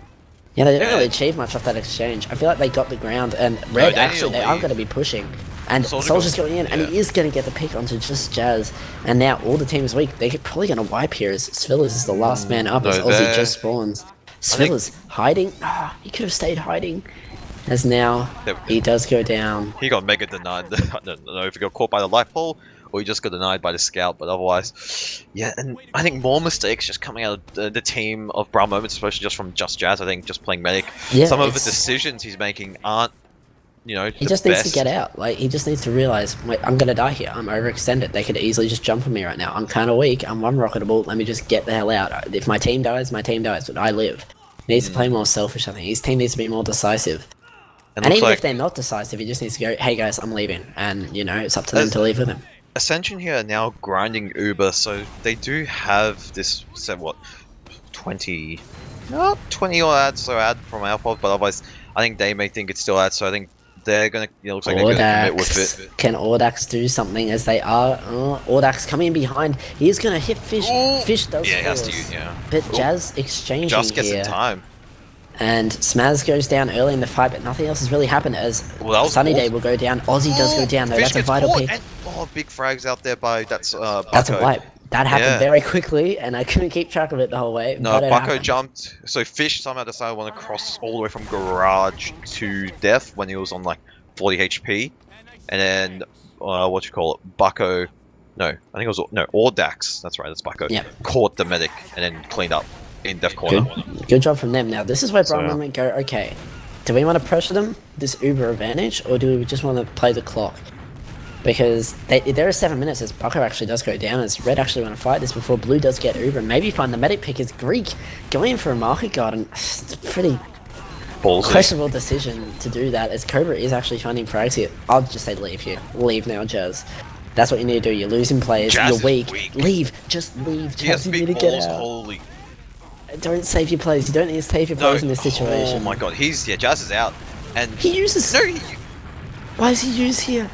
[SPEAKER 2] Yeah, they didn't really achieve much off that exchange. I feel like they got the ground, and Red, actually, they are going to be pushing. And Soldier's going in, and he is going to get the pick onto just Jazz. And now all the team is weak. They're probably going to wipe here as Svillers is the last man up as Aussie just spawns. Svillers hiding. He could have stayed hiding. As now, he does go down.
[SPEAKER 1] He got mega denied. I don't know if he got caught by the light pole, or he just got denied by the scout, but otherwise... Yeah, and I think more mistakes just coming out of the team of Bra Moments, especially just from Just Jazz, I think, just playing medic.
[SPEAKER 2] Yeah,
[SPEAKER 1] some of the decisions he's making aren't, you know,
[SPEAKER 2] he just needs to get out. Like, he just needs to realize, wait, I'm gonna die here. I'm overextended. They could easily just jump on me right now. I'm kind of weak. I'm one rocketable. Let me just get the hell out. If my team dies, my team dies, but I live. He needs to play more selfish, I think. His team needs to be more decisive. And even if they're not decisive, he just needs to go, hey guys, I'm leaving. And, you know, it's up to them to leave with him.
[SPEAKER 1] Ascension here are now grinding Uber, so they do have this, 20 or ads, so ad from our pod, but otherwise, I think they may think it's still ad, so I think they're gonna, looks like they're gonna commit with it.
[SPEAKER 2] Can Audax do something as they are? Audax coming in behind. He is gonna hit Fish. Fish does but Jazz exchanging
[SPEAKER 1] Just gets
[SPEAKER 2] here.
[SPEAKER 1] in time.
[SPEAKER 2] And Smaz goes down early in the fight, but nothing else has really happened as Sunny Day will go down. Aussie does go down though, that's a vital pick.
[SPEAKER 1] And, big frags out there by, that's Bucko.
[SPEAKER 2] That's a wipe. That happened very quickly, and I couldn't keep track of it the whole way.
[SPEAKER 1] No, Bucko jumped, so Fish somehow decided to want to cross all the way from Garage to Death when he was on like 40 HP. And then, Bucko, Audax, that's right, that's Bucko, caught the medic and then cleaned up in Death Corner.
[SPEAKER 2] Good job from them. Now, this is where Bra Moment go, okay, do we want to pressure them, this Uber advantage, or do we just want to play the clock? Because there are 7 minutes as Bucko actually does go down, as Red actually want to fight this before Blue does get Uber, and maybe find the medic pick as Greek going in for a market garden. It's a pretty questionable decision to do that, as Cobra is actually finding frags here. I'll just say leave here. Leave now, Jazz. That's what you need to do. You're losing players. You're weak. Leave. Just leave. Jazz, you need to get out.
[SPEAKER 1] Holy.
[SPEAKER 2] Don't save your players. You don't need to save your players in this situation.
[SPEAKER 1] Oh my god, Jazz is out. And
[SPEAKER 2] he uses... Why is he used here?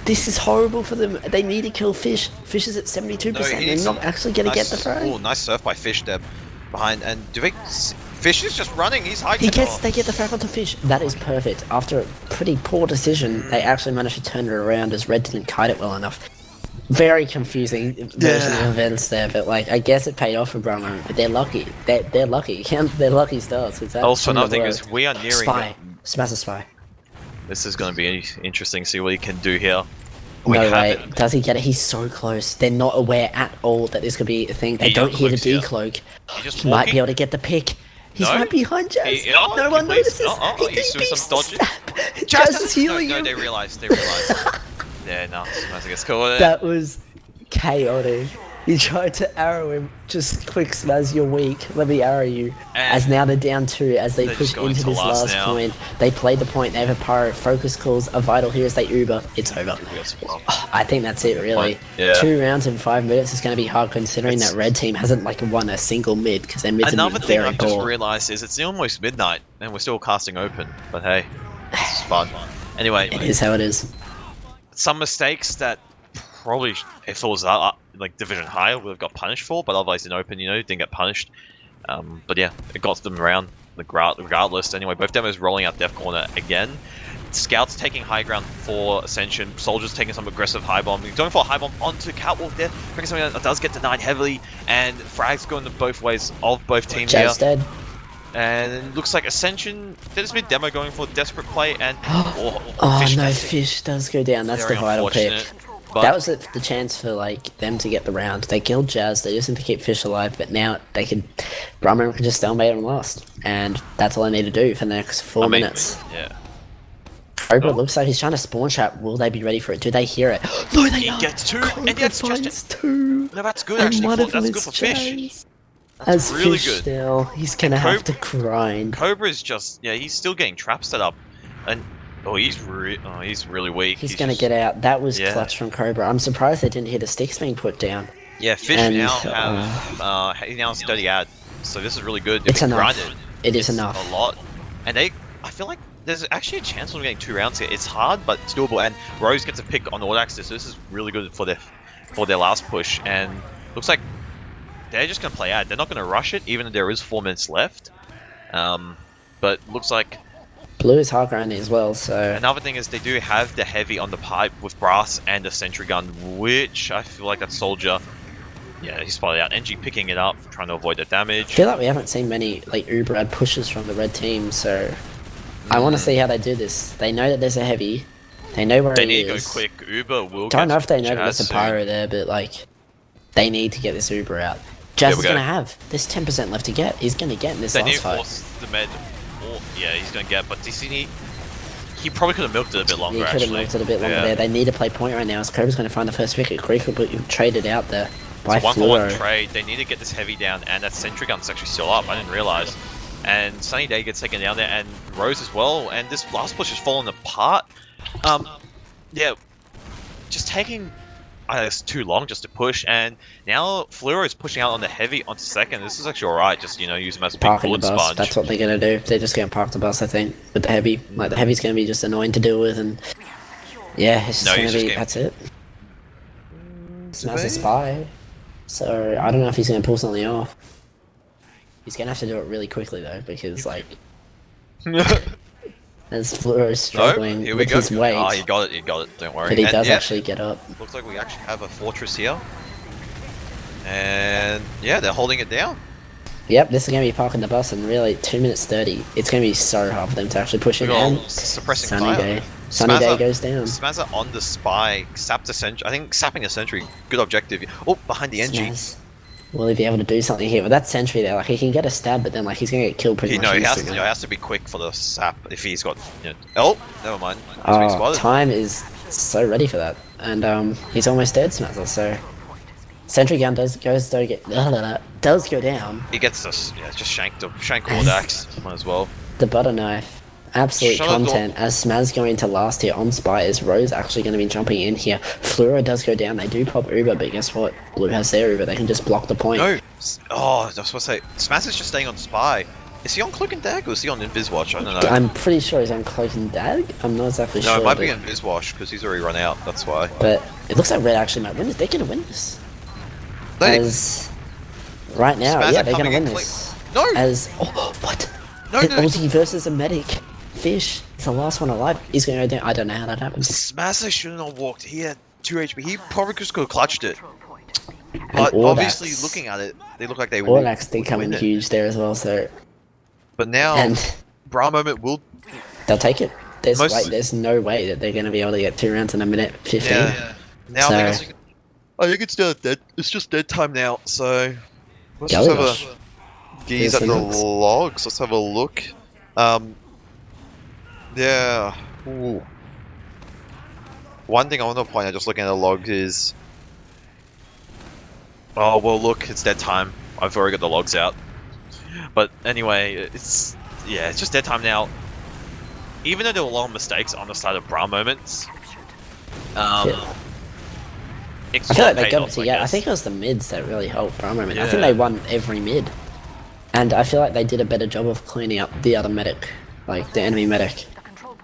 [SPEAKER 2] This is horrible for them. They need to kill Fish. Fish is at 72%. They're not actually going to get the frag.
[SPEAKER 1] Oh, nice surf by Fish there behind. And Fish is just running. He's hiding.
[SPEAKER 2] They get the frag onto Fish. That is perfect. After a pretty poor decision, they actually managed to turn it around as Red didn't kite it well enough. Very confusing version of events there, but like I guess it paid off for Bra Moment. But they're lucky. They're lucky. They're lucky stars.
[SPEAKER 1] Also, another thing is we are nearing
[SPEAKER 2] Spy. Smash a Spy.
[SPEAKER 1] This is going to be interesting to see what he can do here.
[SPEAKER 2] No way. Does he get it? He's so close. They're not aware at all that this could be a thing. They don't hear the decloak. He might be able to get the pick. He's right behind Jazz. No one notices.
[SPEAKER 1] He's doing some dodging.
[SPEAKER 2] Jazz is healing
[SPEAKER 1] him. No, they realized. Yeah, no, I think it's cool.
[SPEAKER 2] That was chaotic. He tried to arrow him. Just quick Smaz, you're weak. Let me arrow you. As now they're down 2 as they push into this last point. They play the point. They have a pyro. Focus calls are vital here as they Uber. It's over. I think that's it, really. 2 rounds in 5 minutes is going to be hard considering that Red team hasn't like won a single mid because their mids are very poor.
[SPEAKER 1] Another thing I've just realized is it's almost midnight and we're still casting open. But hey, it's fun. Anyway.
[SPEAKER 2] It is how it is.
[SPEAKER 1] Some mistakes that
[SPEAKER 4] probably, if it was that like division higher, would have got punished for. But otherwise, in open, didn't get punished. But yeah, it got them around regardless. Anyway, both demos rolling out Death Corner again. Scouts taking high ground for Ascension. Soldiers taking some aggressive high bomb. Going for a high bomb onto Catwalk there. Bringing something that does get denied heavily. And frags going to both ways of both teams here.
[SPEAKER 2] Dead.
[SPEAKER 4] And it looks like Ascension, there's been demo going for desperate play and...
[SPEAKER 2] oh
[SPEAKER 4] Fish
[SPEAKER 2] no,
[SPEAKER 4] missing.
[SPEAKER 2] Fish does go down. That's
[SPEAKER 4] Very
[SPEAKER 2] the vital pick.
[SPEAKER 4] unfortunate, but
[SPEAKER 2] That was the chance for like them to get the round. They killed Jazz. They just need to keep Fish alive. But now they could, Brahman could just stalemate them last, and that's all I need to do for the next 4 minutes.
[SPEAKER 4] Yeah.
[SPEAKER 2] Cobra looks like he's trying to spawn trap. Will they be ready for it? Do they hear it? No, they
[SPEAKER 4] He
[SPEAKER 2] are.
[SPEAKER 4] gets two,
[SPEAKER 2] Cobra
[SPEAKER 4] and that's
[SPEAKER 2] finds
[SPEAKER 4] just...
[SPEAKER 2] two.
[SPEAKER 4] No, that's good
[SPEAKER 2] And
[SPEAKER 4] actually.
[SPEAKER 2] one of them
[SPEAKER 4] That's good
[SPEAKER 2] is
[SPEAKER 4] for Fish.
[SPEAKER 2] Jazz.
[SPEAKER 4] That's
[SPEAKER 2] As
[SPEAKER 4] really
[SPEAKER 2] Fish
[SPEAKER 4] good.
[SPEAKER 2] still, he's gonna have to grind.
[SPEAKER 4] Cobra's just, he's still getting traps set up. And, he's really weak.
[SPEAKER 2] He's gonna get out. That was clutch from Cobra. I'm surprised they didn't hear the sticks being put down.
[SPEAKER 4] Yeah, Fish
[SPEAKER 2] And,
[SPEAKER 4] now have, he now has 30 ad. So this is really good.
[SPEAKER 2] It's enough.
[SPEAKER 4] Grinded,
[SPEAKER 2] It is
[SPEAKER 4] it's
[SPEAKER 2] enough.
[SPEAKER 4] a lot. And I feel like there's actually a chance of them getting 2 rounds here. It's hard, but it's doable. And Rose gets a pick on Audax, so this is really good for their last push. And looks like they're just gonna play ad. They're not gonna rush it, even though there is 4 minutes left. But looks like
[SPEAKER 2] Blue is hard grinding as well, so...
[SPEAKER 4] another thing is they do have the heavy on the pipe with brass and a sentry gun, which I feel like that soldier. Yeah, he's spotted out. NG picking it up, trying to avoid the damage.
[SPEAKER 2] I feel like we haven't seen many like Uber-ad pushes from the red team, so I want to see how they do this. They know that there's a heavy. They know where
[SPEAKER 4] They
[SPEAKER 2] he
[SPEAKER 4] need to
[SPEAKER 2] is.
[SPEAKER 4] go quick. Uber will.
[SPEAKER 2] Don't
[SPEAKER 4] get
[SPEAKER 2] know if they know that
[SPEAKER 4] Jazz
[SPEAKER 2] there's a
[SPEAKER 4] soon.
[SPEAKER 2] pyro there, but like they need to get this Uber out. Jazz
[SPEAKER 4] we
[SPEAKER 2] is
[SPEAKER 4] go.
[SPEAKER 2] gonna have. There's 10% left to get. He's gonna get in this
[SPEAKER 4] They need
[SPEAKER 2] last
[SPEAKER 4] to
[SPEAKER 2] fight.
[SPEAKER 4] force the med. Or, yeah, he's gonna get. But he probably could have milked it a bit longer.
[SPEAKER 2] He could have
[SPEAKER 4] actually.
[SPEAKER 2] milked it a bit longer
[SPEAKER 4] Yeah.
[SPEAKER 2] there. They need to play point right now. As Cobra's gonna find the first wicket. Greek will be traded out there by
[SPEAKER 4] It's a 1-for-1
[SPEAKER 2] Fluoro.
[SPEAKER 4] trade. They need to get this heavy down, and that sentry gun's actually still up. I didn't realize. And Sunny Day gets taken down there, and Rose as well. And this last push is falling apart. Yeah, just taking. It's too long just to push, and now Fluoro is pushing out on the heavy onto second. This is actually alright. Just use him as a big
[SPEAKER 2] Parking the
[SPEAKER 4] bullet
[SPEAKER 2] bus.
[SPEAKER 4] sponge.
[SPEAKER 2] That's what they're gonna do. They're just gonna park the bus, I think, with the heavy. Like the heavy's gonna be just annoying to deal with, and yeah, it's just
[SPEAKER 4] No,
[SPEAKER 2] gonna
[SPEAKER 4] he's just
[SPEAKER 2] be.
[SPEAKER 4] getting-
[SPEAKER 2] That's it. Smells a spy. So I don't know if he's gonna pull something off. He's gonna have to do it really quickly though, because like as Fluoro's struggling
[SPEAKER 4] here we
[SPEAKER 2] with
[SPEAKER 4] go.
[SPEAKER 2] his weight,
[SPEAKER 4] Oh, you got it. Don't worry.
[SPEAKER 2] but he
[SPEAKER 4] And
[SPEAKER 2] does
[SPEAKER 4] yeah,
[SPEAKER 2] actually get up.
[SPEAKER 1] Looks like we actually have a fortress here. And yeah, they're holding it down.
[SPEAKER 2] Yep, this is gonna be parking the bus in really 2 minutes 30. It's gonna be so hard for them to actually push
[SPEAKER 1] We
[SPEAKER 2] it
[SPEAKER 1] got
[SPEAKER 2] in.
[SPEAKER 1] suppressing
[SPEAKER 2] Sunny
[SPEAKER 1] fire.
[SPEAKER 2] day. Sunny day
[SPEAKER 1] Smazza-
[SPEAKER 2] goes down.
[SPEAKER 1] Smazza on the spy, sapped the sentry. I think sapping a sentry, good objective. Oh, behind the NG.
[SPEAKER 2] Smaz. Will he be able to do something here? But that sentry there, like he can get a stab, but then like he's gonna get killed pretty
[SPEAKER 1] He,
[SPEAKER 2] much
[SPEAKER 1] no, he has,
[SPEAKER 2] instantly.
[SPEAKER 1] he has to be quick for the sap if he's got. Oh, never mind. He's being
[SPEAKER 2] Oh,
[SPEAKER 1] spotted.
[SPEAKER 2] time is so ready for that, and he's almost dead, Smazza. So sentry gun does go down.
[SPEAKER 1] He gets this. Yeah, just shanked him. Shank or Dax. Might as well.
[SPEAKER 2] The butter knife. Absolute
[SPEAKER 1] Shut up,
[SPEAKER 2] content. As Smaz going to last here on Spy, is Rose actually going to be jumping in here? Fluoro does go down. They do pop Uber, but guess what? Blue has their Uber. They can just block the point.
[SPEAKER 1] No. Oh, I was supposed to say. Smaz is just staying on spy. Is he on Cloak and Dag or is he on Invis Watch? I don't know.
[SPEAKER 2] I'm pretty sure he's on Cloak and Dag. I'm not exactly
[SPEAKER 1] No,
[SPEAKER 2] sure.
[SPEAKER 1] it might
[SPEAKER 2] but,
[SPEAKER 1] be Invis Watch because he's already run out. That's why.
[SPEAKER 2] but it looks like Red actually might win this. They're going to win this.
[SPEAKER 1] They-
[SPEAKER 2] As right now,
[SPEAKER 1] Smaz
[SPEAKER 2] yeah,
[SPEAKER 1] are
[SPEAKER 2] they're going to
[SPEAKER 1] coming
[SPEAKER 2] win
[SPEAKER 1] in
[SPEAKER 2] this.
[SPEAKER 1] No.
[SPEAKER 2] As what?
[SPEAKER 1] No,
[SPEAKER 2] An
[SPEAKER 1] no.
[SPEAKER 2] Aussie versus a medic. Fish. It's the last one alive. He's going to go down. I don't know how that happened.
[SPEAKER 1] Smazza shouldn't have walked. He had 2 HP. He probably just could have clutched it.
[SPEAKER 2] And
[SPEAKER 1] But
[SPEAKER 2] Audax-
[SPEAKER 1] obviously, looking at it, they look like they will.
[SPEAKER 2] Audax did come in
[SPEAKER 1] win it.
[SPEAKER 2] huge there as well, so
[SPEAKER 1] But now,
[SPEAKER 2] and
[SPEAKER 1] Bra Moment will.
[SPEAKER 2] they'll take it. There's
[SPEAKER 1] Most-
[SPEAKER 2] there's no way that they're going to be able to get 2 rounds in a minute 15.
[SPEAKER 1] Yeah. Now
[SPEAKER 2] So-
[SPEAKER 1] I think it's dead. It's just dead time now. So let's
[SPEAKER 2] Gully
[SPEAKER 1] just
[SPEAKER 2] Rush.
[SPEAKER 1] have a gaze at
[SPEAKER 2] There's
[SPEAKER 1] the
[SPEAKER 2] the logs.
[SPEAKER 1] logs. Let's have a look. Yeah. Ooh. One thing I want to point out, just looking at the logs, is. Oh well, look, it's dead time. I've already got the logs out. But anyway, it's just dead time now. Even though there were a lot of mistakes on the side of Bra moments,
[SPEAKER 2] Yeah.
[SPEAKER 1] it's
[SPEAKER 2] I feel like
[SPEAKER 1] paid
[SPEAKER 2] they got
[SPEAKER 1] off,
[SPEAKER 2] it together. I
[SPEAKER 1] guess.
[SPEAKER 2] think it was the mids that really helped Brahmo. I think
[SPEAKER 1] Yeah.
[SPEAKER 2] they won every mid. And I feel like they did a better job of cleaning up the other medic, like the enemy medic,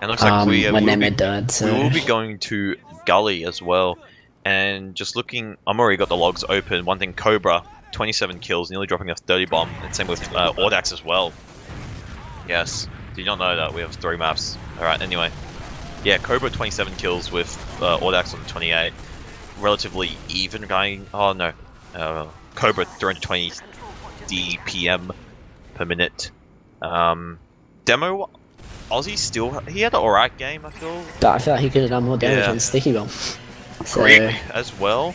[SPEAKER 1] And looks like we
[SPEAKER 2] when
[SPEAKER 1] will
[SPEAKER 2] their
[SPEAKER 1] be,
[SPEAKER 2] mid died. So
[SPEAKER 1] we will be going to Gully as well.
[SPEAKER 4] And just looking, I'm already got the logs open. One thing, Cobra, 27 kills, nearly dropping a 30 bomb, and same with Audax as well. Yes, did not know that we have 3 maps. Alright, anyway. Yeah, Cobra 27 kills with Audax on 28. Relatively even going. Oh no. Cobra 320 DPM per minute. Demo, Aussie still, he had an alright game, I feel.
[SPEAKER 2] But I feel like he could have done more damage on Sticky Bomb. So,
[SPEAKER 4] Greek as well.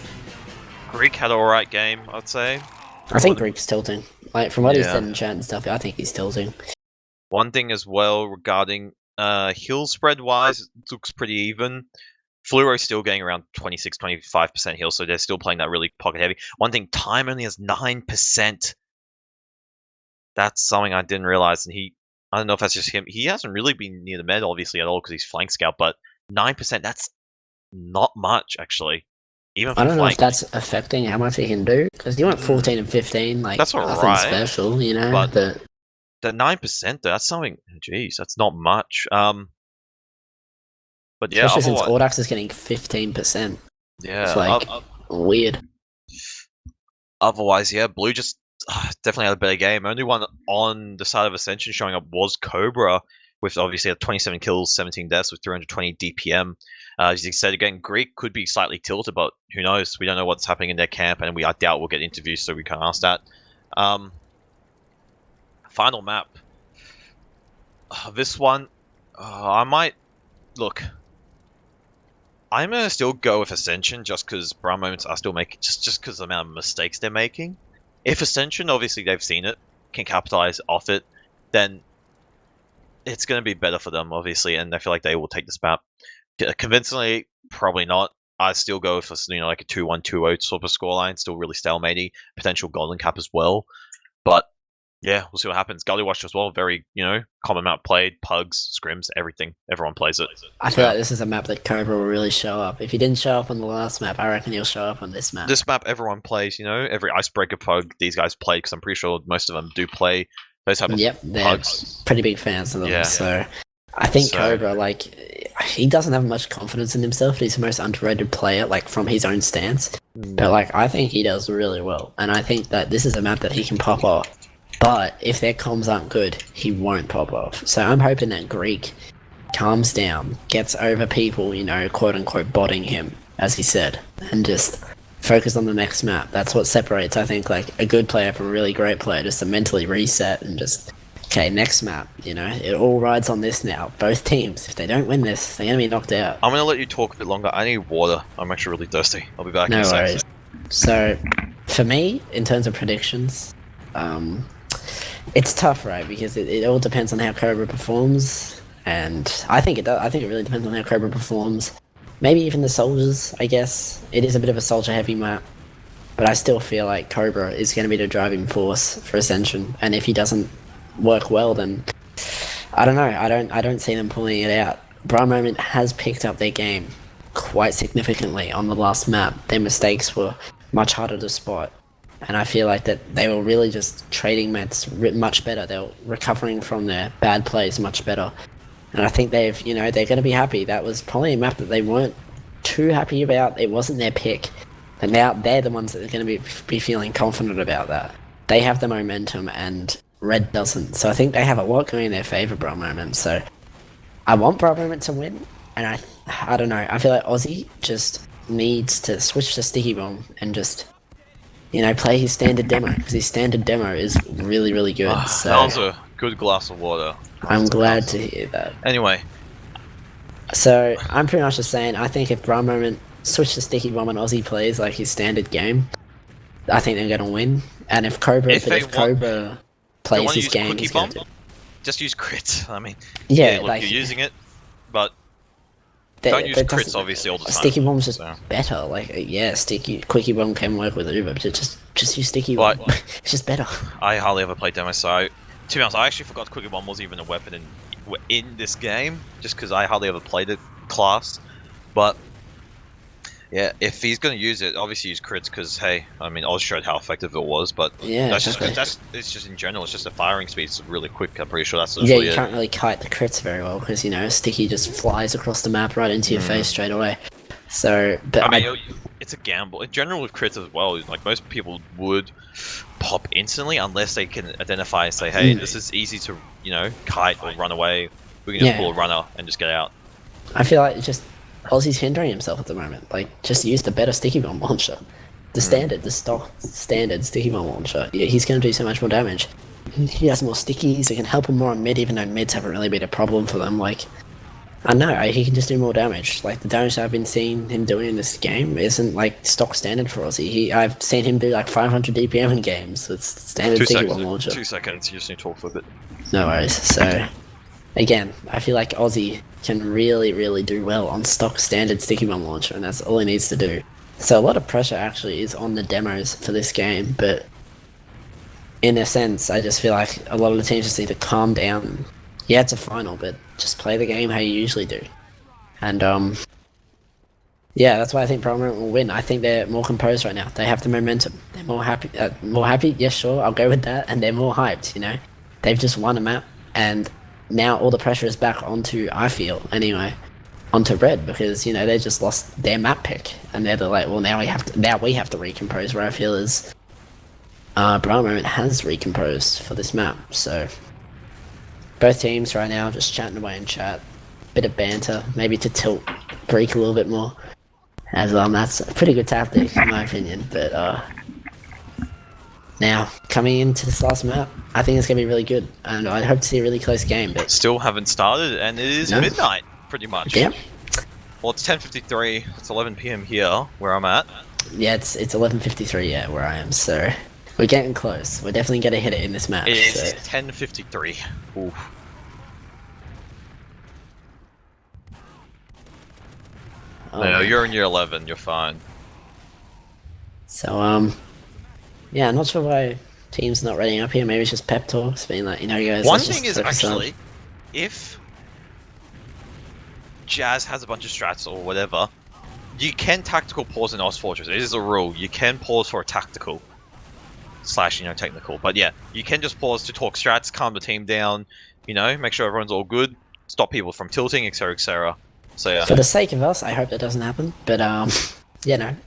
[SPEAKER 4] Greek had an alright game, I'd say.
[SPEAKER 2] I think Greek's tilting. Like, from what he
[SPEAKER 4] Yeah.
[SPEAKER 2] said in chat and stuff, I think he's tilting.
[SPEAKER 4] One thing as well regarding heal spread wise, it looks pretty even. Fluoro's still getting around 26-25% heal, so they're still playing that really pocket heavy. One thing, Time only has 9%. That's something I didn't realize, and I don't know if that's just him. He hasn't really been near the med, obviously, at all, because he's flank scout, but 9%, that's not much, actually. Even for
[SPEAKER 2] I don't know
[SPEAKER 4] flank.
[SPEAKER 2] if that's affecting how much he can do, because he went 14 and 15, like,
[SPEAKER 4] That's
[SPEAKER 2] nothing
[SPEAKER 4] alright,
[SPEAKER 2] special, you know,
[SPEAKER 4] but-
[SPEAKER 2] but
[SPEAKER 4] The 9%, though, that's something, jeez, that's not much. But yeah,
[SPEAKER 2] especially since
[SPEAKER 4] otherwise-
[SPEAKER 2] Audax is getting 15%.
[SPEAKER 4] yeah,
[SPEAKER 2] It's like, weird.
[SPEAKER 4] otherwise, yeah, Blue just definitely had a better game. Only one on the side of Ascension showing up was Cobra, with obviously 27 kills, 17 deaths with 320 DPM. As you said again, Greek could be slightly tilted, but who knows? We don't know what's happening in their camp, and I doubt we'll get interviews, so we can't ask that. Final map. This one, I might look. I'm gonna still go with Ascension just because Brown Moments are still making just because of the amount of mistakes they're making. If Ascension, obviously they've seen it, can capitalize off it, then it's gonna be better for them, obviously, and I feel like they will take this map. Convincingly, probably not. I still go with like a 2-1, 2-0 sort of scoreline, still really stalematey, potential golden cap as well. But yeah, we'll see what happens. Gully Watch as well, very, common map played, pugs, scrims, everything. Everyone plays it.
[SPEAKER 2] I feel like this is a map that Cobra will really show up. If he didn't show up on the last map, I reckon he'll show up on this map.
[SPEAKER 4] This map, everyone plays, every icebreaker pug these guys play, because I'm pretty sure most of them do play those type of
[SPEAKER 2] Yep, they're
[SPEAKER 4] pugs.
[SPEAKER 2] pretty big fans of them.
[SPEAKER 4] Yeah.
[SPEAKER 2] So I think
[SPEAKER 4] So-
[SPEAKER 2] Cobra, like, he doesn't have much confidence in himself. He's the most underrated player, like, from his own stance. But, like, I think he does really well. And I think that this is a map that he can pop off. But if their comms aren't good, he won't pop off. So I'm hoping that Greek calms down, gets over people, quote unquote, botting him, as he said, and just focus on the next map. That's what separates, I think, like, a good player from a really great player, just to mentally reset and just, okay, next map, it all rides on this now. Both teams, if they don't win this, they're gonna be knocked out.
[SPEAKER 4] I'm gonna let you talk a bit longer. I need water. I'm actually really thirsty. I'll be back in
[SPEAKER 2] No
[SPEAKER 4] a sec.
[SPEAKER 2] worries. So, for me, in terms of predictions, it's tough, right? Because it all depends on how Cobra performs, and I think it does. I think it really depends on how Cobra performs. Maybe even the soldiers, I guess. It is a bit of a soldier-heavy map, but I still feel like Cobra is going to be the driving force for Ascension, and if he doesn't work well, then I don't know. I don't see them pulling it out. Brown Moment has picked up their game quite significantly on the last map. Their mistakes were much harder to spot. And I feel like that they were really just trading mats much better. They were recovering from their bad plays much better. And I think they're going to be happy. That was probably a map that they weren't too happy about. It wasn't their pick. And now they're the ones that are going to be feeling confident about that. They have the momentum and Red doesn't. So I think they have a lot going in their favor, Brown Moment. So I want Brown Moment to win. And I don't know. I feel like Aussie just needs to switch to Sticky Bomb and just... play his standard demo, because his standard demo is really, really good. So
[SPEAKER 4] That was a good glass of water.
[SPEAKER 2] I'm glad to hear that.
[SPEAKER 4] Anyway,
[SPEAKER 2] So I'm pretty much just saying, I think if Brown Moment switch to Sticky Bomb and Aussie plays like his standard game, I think they're going to win. And if Cobra,
[SPEAKER 4] If they
[SPEAKER 2] Cobra
[SPEAKER 4] they
[SPEAKER 2] plays
[SPEAKER 4] want to
[SPEAKER 2] his
[SPEAKER 4] use
[SPEAKER 2] game,
[SPEAKER 4] Quickie
[SPEAKER 2] he's going
[SPEAKER 4] Bomb,
[SPEAKER 2] to.
[SPEAKER 4] just use crits. I mean,
[SPEAKER 2] Yeah,
[SPEAKER 4] look,
[SPEAKER 2] like
[SPEAKER 4] you're using it, but
[SPEAKER 2] that-
[SPEAKER 4] don't use
[SPEAKER 2] that
[SPEAKER 4] crits
[SPEAKER 2] doesn't-
[SPEAKER 4] obviously all the time.
[SPEAKER 2] Sticky Bomb's just
[SPEAKER 4] so.
[SPEAKER 2] better. Like, yeah, Quickie Bomb can work with Uber, but just use Sticky
[SPEAKER 4] Well,
[SPEAKER 2] Bomb. It's just better.
[SPEAKER 4] I hardly ever played demo, so to be honest, I actually forgot Quickie Bomb was even a weapon in this game, just because I hardly ever played it class. But yeah, if he's going to use it, obviously use crits, because hey, I mean, Oz showed how effective it was, but
[SPEAKER 2] Yeah,
[SPEAKER 4] that's
[SPEAKER 2] exactly.
[SPEAKER 4] it's just in general, it's just the firing speed's really quick. I'm pretty sure that's
[SPEAKER 2] Yeah,
[SPEAKER 4] really
[SPEAKER 2] you
[SPEAKER 4] it.
[SPEAKER 2] can't really kite the crits very well because Sticky just flies across the map right into your face straight away. So, but
[SPEAKER 4] I mean, it's a gamble. In general, with crits as well, like most people would pop instantly unless they can identify and say, "Hey, this is easy to, kite or run away. We can just pull a runner and just get out."
[SPEAKER 2] I feel like just Aussie's hindering himself at the moment. Like, just use the better sticky bomb launcher, the stock standard sticky bomb launcher. Yeah, he's going to do so much more damage. He has more stickies. It can help him more on mid, even though mids haven't really been a problem for them. Like, I know he can just do more damage. Like, the damage that I've been seeing him doing in this game isn't like stock standard for Aussie. I've seen him do like 500 DPM in games with standard sticky bomb launcher.
[SPEAKER 4] 2 seconds. You just need to talk for a bit.
[SPEAKER 2] No worries. So, again, I feel like Aussie can really, really do well on stock standard sticky bomb launcher, and that's all he needs to do. So a lot of pressure actually is on the demos for this game, but in a sense, I just feel like a lot of the teams just need to calm down. Yeah, it's a final, but just play the game how you usually do. And, yeah, that's why I think Prominent will win. I think they're more composed right now. They have the momentum. They're more happy. Yes, sure, I'll go with that. And they're more hyped, They've just won a map, and now all the pressure is back onto, I feel, anyway, onto Red, because, they just lost their map pick. And they're like, well, now we have to recompose, where I feel is Prominent has recomposed for this map, so both teams right now just chatting away in chat. Bit of banter, maybe to tilt Greek a little bit more. As that's a pretty good tactic in my opinion. But now coming into this last map, I think it's gonna be really good, and I hope to see a really close game. But
[SPEAKER 4] still haven't started, and it is midnight pretty much.
[SPEAKER 2] Yep.
[SPEAKER 4] Well, it's 10:53. It's 11 PM here where I'm at.
[SPEAKER 2] Yeah, it's 11:53 where I am. So we're getting close. We're definitely gonna hit it in this match.
[SPEAKER 4] It is 10:53. Oof.
[SPEAKER 2] Oh,
[SPEAKER 4] no, you're in year 11. You're fine.
[SPEAKER 2] So yeah, I'm not sure why teams not ready up here. Maybe it's just pep talks, being like, guys.
[SPEAKER 4] One thing is actually, if Jazz has a bunch of strats or whatever, you can tactical pause in ozfortress. It is a rule. You can pause for a tactical / technical. But yeah, you can just pause to talk strats, calm the team down, make sure everyone's all good, stop people from tilting, etc., etc. So yeah.
[SPEAKER 2] For the sake of us, I hope that doesn't happen. But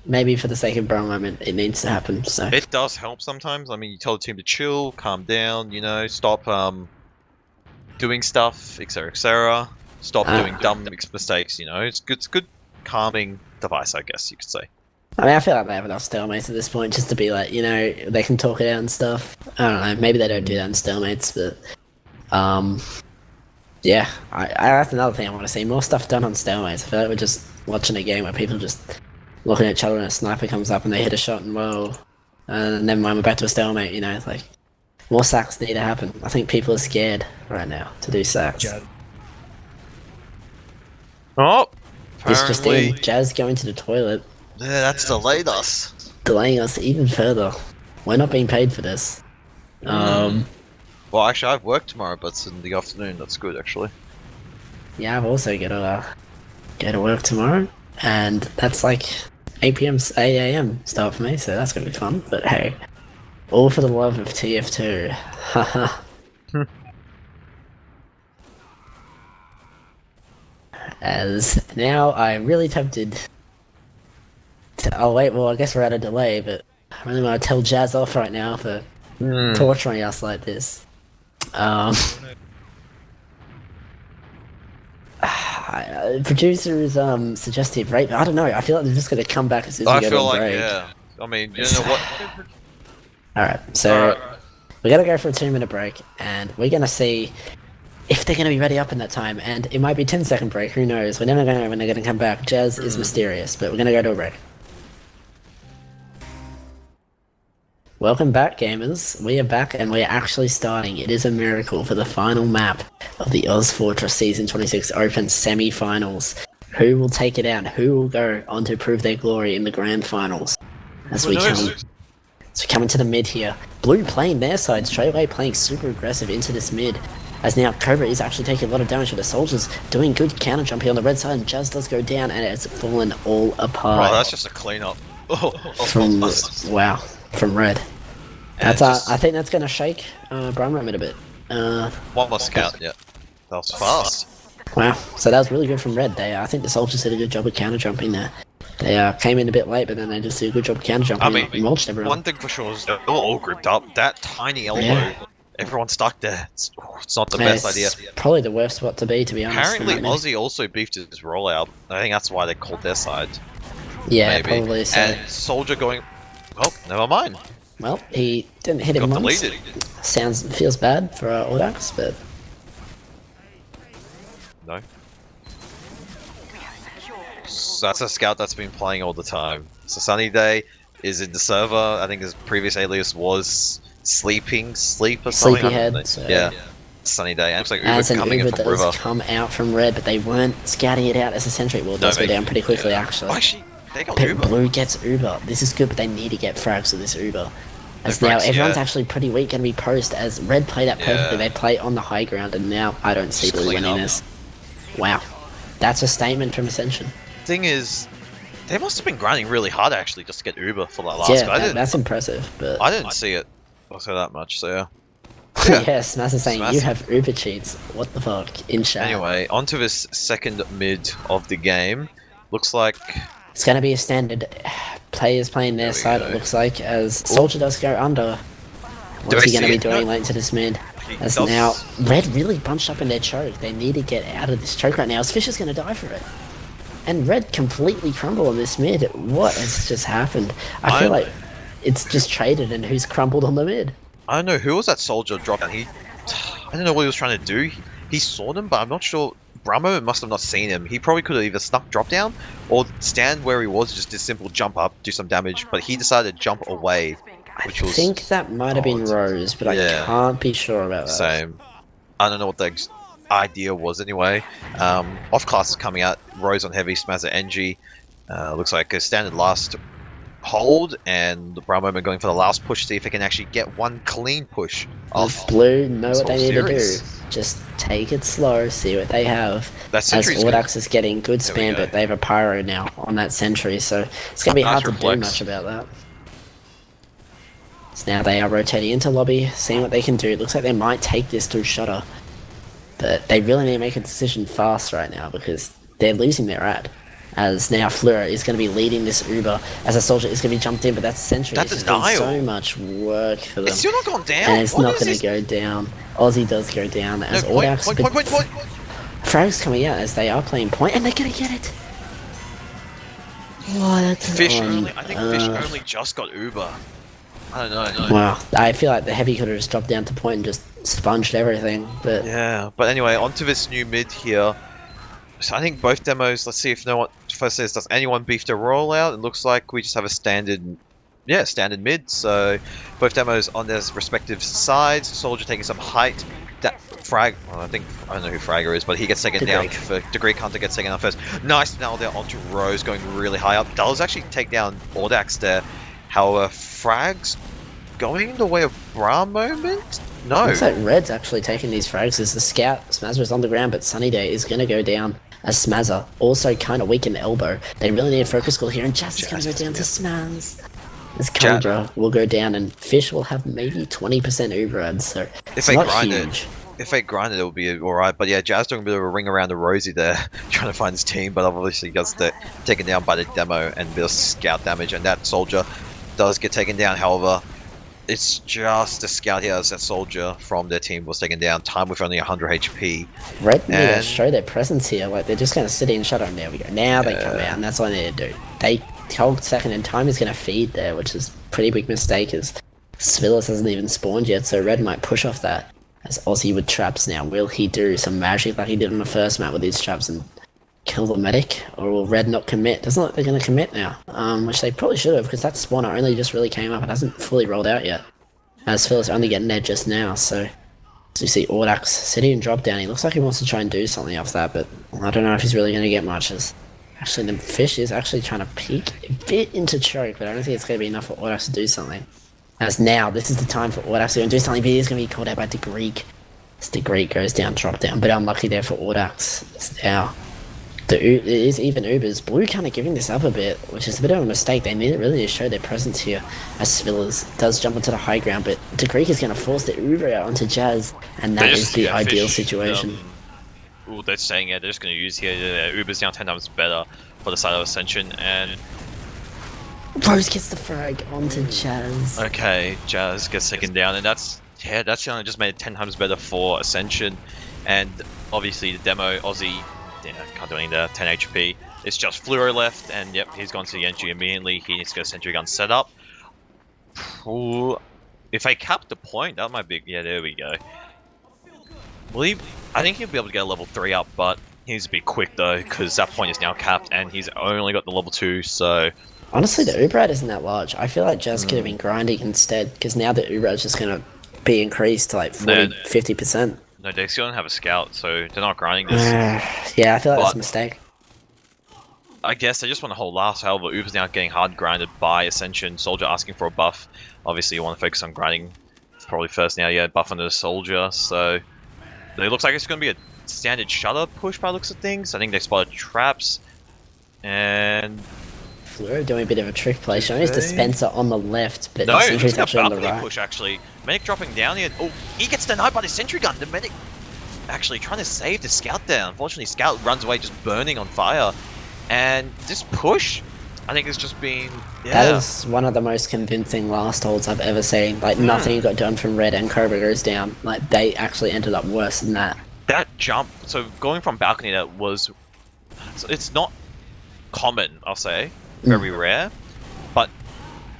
[SPEAKER 2] maybe for the sake of Bro moment, it needs to happen. So
[SPEAKER 4] it does help sometimes. I mean, you tell the team to chill, calm down, stop doing stuff, etc., etc. Stop doing dumb mistakes. It's good calming device, I guess you could say.
[SPEAKER 2] I mean, I feel like they have enough stalemates at this point just to be like, they can talk it out and stuff. I don't know. Maybe they don't do that in stalemates, but yeah, that's another thing I want to see. More stuff done on stalemates. I feel like we're just watching a game where people just looking at each other and a sniper comes up and they hit a shot and whoa, and never mind, we're back to a stalemate. It's like more sacks need to happen. I think people are scared right now to do sacks.
[SPEAKER 4] Oh,
[SPEAKER 2] this just in, Jazz going to the toilet.
[SPEAKER 1] Yeah, that's delayed us.
[SPEAKER 2] Delaying us even further. We're not being paid for this.
[SPEAKER 1] Well, actually, I have work tomorrow, but it's in the afternoon. That's good, actually.
[SPEAKER 2] Yeah, I've also got to work tomorrow, and that's like 8 a.m. start for me, so that's gonna be fun. But hey, all for the love of TF2. Haha. As now I'm really tempted to. Oh wait, well I guess we're at a delay, but I really want to tell Jazz off right now for torturing us like this. Producer is suggestive, right? I don't know. I feel like they're just gonna come back as soon as we go to a break.
[SPEAKER 4] Yeah. I mean, you know what?
[SPEAKER 2] Alright, so we're gonna go for a 2-minute break, and we're gonna see if they're gonna be ready up in that time. And it might be 10-second break. Who knows? We're never gonna know when they're gonna come back. Jazz is mysterious, but we're gonna go to a break. Welcome back, gamers. We are back, and we are actually starting. It is a miracle for the final map of the ozfortress Season 26 Open Semi-Finals. Who will take it out? Who will go on to prove their glory in the Grand Finals? As we come into the mid here. Blue playing their side, straight away playing super aggressive into this mid. As now Cobra is actually taking a lot of damage with the soldiers, doing good counter jump here on the red side, and Jazz does go down, and it's fallen all apart.
[SPEAKER 4] Oh, that's just a cleanup.
[SPEAKER 2] From red. That's I think that's gonna shake Brian Roman a bit.
[SPEAKER 4] One more scout, yeah. That was fast.
[SPEAKER 2] Wow, so that was really good from red there. I think the soldiers did a good job of counter jumping there. They came in a bit late, but then they just did a good job counter jumping.
[SPEAKER 4] I mean,
[SPEAKER 2] and mulched everyone.
[SPEAKER 4] one thing for sure is they're all gripped up. That tiny elbow,
[SPEAKER 2] Yeah.
[SPEAKER 4] everyone's stuck there. It's not the
[SPEAKER 2] Yeah,
[SPEAKER 4] best idea.
[SPEAKER 2] it's probably the worst spot to be honest.
[SPEAKER 4] Apparently,
[SPEAKER 2] in that
[SPEAKER 4] Aussie also beefed his rollout. I think that's why they called their side.
[SPEAKER 2] Yeah,
[SPEAKER 4] maybe.
[SPEAKER 2] probably so.
[SPEAKER 4] And Soldier going, oh, never mind.
[SPEAKER 2] Well, he didn't hit him
[SPEAKER 4] Got
[SPEAKER 2] once.
[SPEAKER 4] deleted.
[SPEAKER 2] Feels bad for Audax, but
[SPEAKER 4] No. So that's a scout that's been playing all the time. So Sunny Day is in the server. I think his previous alias was Sleep or something.
[SPEAKER 2] Sleepyhead.
[SPEAKER 4] I don't know.
[SPEAKER 2] So.
[SPEAKER 4] Yeah. Sunny Day. And it looks like
[SPEAKER 2] As
[SPEAKER 4] Uber
[SPEAKER 2] an
[SPEAKER 4] coming
[SPEAKER 2] Uber
[SPEAKER 4] in from
[SPEAKER 2] does
[SPEAKER 4] River.
[SPEAKER 2] come out from red, but they weren't scouting it out as a sentry. Well, it does go down pretty quickly, actually.
[SPEAKER 4] Oh, actually, they got
[SPEAKER 2] But
[SPEAKER 4] Uber.
[SPEAKER 2] Blue gets Uber. This is good, but they need to get frags with this Uber. As
[SPEAKER 4] No
[SPEAKER 2] now
[SPEAKER 4] frags,
[SPEAKER 2] everyone's
[SPEAKER 4] yeah.
[SPEAKER 2] actually pretty weak, going to be post, as Red played that perfectly.
[SPEAKER 4] Yeah.
[SPEAKER 2] They play on the high ground, and now I don't see
[SPEAKER 4] Just
[SPEAKER 2] Blue
[SPEAKER 4] clean
[SPEAKER 2] winning
[SPEAKER 4] up.
[SPEAKER 2] this. Wow. That's a statement from Ascension.
[SPEAKER 4] Thing is, they must have been grinding really hard actually just to get Uber for that last
[SPEAKER 2] Yeah,
[SPEAKER 4] guy.
[SPEAKER 2] that's impressive, but...
[SPEAKER 4] I didn't see it also that much, so yeah.
[SPEAKER 2] yes, Smaz is saying,
[SPEAKER 4] Smaz.
[SPEAKER 2] you have Uber cheats. What the fuck? In chat.
[SPEAKER 4] Anyway, onto this second mid of the game. Looks like
[SPEAKER 2] It's going to be a standard players playing their
[SPEAKER 4] There we
[SPEAKER 2] side,
[SPEAKER 4] go.
[SPEAKER 2] it looks like, as Soldier does go under. What's
[SPEAKER 4] I
[SPEAKER 2] he going to
[SPEAKER 4] see
[SPEAKER 2] be
[SPEAKER 4] it?
[SPEAKER 2] doing
[SPEAKER 4] No.
[SPEAKER 2] late into this mid?
[SPEAKER 4] he
[SPEAKER 2] As
[SPEAKER 4] does-
[SPEAKER 2] now, Red really bunched up in their choke. They need to get out of this choke right now, as Fish is going to die for it. And Red completely crumbled on this mid. What has just happened? I feel like it's just traded and who's crumbled on the mid.
[SPEAKER 4] I don't know who was that soldier dropped down. I don't know what he was trying to do. He saw them, but I'm not sure. Brahmo must have not seen him. He probably could have either snuck drop down or stand where he was, just a simple jump up, do some damage. But he decided to jump away, which
[SPEAKER 2] I
[SPEAKER 4] was
[SPEAKER 2] think that might have been
[SPEAKER 4] odd.
[SPEAKER 2] Rose, but
[SPEAKER 4] Yeah.
[SPEAKER 2] I can't be sure about that.
[SPEAKER 4] same. I don't know what the idea was anyway. Off class is coming out. Rose on heavy, Smaz at NG. Looks like a standard last hold, and Brahmo going for the last push, see if he can actually get one clean push off.
[SPEAKER 2] Blue know
[SPEAKER 4] this
[SPEAKER 2] what they
[SPEAKER 4] whole
[SPEAKER 2] need to do.
[SPEAKER 4] series.
[SPEAKER 2] Just take it slow, see what they have.
[SPEAKER 4] That
[SPEAKER 2] As
[SPEAKER 4] sentry's good.
[SPEAKER 2] Audax is getting good
[SPEAKER 4] There we
[SPEAKER 2] spam,
[SPEAKER 4] go.
[SPEAKER 2] but they have a pyro now on that sentry, so it's going to be
[SPEAKER 4] Nice
[SPEAKER 2] hard to do
[SPEAKER 4] reflex.
[SPEAKER 2] much about that. So now they are rotating into lobby, seeing what they can do. It looks like they might take this through Shutter, but they really need to make a decision fast right now because they're losing their ad. As now Fleur is going to be leading this Uber, as a soldier is going to be jumped in, but that's sentry.
[SPEAKER 4] That's
[SPEAKER 2] It's
[SPEAKER 4] a
[SPEAKER 2] just doing
[SPEAKER 4] denial.
[SPEAKER 2] so much work for them.
[SPEAKER 4] It's still not gone down.
[SPEAKER 2] And it's
[SPEAKER 4] What
[SPEAKER 2] not
[SPEAKER 4] is
[SPEAKER 2] going
[SPEAKER 4] this?
[SPEAKER 2] to go down. Aussie does go down as
[SPEAKER 4] No,
[SPEAKER 2] Audax.
[SPEAKER 4] point.
[SPEAKER 2] Frag's coming out as they are playing point, and they're going to get it. Oh, that's an
[SPEAKER 4] Fish
[SPEAKER 2] on.
[SPEAKER 4] only. I think Fish only just got Uber. I don't know.
[SPEAKER 2] Wow, I feel like the heavy could have just dropped down to point and just sponged everything, but
[SPEAKER 4] Yeah, but anyway, onto this new mid here. So I think both demos. Let's see if no one first says does anyone beef their rollout. It looks like we just have a standard mid. So both demos on their respective sides. Soldier taking some height. That Frag, well, I don't know who Fragger is, but he gets taken down. For Degree Hunter gets taken down first. Nice now there onto Rose going really high up. Does actually take down Audax there. However, Frag's going the way of Bra moment. No.
[SPEAKER 2] looks like Red's actually taking these frags as the scout. Smazza is on the ground, but Sunny Day is going to go down as Smazza. Also kind of weak in the elbow. They really need a focus call here, and Jazz is going to go down to Smaz. As Cobra will go down, and Fish will have maybe 20% Uber ads, so
[SPEAKER 4] If
[SPEAKER 2] it's
[SPEAKER 4] they
[SPEAKER 2] not
[SPEAKER 4] grind
[SPEAKER 2] huge.
[SPEAKER 4] If they grind it, it'll be alright. But yeah, Jazz doing a bit of a ring around the Rosie there, trying to find his team, but obviously gets taken down by the demo and a bit of scout damage, and that soldier does get taken down. However, it's just a scout here as that soldier from their team was taken down. Time with only 100 HP.
[SPEAKER 2] Red need to
[SPEAKER 4] And-
[SPEAKER 2] show their presence here, like they're just going to sit in Shadow, and there we go. Now they come out, and that's what they need to do. They hold second, and Time is going to feed there, which is a pretty big mistake, as Svillis hasn't even spawned yet, so Red might push off that. As Aussie with traps now, will he do some magic like he did on the first map with his traps and kill the medic, or will Red not commit? Doesn't look like they're going to commit now, which they probably should have, because that spawner only just really came up. It hasn't fully rolled out yet, as Phil's only getting there just now. So you see Audax sitting and drop down. He looks like he wants to try and do something off that, but I don't know if he's really going to get much. As actually the Fish is actually trying to peek a bit into choke, but I don't think it's going to be enough for Audax to do something. As now, this is the time for Audax to go and do something, but he's going to be called out by the Greek. As the Greek goes down, drop down, but unlucky there for Audax. It's now it is even Ubers. Blue kind of giving this up a bit, which is a bit of a mistake. They need really to show their presence here, as Svillas does jump onto the high ground, but the Greek is going to force the Uber out onto Jazz, and that is the ideal situation.
[SPEAKER 4] They're saying they're just going to use here. Uber's down 10 times better. for the side of Ascension, and
[SPEAKER 2] Rose gets the frag onto Jazz.
[SPEAKER 4] okay, Jazz gets taken down, and that's just made it 10 times better for Ascension, and obviously the demo Aussie, yeah, can't do anything there, 10 HP. It's just Fluoro left, and yep, he's gone to the entry immediately. He needs to go sentry gun setup. Ooh, if I cap the point, that might be, yeah, there we go. I think he'll be able to get a level 3 up, but he needs to be quick though, because that point is now capped, and he's only got the level 2, so...
[SPEAKER 2] Honestly, the Uber isn't that large. I feel like Jazz could have been grinding instead, because now the Uber is just going to be increased to like 50%.
[SPEAKER 4] No, they still don't have a scout, so they're not grinding this.
[SPEAKER 2] Yeah, I feel like that's a mistake.
[SPEAKER 4] I guess they just want to hold last, however, Uber's now getting hard grinded by Ascension, Soldier asking for a buff. Obviously you want to focus on grinding probably first now, yeah, buff under the Soldier, so... It looks like it's going to be a standard shutter push by the looks of things. I think they spotted traps, and...
[SPEAKER 2] Fluoro doing a bit of a trick play, showing his dispenser on the left, but
[SPEAKER 4] no,
[SPEAKER 2] the sentry's
[SPEAKER 4] it's a
[SPEAKER 2] actually on the
[SPEAKER 4] balcony
[SPEAKER 2] right.
[SPEAKER 4] push actually. Medic dropping down here. Oh, he gets denied by the sentry gun. The medic actually trying to save the scout there. Unfortunately, scout runs away just burning on fire. And this push, I think, has just been... Yeah.
[SPEAKER 2] That is one of the most convincing last holds I've ever seen. Like, nothing got done from Red and Cobra goes down. Like, they actually ended up worse than that.
[SPEAKER 4] That jump, so going from balcony, that was... It's not common, I'll say. Very rare. But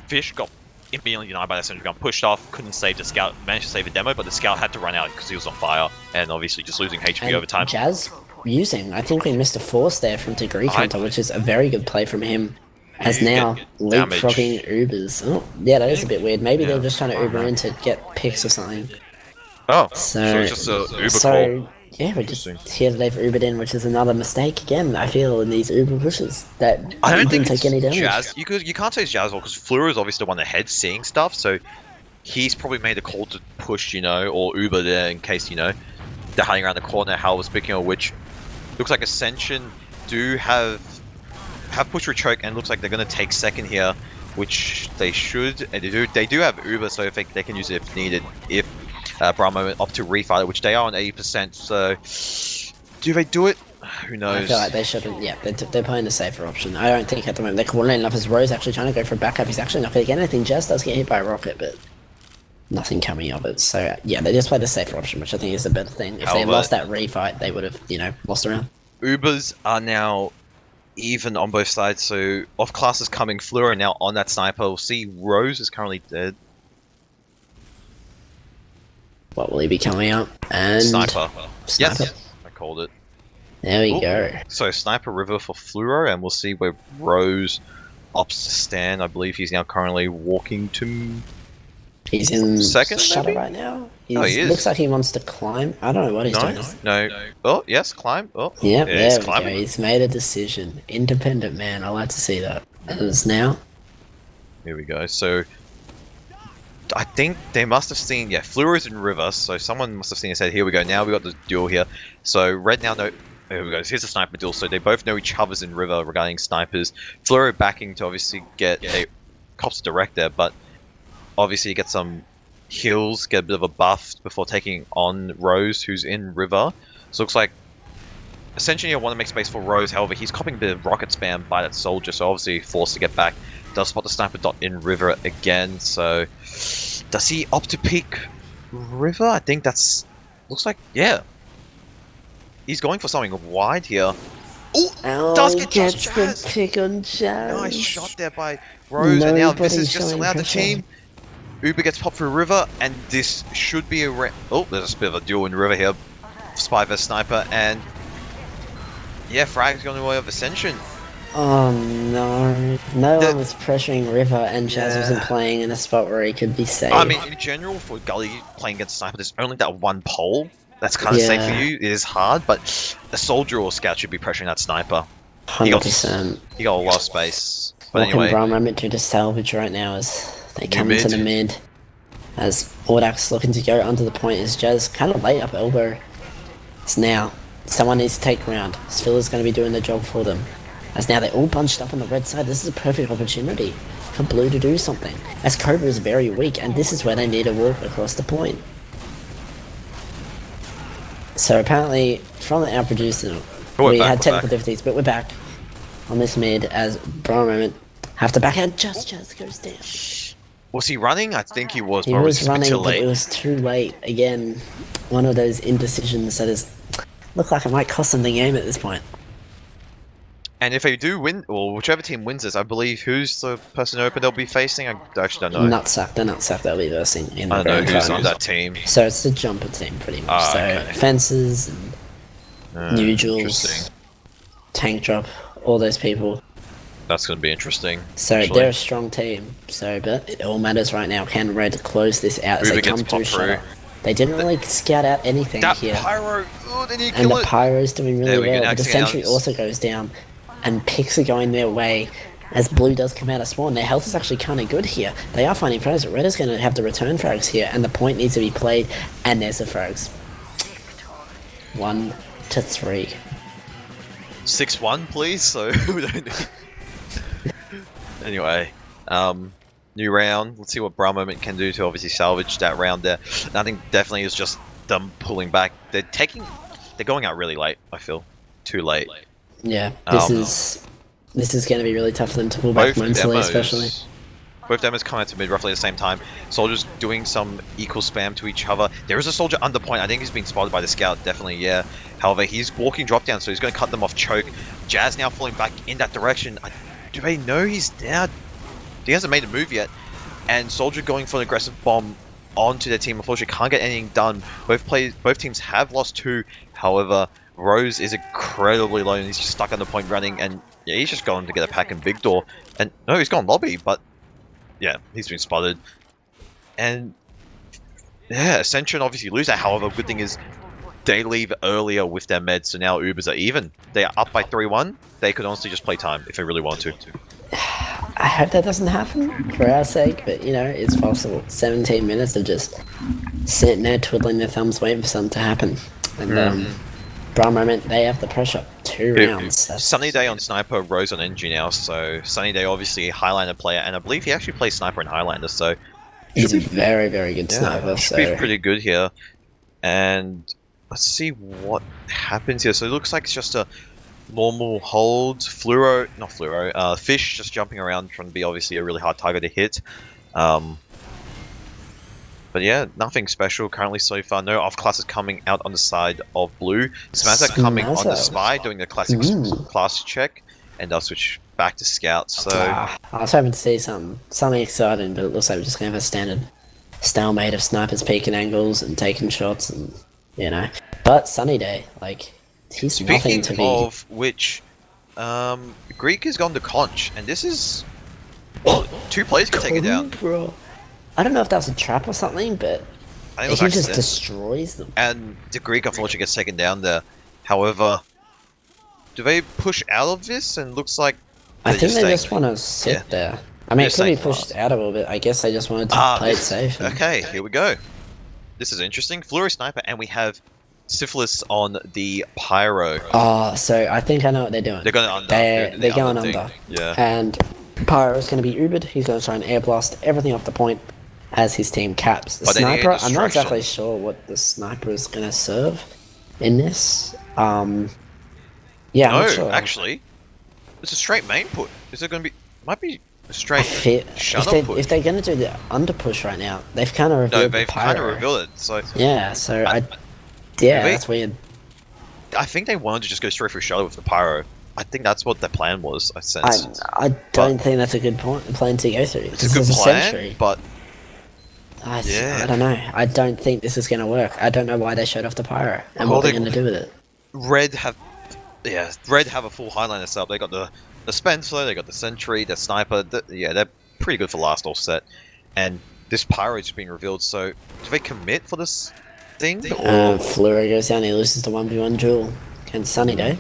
[SPEAKER 4] Fish got immediately denied by that sentry gun, pushed off, couldn't save the scout, managed to save the demo, but the scout had to run out because he was on fire, and obviously just losing HP
[SPEAKER 2] And
[SPEAKER 4] over time.
[SPEAKER 2] Jazz using, I think we missed a force there from Degree Counter, which is a very good play from him. As now leapfrogging Ubers. Oh, yeah, that is a bit weird. Maybe they're just trying to Uber in to get picks or something.
[SPEAKER 4] Oh,
[SPEAKER 2] so
[SPEAKER 4] it's just a Uber call.
[SPEAKER 2] Yeah, we're just here they've Ubered in, which is another mistake again, I feel, in these Uber pushes. That
[SPEAKER 4] I don't
[SPEAKER 2] didn't
[SPEAKER 4] think
[SPEAKER 2] take any damage.
[SPEAKER 4] Jazz. You can't say it's Jazz because Fluoro is obviously the one ahead seeing stuff, so he's probably made a call to push, or Uber there in case, they're hiding around the corner. Hal, speaking of which, looks like Ascension do have push or choke, and looks like they're going to take second here, which they should, and they do have Uber, so if they can use it if needed, if Brahmo opt to refight it, which they are on 80%, so do they do it? Who knows?
[SPEAKER 2] I feel like they shouldn't, yeah, they're playing the safer option. I don't think at the moment they're coordinating enough as Rose actually trying to go for a backup. He's actually not going to get anything. Jazz does get hit by a rocket, but nothing coming of it. So yeah, they just play the safer option, which I think is the better thing. If they had lost that refight, they would have, lost around.
[SPEAKER 1] Ubers are now even on both sides, so off class is coming. Fluoro now on that sniper. We'll see Rose is currently dead.
[SPEAKER 2] What will he be coming up? And
[SPEAKER 1] Sniper.
[SPEAKER 2] Sniper.
[SPEAKER 1] Yes, I called it.
[SPEAKER 2] There we go.
[SPEAKER 1] So Sniper River for Fluoro, and we'll see where Rose opts to stand. I believe he's now currently walking to...
[SPEAKER 2] He's in
[SPEAKER 1] second,
[SPEAKER 2] shutter
[SPEAKER 1] maybe?
[SPEAKER 2] right now.
[SPEAKER 1] He is.
[SPEAKER 2] Looks like he wants to climb. I don't know what he's doing.
[SPEAKER 1] No. Oh, yes, climb. Oh,
[SPEAKER 2] Yep,
[SPEAKER 1] yeah,
[SPEAKER 2] there we
[SPEAKER 1] climbing.
[SPEAKER 2] go. He's made a decision. Independent man. I like to see that. As now.
[SPEAKER 1] Here we go. So I think they must have seen, Fluoro's in River, so someone must have seen and said, here we go, now we got the duel here. So Red now know, here we go, here's the sniper duel, so they both know each other's in River regarding snipers. Fluoro backing to obviously get a cops direct there, but obviously get some heals, get a bit of a buff before taking on Rose, who's in River. So it looks like Ascension here want to make space for Rose, however he's copying a bit of rocket spam by that soldier, so obviously forced to get back. Does spot the sniper dot in River again, so does he opt to peek River? I think that's... looks like, he's going for something wide here. Oh, does get just Jazz!
[SPEAKER 2] The pick on Jazz.
[SPEAKER 1] Nice shot there by Rose, and now this is just allowed the team. Uber gets popped through River, and this should be a... oh, there's a bit of a duel in River here. Spy vs Sniper, and... yeah, Frag's going the way of Ascension.
[SPEAKER 2] Oh no. No one was pressuring River, and Jazz wasn't playing in a spot where he could be safe.
[SPEAKER 1] I mean, in general, for Gully playing against Sniper, there's only that one pole that's kind of safe for you. It is hard, but a soldier or scout should be pressuring that Sniper.
[SPEAKER 2] 100%.
[SPEAKER 1] He got a lot of space. But
[SPEAKER 2] What
[SPEAKER 1] anyway,
[SPEAKER 2] can Brahma meant to salvage right now as they come into the mid. As Audax looking to go under the point is Jazz kind of late up elbow. It's now. Someone needs to take ground. Svilla's going to be doing the job for them. As now they're all bunched up on the red side, this is a perfect opportunity for Blue to do something. As Cobra is very weak, and this is where they need to walk across the point. So apparently, from our producer, we had technical difficulties, but we're back. on this mid as Brawl Moment have to back out. Just goes down.
[SPEAKER 1] Was he running? I think he was,
[SPEAKER 2] He
[SPEAKER 1] but
[SPEAKER 2] was
[SPEAKER 1] it was a bit
[SPEAKER 2] running,
[SPEAKER 1] too
[SPEAKER 2] but
[SPEAKER 1] late.
[SPEAKER 2] it was too late. Again, one of those indecisions that is look like it might cost them the game at this point.
[SPEAKER 1] And if they do win, or whichever team wins this, I believe who's the person open they'll be facing? I actually don't know.
[SPEAKER 2] Nutsack, the Nutsack they'll be versing in the
[SPEAKER 1] I don't know
[SPEAKER 2] grand
[SPEAKER 1] who's on
[SPEAKER 2] finals.
[SPEAKER 1] that team.
[SPEAKER 2] So it's the jumper team pretty much.
[SPEAKER 1] Ah,
[SPEAKER 2] so
[SPEAKER 1] okay.
[SPEAKER 2] fences and Nugels,
[SPEAKER 1] Interesting.
[SPEAKER 2] tank drop, all those people.
[SPEAKER 1] That's going to be interesting.
[SPEAKER 2] So
[SPEAKER 1] actually.
[SPEAKER 2] they're a strong team. So, but it all matters right now. Can Red close this out as
[SPEAKER 1] Uber
[SPEAKER 2] they come
[SPEAKER 1] gets
[SPEAKER 2] through
[SPEAKER 1] popped through.
[SPEAKER 2] Shutter? They didn't really scout out anything
[SPEAKER 1] That
[SPEAKER 2] here.
[SPEAKER 1] pyro! Oh, they need to
[SPEAKER 2] And
[SPEAKER 1] kill
[SPEAKER 2] the
[SPEAKER 1] it!
[SPEAKER 2] Pyro's doing
[SPEAKER 1] There
[SPEAKER 2] really
[SPEAKER 1] we go,
[SPEAKER 2] well,
[SPEAKER 1] now
[SPEAKER 2] but the
[SPEAKER 1] it's getting
[SPEAKER 2] Sentry
[SPEAKER 1] out.
[SPEAKER 2] also goes down, and picks are going their way as Blue does come out of spawn. Their health is actually kind of good here. They are finding frags, but Red is going to have the return frags here, and the point needs to be played, and there's the frags. 1 to 3.
[SPEAKER 1] 6-1, please, so we don't need... Anyway, new round. Let's see what Brawl Moment can do to obviously salvage that round there. Nothing definitely is just them pulling back. They're going out really late, I feel. Too late.
[SPEAKER 2] Yeah, this is going to be really tough for them to pull back mentally, especially.
[SPEAKER 1] Both demos come out to mid roughly at the same time. Soldiers doing some equal spam to each other. There is a soldier under point. I think he's being spotted by the scout, definitely, yeah. However, he's walking drop down, so he's going to cut them off choke. Jazz now falling back in that direction. Do they know he's down? He hasn't made a move yet. And Soldier going for an aggressive bomb onto their team. Unfortunately, can't get anything done. Both teams have lost 2. However, Rose is incredibly low and he's just stuck on the point running. And yeah, he's just going to get a pack in big door. And no, he's gone lobby, but yeah, he's been spotted. And yeah, Ascension obviously lose that. However, good thing is they leave earlier with their meds, so now Ubers are even. They are up by 3-1. They could honestly just play time if they really want to.
[SPEAKER 2] I hope that doesn't happen for our sake, but you know, it's possible. 17 minutes of just sitting there twiddling their thumbs waiting for something to happen. And Brawl Moment, they have the pressure. 2 rounds. That's...
[SPEAKER 1] Sunny Day on Sniper, Rose on NG now, so Sunny Day obviously a Highlander player, and I believe he actually plays Sniper and Highlander, so...
[SPEAKER 2] He's a very, very good sniper,
[SPEAKER 1] should
[SPEAKER 2] so...
[SPEAKER 1] be pretty good here. And let's see what happens here. So it looks like it's just a normal hold. Fish just jumping around, trying to be obviously a really hard target to hit. But yeah, nothing special currently so far. No off classes coming out on the side of blue. Smazza coming on the spy, doing the classic class check, and I'll switch back to scout. So
[SPEAKER 2] I was hoping to see something exciting, but it looks like we're just gonna have a standard stalemate of snipers peeking angles and taking shots, and you know. But Sunny Day, like he's nothing to be.
[SPEAKER 1] Speaking of which, Greek has gone to Conch, and this is 2 players can take it down.
[SPEAKER 2] Bro. I don't know if that was a trap or something, but
[SPEAKER 1] I think it
[SPEAKER 2] he
[SPEAKER 1] was
[SPEAKER 2] just
[SPEAKER 1] accident.
[SPEAKER 2] destroys them.
[SPEAKER 1] And the Greek unfortunately gets taken down there. However, do they push out of this? And looks like
[SPEAKER 2] I think they just want to sit there. I mean, it could be pushed out a little bit. I guess they just wanted to play it safe.
[SPEAKER 1] Okay, here we go. This is interesting. Flurry Sniper, and we have Syphilis on the Pyro.
[SPEAKER 2] Oh, so I think I know what they're doing.
[SPEAKER 1] They're going under.
[SPEAKER 2] They're going under.
[SPEAKER 1] Yeah.
[SPEAKER 2] And Pyro is going to be Ubered. He's going to try and air blast everything off the point as his team caps. The sniper, I'm not exactly sure what the sniper is going to serve in this. Yeah, I'm not sure.
[SPEAKER 1] Actually, it's a straight main put. Is it going to be? Might be a straight
[SPEAKER 2] shut
[SPEAKER 1] put.
[SPEAKER 2] If they're going to do the under push right now, they've kind of revealed
[SPEAKER 1] they've
[SPEAKER 2] the
[SPEAKER 1] kind
[SPEAKER 2] Pyro.
[SPEAKER 1] of revealed it. So
[SPEAKER 2] yeah, so that's weird.
[SPEAKER 1] I think they wanted to just go straight for Shadow with the Pyro. I think that's what their plan was. I sensed.
[SPEAKER 2] I don't think that's a good plan to go through.
[SPEAKER 1] It's a good plan, but
[SPEAKER 2] I don't know. I don't think this is going to work. I don't know why they showed off the Pyro and what they're going to do with it.
[SPEAKER 1] Red have a full Highlander setup. They got the Spencer, they got the Sentry, the Sniper. They're pretty good for last all set. And this Pyro is being revealed. So do they commit for this thing?
[SPEAKER 2] Flura goes down. He loses the 1v1 duel against Sunny Day.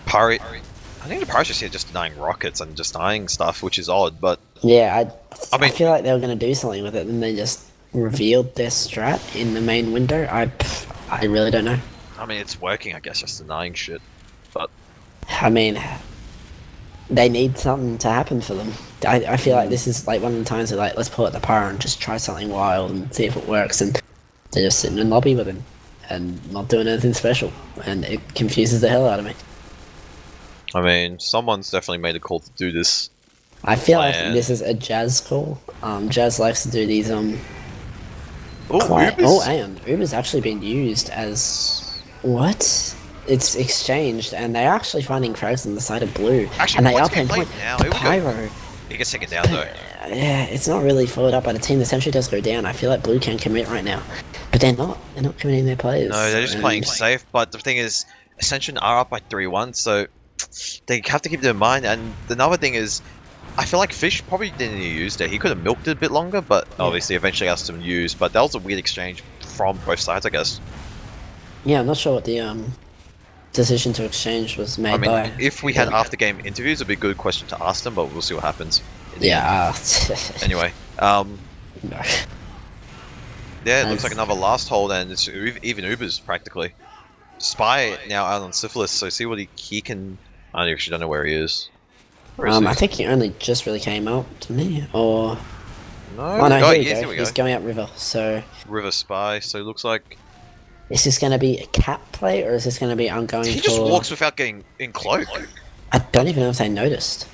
[SPEAKER 1] Pyro. I think the Pyro's just here just denying rockets and just denying stuff, which is odd. But
[SPEAKER 2] yeah, I feel like they were going to do something with it, and they just revealed their strat in the main window. I really don't know.
[SPEAKER 1] I mean, it's working, I guess, just denying shit. But
[SPEAKER 2] I mean, they need something to happen for them. I feel like this is like one of the times they're like, let's pull out the Pyro and just try something wild and see if it works. And they're just sitting in lobby with him and not doing anything special, and it confuses the hell out of me.
[SPEAKER 4] I mean, someone's definitely made a call to do this.
[SPEAKER 2] I feel like
[SPEAKER 4] Plan.
[SPEAKER 2] this is a Jazz call. Jazz likes to do these
[SPEAKER 4] Oh,
[SPEAKER 2] quiet.
[SPEAKER 4] Uber's-
[SPEAKER 2] Oh, and Uber's actually been used as what? It's exchanged, and they're actually finding cracks on the side of blue,
[SPEAKER 4] Actually,
[SPEAKER 2] and they are
[SPEAKER 4] point's
[SPEAKER 2] paying
[SPEAKER 4] getting
[SPEAKER 2] point.
[SPEAKER 4] late now.
[SPEAKER 2] The
[SPEAKER 4] Here we go.
[SPEAKER 2] pyro.
[SPEAKER 4] He gets taken down though.
[SPEAKER 2] Yeah, it's not really followed up by the team. The sentry does go down. I feel like blue can commit right now, but they're not. They're not committing their players.
[SPEAKER 4] No, they're just
[SPEAKER 2] and-
[SPEAKER 4] playing safe. But the thing is, Ascension are up by 3-1, so they have to keep that in mind. And another thing is, I feel like Fish probably didn't use it. He could have milked it a bit longer, but obviously eventually has to use. But that was a weird exchange from both sides, I guess.
[SPEAKER 2] Yeah, I'm not sure what the decision to exchange was made
[SPEAKER 4] I mean,
[SPEAKER 2] by.
[SPEAKER 4] if we had after-game interviews, it'd be a good question to ask them, but we'll see what happens.
[SPEAKER 2] Yeah.
[SPEAKER 4] Anyway,
[SPEAKER 2] No.
[SPEAKER 4] yeah, it looks like another last hold, and it's even Uber's practically. Spy now out on Syphilis, so see what he can. I actually don't know where he is. Where is he?
[SPEAKER 2] I think he only just really came up to me, or
[SPEAKER 4] No,
[SPEAKER 2] oh no, here we
[SPEAKER 4] yes,
[SPEAKER 2] go.
[SPEAKER 4] here we
[SPEAKER 2] He's
[SPEAKER 4] go.
[SPEAKER 2] going up river. So
[SPEAKER 4] River Spy, so it looks like
[SPEAKER 2] is this going to be a cap play, or is this going to be ongoing?
[SPEAKER 4] he
[SPEAKER 2] for...
[SPEAKER 4] just walks without getting in cloak.
[SPEAKER 2] I don't even know if they noticed.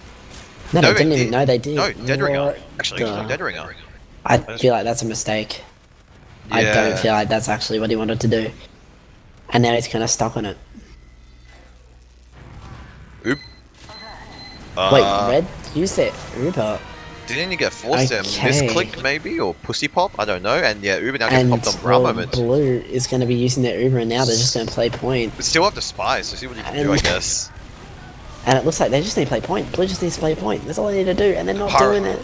[SPEAKER 2] No,
[SPEAKER 4] No,
[SPEAKER 2] they didn't
[SPEAKER 4] he-
[SPEAKER 2] even know they did.
[SPEAKER 4] No, Dead Ringer.
[SPEAKER 2] What
[SPEAKER 4] Actually, he was
[SPEAKER 2] the-
[SPEAKER 4] on Dead Ringer.
[SPEAKER 2] I feel like that's a mistake. I don't feel like that's actually what he wanted to do. And now he's kind of stuck on it. Wait, Red used it. Uber.
[SPEAKER 4] Didn't he get forced there?
[SPEAKER 2] Okay.
[SPEAKER 4] Misclick maybe, or pussy pop? I don't know. And yeah, Uber now gets
[SPEAKER 2] And
[SPEAKER 4] popped on Brown
[SPEAKER 2] well,
[SPEAKER 4] moment.
[SPEAKER 2] Blue is going to be using their Uber, and now they're just going to play point.
[SPEAKER 4] But still have the Spy, so see what he can do, I
[SPEAKER 2] And-
[SPEAKER 4] guess.
[SPEAKER 2] And it looks like they just need to play point. Blue just needs to play point. That's all they need to do, and they're not
[SPEAKER 4] Pyro.
[SPEAKER 2] doing it.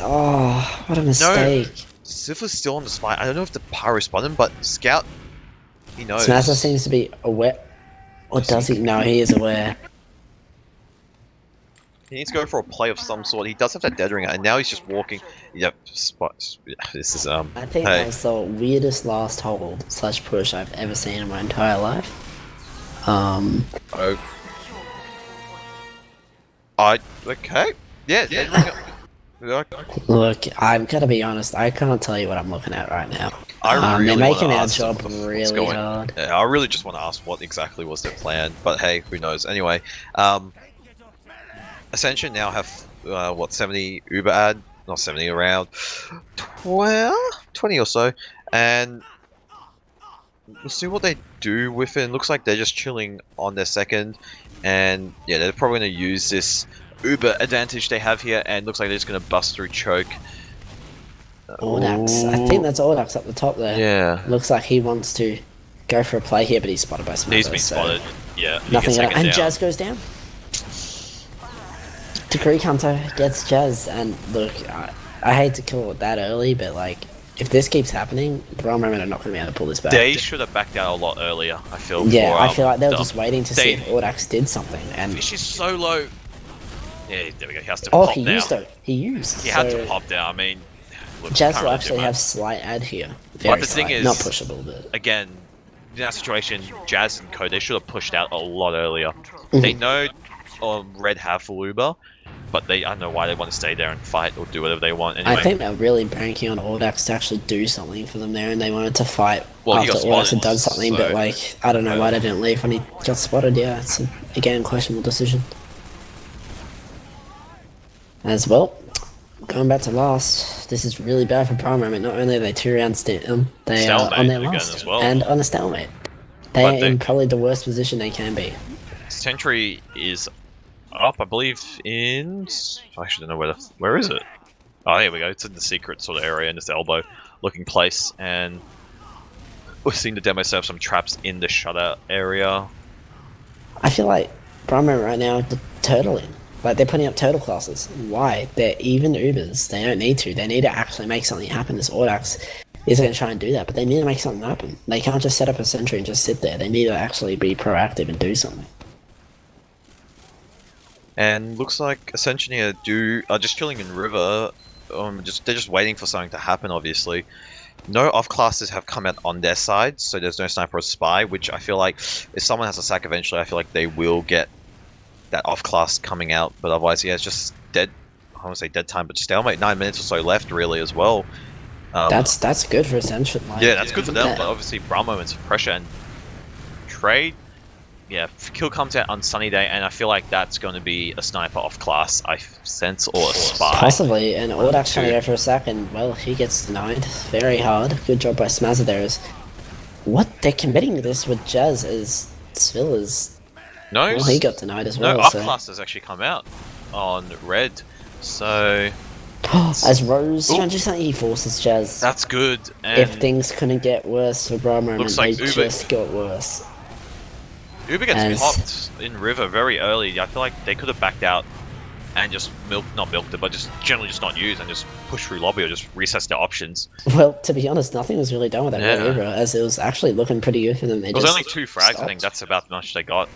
[SPEAKER 2] Oh, what a mistake.
[SPEAKER 4] Syphilis still on the Spy. I don't know if the Pyro spun him, but Scout, he knows.
[SPEAKER 2] Smasher seems to be aware. Or does he? No, he is aware.
[SPEAKER 4] He needs to go for a play of some sort. He does have that Dead Ringer, and now he's just walking. Yep, spots. This is
[SPEAKER 2] I think
[SPEAKER 4] Hey.
[SPEAKER 2] that was the weirdest last hold / push I've ever seen in my entire life.
[SPEAKER 4] Oh. Okay. Yeah. Dead Ringer.
[SPEAKER 2] Look, I'm gonna be honest. I can't tell you what I'm looking at right now.
[SPEAKER 4] I really
[SPEAKER 2] they're
[SPEAKER 4] wanna
[SPEAKER 2] making our
[SPEAKER 4] ask them
[SPEAKER 2] job
[SPEAKER 4] what's
[SPEAKER 2] really
[SPEAKER 4] going-
[SPEAKER 2] hard.
[SPEAKER 4] Yeah, I really just want to ask what exactly was their plan, but hey, who knows? Anyway, Ascension now have what 70 Uber ad, not 70 around 20 or so, and we'll see what they do with it. It looks like they're just chilling on their second, and yeah, they're probably going to use this Uber advantage they have here, and looks like they're just going to bust through choke.
[SPEAKER 2] Audax. I think that's Audax up the top there.
[SPEAKER 4] Yeah.
[SPEAKER 2] Looks like he wants to go for a play here, but he's spotted by Smasher.
[SPEAKER 4] He's been spotted. Yeah. he
[SPEAKER 2] Nothing
[SPEAKER 4] gets
[SPEAKER 2] gonna,
[SPEAKER 4] taken
[SPEAKER 2] and
[SPEAKER 4] down.
[SPEAKER 2] Jazz goes down. Degree Hunter gets Jazz, and look, I hate to call it that early, but like, if this keeps happening, Brawl Moment are not going to be able to pull this back.
[SPEAKER 4] They should have backed out a lot earlier. I feel.
[SPEAKER 2] Yeah,
[SPEAKER 4] for,
[SPEAKER 2] I feel like they were
[SPEAKER 4] the-
[SPEAKER 2] just waiting to see if Audax did something, and
[SPEAKER 4] Fish is so low. Yeah, there we go. He has to
[SPEAKER 2] oh,
[SPEAKER 4] pop
[SPEAKER 2] he
[SPEAKER 4] now.
[SPEAKER 2] used it. He used.
[SPEAKER 4] He had
[SPEAKER 2] so
[SPEAKER 4] to pop down. I mean, look,
[SPEAKER 2] Jazz
[SPEAKER 4] can't
[SPEAKER 2] will
[SPEAKER 4] really
[SPEAKER 2] actually
[SPEAKER 4] do
[SPEAKER 2] have
[SPEAKER 4] much.
[SPEAKER 2] slight ad here. Very
[SPEAKER 4] the thing
[SPEAKER 2] slight.
[SPEAKER 4] is-
[SPEAKER 2] Not pushable, but
[SPEAKER 4] Again, in that situation, Jazz and Code, they should have pushed out a lot earlier.
[SPEAKER 2] Mhm.
[SPEAKER 4] They know Red have full Uber, but I don't know why they want to stay there and fight or do whatever they want. Anyway,
[SPEAKER 2] I think they're really banking on Audax to actually do something for them there, and they wanted to fight
[SPEAKER 4] Well, he
[SPEAKER 2] after
[SPEAKER 4] got
[SPEAKER 2] Audax had
[SPEAKER 4] spotted,
[SPEAKER 2] done something, but
[SPEAKER 4] so-
[SPEAKER 2] like, I don't know why they didn't leave when he got spotted. Yeah, it's again questionable decision. As well, going back to last, this is really bad for Prime Moment. Not only are they 2 rounds down, they are
[SPEAKER 4] Stalemate
[SPEAKER 2] on their
[SPEAKER 4] again
[SPEAKER 2] last
[SPEAKER 4] as well.
[SPEAKER 2] and on a stalemate. They
[SPEAKER 4] But
[SPEAKER 2] are
[SPEAKER 4] they-
[SPEAKER 2] in probably the worst position they can be.
[SPEAKER 4] Sentry is up, I believe, in. I actually don't know where is it? Oh, here we go. It's in the secret sort of area in this elbow-looking place, and we've seen the demo set up some traps in the shutout area.
[SPEAKER 2] I feel like Prime Moment right now, the turtling. Like, they're putting up turtle classes. Why? They're even Ubers. They don't need to. They need to actually make something happen. This Audax is going to try and do that, but they need to make something happen. They can't just set up a sentry and just sit there. They need to actually be proactive and do something.
[SPEAKER 4] And looks like Ascension here are just chilling in river. They're just waiting for something to happen. Obviously, no off classes have come out on their side, so there's no sniper or spy. Which I feel like if someone has a sack eventually, I feel like they will get that off class coming out. But otherwise, yeah, it's just dead. I want to say dead time, but stalemate. 9 minutes or so left, really, as well.
[SPEAKER 2] That's good for Ascension. Like,
[SPEAKER 4] yeah, that's good for them.
[SPEAKER 2] that-
[SPEAKER 4] But obviously, Brawl moments of pressure and trade. yeah, kill comes out on Sunny Day, and I feel like that's going to be a sniper off class, I sense, or a spy.
[SPEAKER 2] Possibly, and Ordak's trying to
[SPEAKER 4] two.
[SPEAKER 2] go for a second. Well, he gets denied. Very hard. Good job by Smazza there. What they're committing to this with Jazz is Svil is.
[SPEAKER 4] No,
[SPEAKER 2] Well, he got denied as
[SPEAKER 4] no,
[SPEAKER 2] well.
[SPEAKER 4] up
[SPEAKER 2] So.
[SPEAKER 4] class has actually come out on red, so
[SPEAKER 2] As Rose
[SPEAKER 4] Ooh.
[SPEAKER 2] trying to do something, he forces Jazz.
[SPEAKER 4] that's good. And
[SPEAKER 2] If things couldn't get worse for Bra Moment,
[SPEAKER 4] Looks like
[SPEAKER 2] they
[SPEAKER 4] Uber-
[SPEAKER 2] just got worse.
[SPEAKER 4] Uber gets
[SPEAKER 2] as-
[SPEAKER 4] popped in River very early. I feel like they could have backed out and just not milked it, but just generally just not used and just push through lobby or just recess their options.
[SPEAKER 2] Well, to be honest, nothing was really done with that
[SPEAKER 4] Yeah.
[SPEAKER 2] Red Uber, as it was actually looking pretty good for them. They
[SPEAKER 4] It was
[SPEAKER 2] just
[SPEAKER 4] only 2 frags, I think.
[SPEAKER 2] stopped.
[SPEAKER 4] That's about much they got.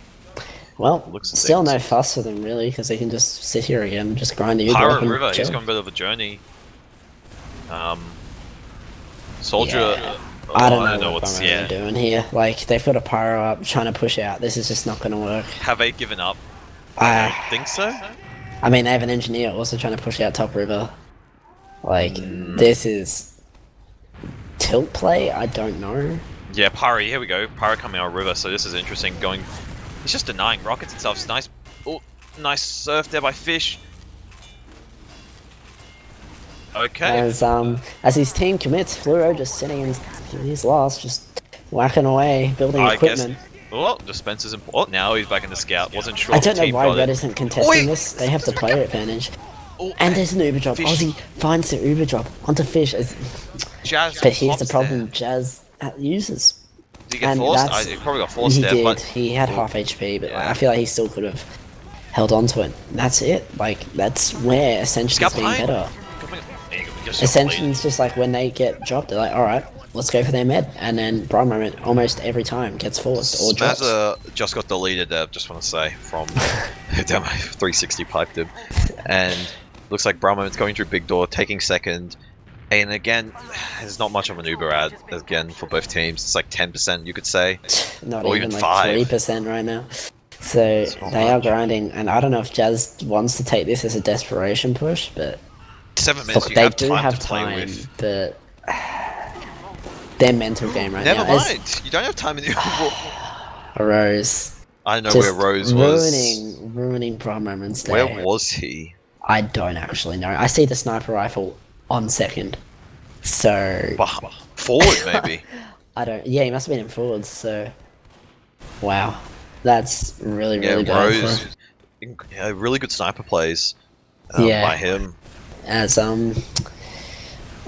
[SPEAKER 2] Well,
[SPEAKER 4] looks and
[SPEAKER 2] still no
[SPEAKER 4] things.
[SPEAKER 2] fuss for them really, because they can just sit here again, just grind the Uber
[SPEAKER 4] Pyro
[SPEAKER 2] up and
[SPEAKER 4] River,
[SPEAKER 2] chill.
[SPEAKER 4] he's got a bit of a journey. Soldier,
[SPEAKER 2] Yeah. I don't know what
[SPEAKER 4] what's
[SPEAKER 2] they're doing here. Like, they've got a pyro up, trying to push out. This is just not going to work.
[SPEAKER 4] Have they given up? I don't think so.
[SPEAKER 2] I mean, they have an engineer also trying to push out top river. Like, this is tilt play. I don't know.
[SPEAKER 4] Yeah, Pyro, here we go. Pyro coming out of River, so this is interesting. He's just denying rockets and stuff. It's nice. Oh, nice surf there by Fish. Okay.
[SPEAKER 2] As his team commits, Fluoro just sitting in his last, just whacking away, building
[SPEAKER 4] I
[SPEAKER 2] equipment.
[SPEAKER 4] guess. Oh, Dispenser's in. Oh, now he's back in the scout. Wasn't sure.
[SPEAKER 2] I
[SPEAKER 4] if the
[SPEAKER 2] don't know
[SPEAKER 4] team
[SPEAKER 2] why
[SPEAKER 4] got
[SPEAKER 2] Red
[SPEAKER 4] it.
[SPEAKER 2] isn't contesting
[SPEAKER 4] Wait.
[SPEAKER 2] this. They have the player advantage.
[SPEAKER 4] Oh,
[SPEAKER 2] And there's an Uber drop.
[SPEAKER 4] Fish.
[SPEAKER 2] Ozzy finds the Uber drop onto Fish.
[SPEAKER 4] Jazz
[SPEAKER 2] But here's the
[SPEAKER 4] pops
[SPEAKER 2] problem
[SPEAKER 4] there.
[SPEAKER 2] Jazz uses.
[SPEAKER 4] Did he get
[SPEAKER 2] and
[SPEAKER 4] forced?
[SPEAKER 2] that's-
[SPEAKER 4] He probably got forced
[SPEAKER 2] He
[SPEAKER 4] there,
[SPEAKER 2] did.
[SPEAKER 4] but
[SPEAKER 2] He had half HP, but
[SPEAKER 4] Yeah.
[SPEAKER 2] I feel like he still could have held on to it. And that's it. Like, that's where Ascension's
[SPEAKER 4] Scout
[SPEAKER 2] being
[SPEAKER 4] behind.
[SPEAKER 2] better.
[SPEAKER 4] There you go, just got
[SPEAKER 2] Ascension's just like when they get dropped, they're like, alright, let's go for their med. And then Brian Moment almost every time gets forced or drops.
[SPEAKER 1] Smazza just got deleted there, just want to say, from down my 360 piped him. And looks like Brahmo's going through big door, taking second. And again, there's not much of an Uber ad, again, for both teams. It's like 10%, you could say.
[SPEAKER 2] Not
[SPEAKER 1] or
[SPEAKER 2] even
[SPEAKER 1] even
[SPEAKER 2] like
[SPEAKER 1] 5.
[SPEAKER 2] 3% right now. So
[SPEAKER 1] not
[SPEAKER 2] they are
[SPEAKER 1] much.
[SPEAKER 2] grinding, and I don't know if Jazz wants to take this as a desperation push, but
[SPEAKER 1] 7 minutes,
[SPEAKER 2] look,
[SPEAKER 1] you
[SPEAKER 2] they
[SPEAKER 1] have
[SPEAKER 2] do
[SPEAKER 1] time
[SPEAKER 2] have
[SPEAKER 1] to play
[SPEAKER 2] time,
[SPEAKER 1] with.
[SPEAKER 2] but their mental game right
[SPEAKER 1] Never
[SPEAKER 2] now is
[SPEAKER 1] mind, you don't have time in the
[SPEAKER 2] Rose.
[SPEAKER 1] I don't know
[SPEAKER 2] Just
[SPEAKER 1] where Rose was.
[SPEAKER 2] ruining Prime Moment's day.
[SPEAKER 1] Where was he?
[SPEAKER 2] I don't actually know. I see the sniper rifle on second, so
[SPEAKER 1] Forward, maybe.
[SPEAKER 2] I don't. Yeah, he must have been in forwards. So, wow, that's really
[SPEAKER 1] Yeah,
[SPEAKER 2] bad. for
[SPEAKER 1] Rose.
[SPEAKER 2] us.
[SPEAKER 1] Yeah, really good sniper plays
[SPEAKER 2] Yeah.
[SPEAKER 1] by him.
[SPEAKER 2] As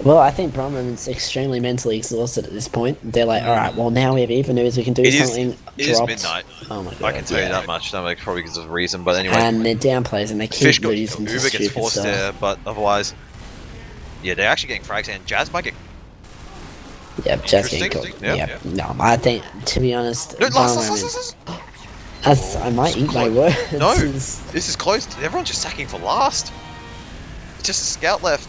[SPEAKER 2] well, I think Prime Moment's extremely mentally exhausted at this point. They're like, all right, well now we have even news. We can do
[SPEAKER 1] It is-
[SPEAKER 2] something.
[SPEAKER 1] It is
[SPEAKER 2] dropped.
[SPEAKER 1] midnight.
[SPEAKER 2] Oh my god!
[SPEAKER 1] I can tell you
[SPEAKER 2] yeah.
[SPEAKER 1] that much. That like, probably because of reason, but anyway.
[SPEAKER 2] And they're down plays, and they keep
[SPEAKER 1] Fish got
[SPEAKER 2] losing to
[SPEAKER 1] Uber gets
[SPEAKER 2] stupid
[SPEAKER 1] forced
[SPEAKER 2] stuff.
[SPEAKER 1] there, but otherwise, yeah, they're actually getting frags, and Jazz might get.
[SPEAKER 2] Yeah, just getting
[SPEAKER 1] Interesting.
[SPEAKER 2] caught.
[SPEAKER 1] Yeah.
[SPEAKER 2] Yeah. No, I think to be honest,
[SPEAKER 1] No,
[SPEAKER 2] Prime
[SPEAKER 1] last.
[SPEAKER 2] Moment. I might eat my words.
[SPEAKER 1] No,
[SPEAKER 2] Is-
[SPEAKER 1] this is close. Everyone's just sacking for last. It's just a scout left.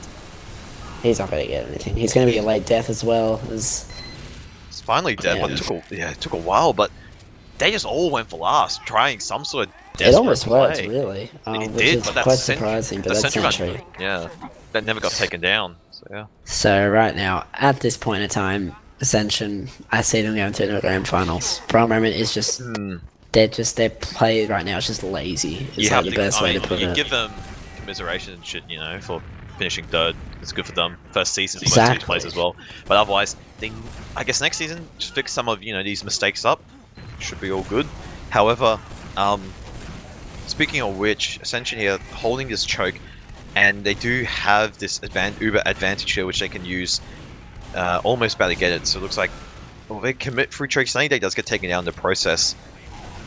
[SPEAKER 2] He's not gonna get anything. He's gonna be a late death as well. As
[SPEAKER 1] It's finally dead, but
[SPEAKER 2] Yeah.
[SPEAKER 1] it took a while. But they just all went for last, trying some sort of
[SPEAKER 2] it
[SPEAKER 1] desperate
[SPEAKER 2] almost
[SPEAKER 1] play.
[SPEAKER 2] worked, really.
[SPEAKER 1] It
[SPEAKER 2] Which
[SPEAKER 1] did,
[SPEAKER 2] is
[SPEAKER 1] but that's
[SPEAKER 2] quite
[SPEAKER 1] Sentry.
[SPEAKER 2] surprising. But
[SPEAKER 1] The
[SPEAKER 2] that's
[SPEAKER 1] Sentry
[SPEAKER 2] Sentry.
[SPEAKER 1] gun, yeah, that never got taken down. So yeah.
[SPEAKER 2] So right now, at this point in time, Ascension, I see them going to the grand finals. Prime Moment is just their play right now is just lazy. Is
[SPEAKER 4] you
[SPEAKER 2] like
[SPEAKER 4] have
[SPEAKER 2] the
[SPEAKER 4] to.
[SPEAKER 2] best
[SPEAKER 4] I
[SPEAKER 2] way
[SPEAKER 4] mean,
[SPEAKER 2] to put
[SPEAKER 4] you
[SPEAKER 2] it.
[SPEAKER 4] give them commiseration and shit, you know, for finishing third. It's good for them. First season for most
[SPEAKER 2] Exactly.
[SPEAKER 4] of these players as well. But otherwise, I guess next season just fix some of these mistakes up. Should be all good. However, speaking of which, Ascension here holding this choke, and they do have this Uber advantage here, which they can use. Almost about to get it. So it looks like they commit free trade. Sunny Day does get taken down in the process.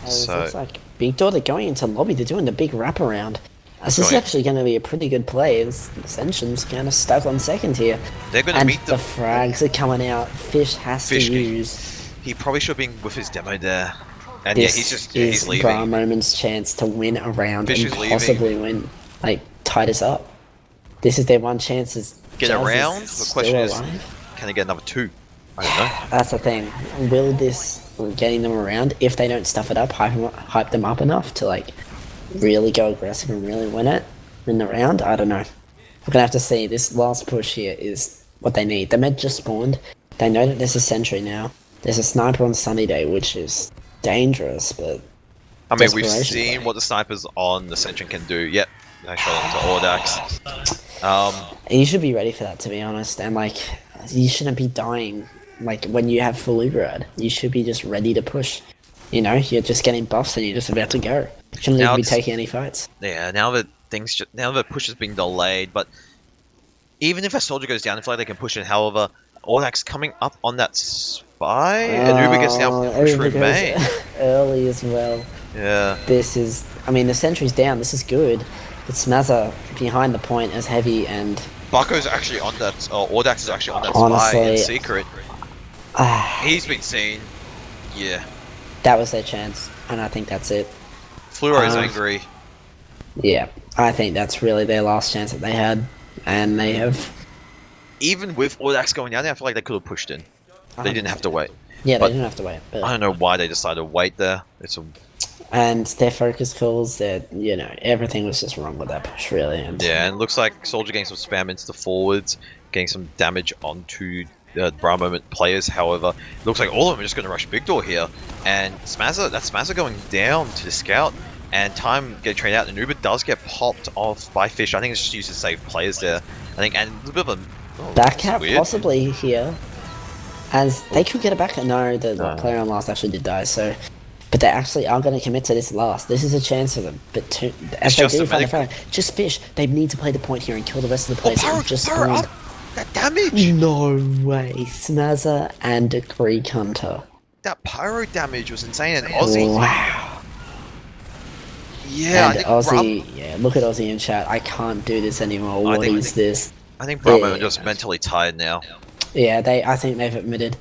[SPEAKER 2] It
[SPEAKER 1] So
[SPEAKER 2] looks like Big Door, they're going into lobby, they're doing the big wraparound. This is
[SPEAKER 1] Going-
[SPEAKER 2] actually going to be a pretty good play. Ascension's kind of stuck on second here.
[SPEAKER 1] they're going to
[SPEAKER 2] And
[SPEAKER 1] meet
[SPEAKER 2] the
[SPEAKER 1] them.
[SPEAKER 2] frags are coming out. Fish has
[SPEAKER 1] Fish
[SPEAKER 2] to
[SPEAKER 1] can-
[SPEAKER 2] use.
[SPEAKER 1] He probably should have been with his demo there. And
[SPEAKER 2] This
[SPEAKER 1] yeah, he's
[SPEAKER 2] is
[SPEAKER 1] leaving.
[SPEAKER 2] Bra Moment's chance to win a round
[SPEAKER 1] Fish
[SPEAKER 2] and
[SPEAKER 1] is leaving.
[SPEAKER 2] possibly win, like, tie this up. This is their one chance.
[SPEAKER 1] Get
[SPEAKER 2] Jazz is
[SPEAKER 1] around. The
[SPEAKER 2] still
[SPEAKER 1] question is,
[SPEAKER 2] alive.
[SPEAKER 1] can they get another 2? I don't know.
[SPEAKER 2] That's the thing. Will this getting them around, if they don't stuff it up, hype them up enough to like really go aggressive and really win it in the round? I don't know. We're gonna have to see. This last push here is what they need. The med just spawned. They know that there's a sentry now. There's a sniper on Sunny Day, which is dangerous, but
[SPEAKER 1] I mean, we've
[SPEAKER 2] Desperation
[SPEAKER 1] seen
[SPEAKER 2] play.
[SPEAKER 1] what the snipers on Ascension can do. Yep, nice shot into Audax.
[SPEAKER 2] You should be ready for that, to be honest. And like, you shouldn't be dying. Like when you have full Uberad, you should be just ready to push. You know, you're just getting buffs and you're just about to go. You shouldn't
[SPEAKER 1] Now
[SPEAKER 2] even be
[SPEAKER 1] it's-
[SPEAKER 2] taking any fights.
[SPEAKER 1] Yeah, now that now the push has been delayed, but even if a soldier goes down in flag, they can push in. However, Audax coming up on that spy, and Uber gets now pushed
[SPEAKER 2] Uber
[SPEAKER 1] through
[SPEAKER 2] goes
[SPEAKER 1] main.
[SPEAKER 2] early as well.
[SPEAKER 1] Yeah.
[SPEAKER 2] This is, I mean, the sentry's down. This is good. But Smazza behind the point is heavy, and
[SPEAKER 1] Bucko's actually on that. Audax is actually on that spy
[SPEAKER 2] Honestly,
[SPEAKER 1] in secret. He's been seen. Yeah.
[SPEAKER 2] that was their chance, and I think that's it.
[SPEAKER 1] Fluoro is angry.
[SPEAKER 2] Yeah, I think that's really their last chance that they had, and they have.
[SPEAKER 1] Even with Audax going down there, I feel like they could have pushed in. They didn't have to wait.
[SPEAKER 2] Yeah,
[SPEAKER 1] but
[SPEAKER 2] they didn't have to wait. But
[SPEAKER 1] I don't know why they decided to wait there. It's a
[SPEAKER 2] and their focus calls, their everything was just wrong with that push, really. And
[SPEAKER 1] yeah, and it looks like Soldier getting some spam into the forwards, getting some damage onto the Brown Moment players. However, it looks like all of them are just going to rush Big Door here, and Smazza going down to the scout, and time get trained out, and Uber does get popped off by Fish. I think it's just used to save players there. I think, and a little bit of a
[SPEAKER 2] backup
[SPEAKER 1] weird.
[SPEAKER 2] possibly here, as they could get it back. No, the player on last actually did die, so. But they actually are going to commit to this last. This is a chance for them. But as they do find a flag, just Fish. They need to play the point here and kill the rest of the players.
[SPEAKER 1] Pyro,
[SPEAKER 2] just
[SPEAKER 1] Pyro up! That damage!
[SPEAKER 2] No way. Smazza and a Greek Hunter.
[SPEAKER 1] That Pyro damage was insane, and Aussie.
[SPEAKER 2] Wow.
[SPEAKER 1] Yeah,
[SPEAKER 2] And
[SPEAKER 1] I think
[SPEAKER 2] Aussie, yeah, look at Aussie in chat. I can't do this anymore. What is this?
[SPEAKER 1] I think Bravo
[SPEAKER 2] Yeah.
[SPEAKER 1] are just mentally tired now.
[SPEAKER 2] Yeah, I think they've admitted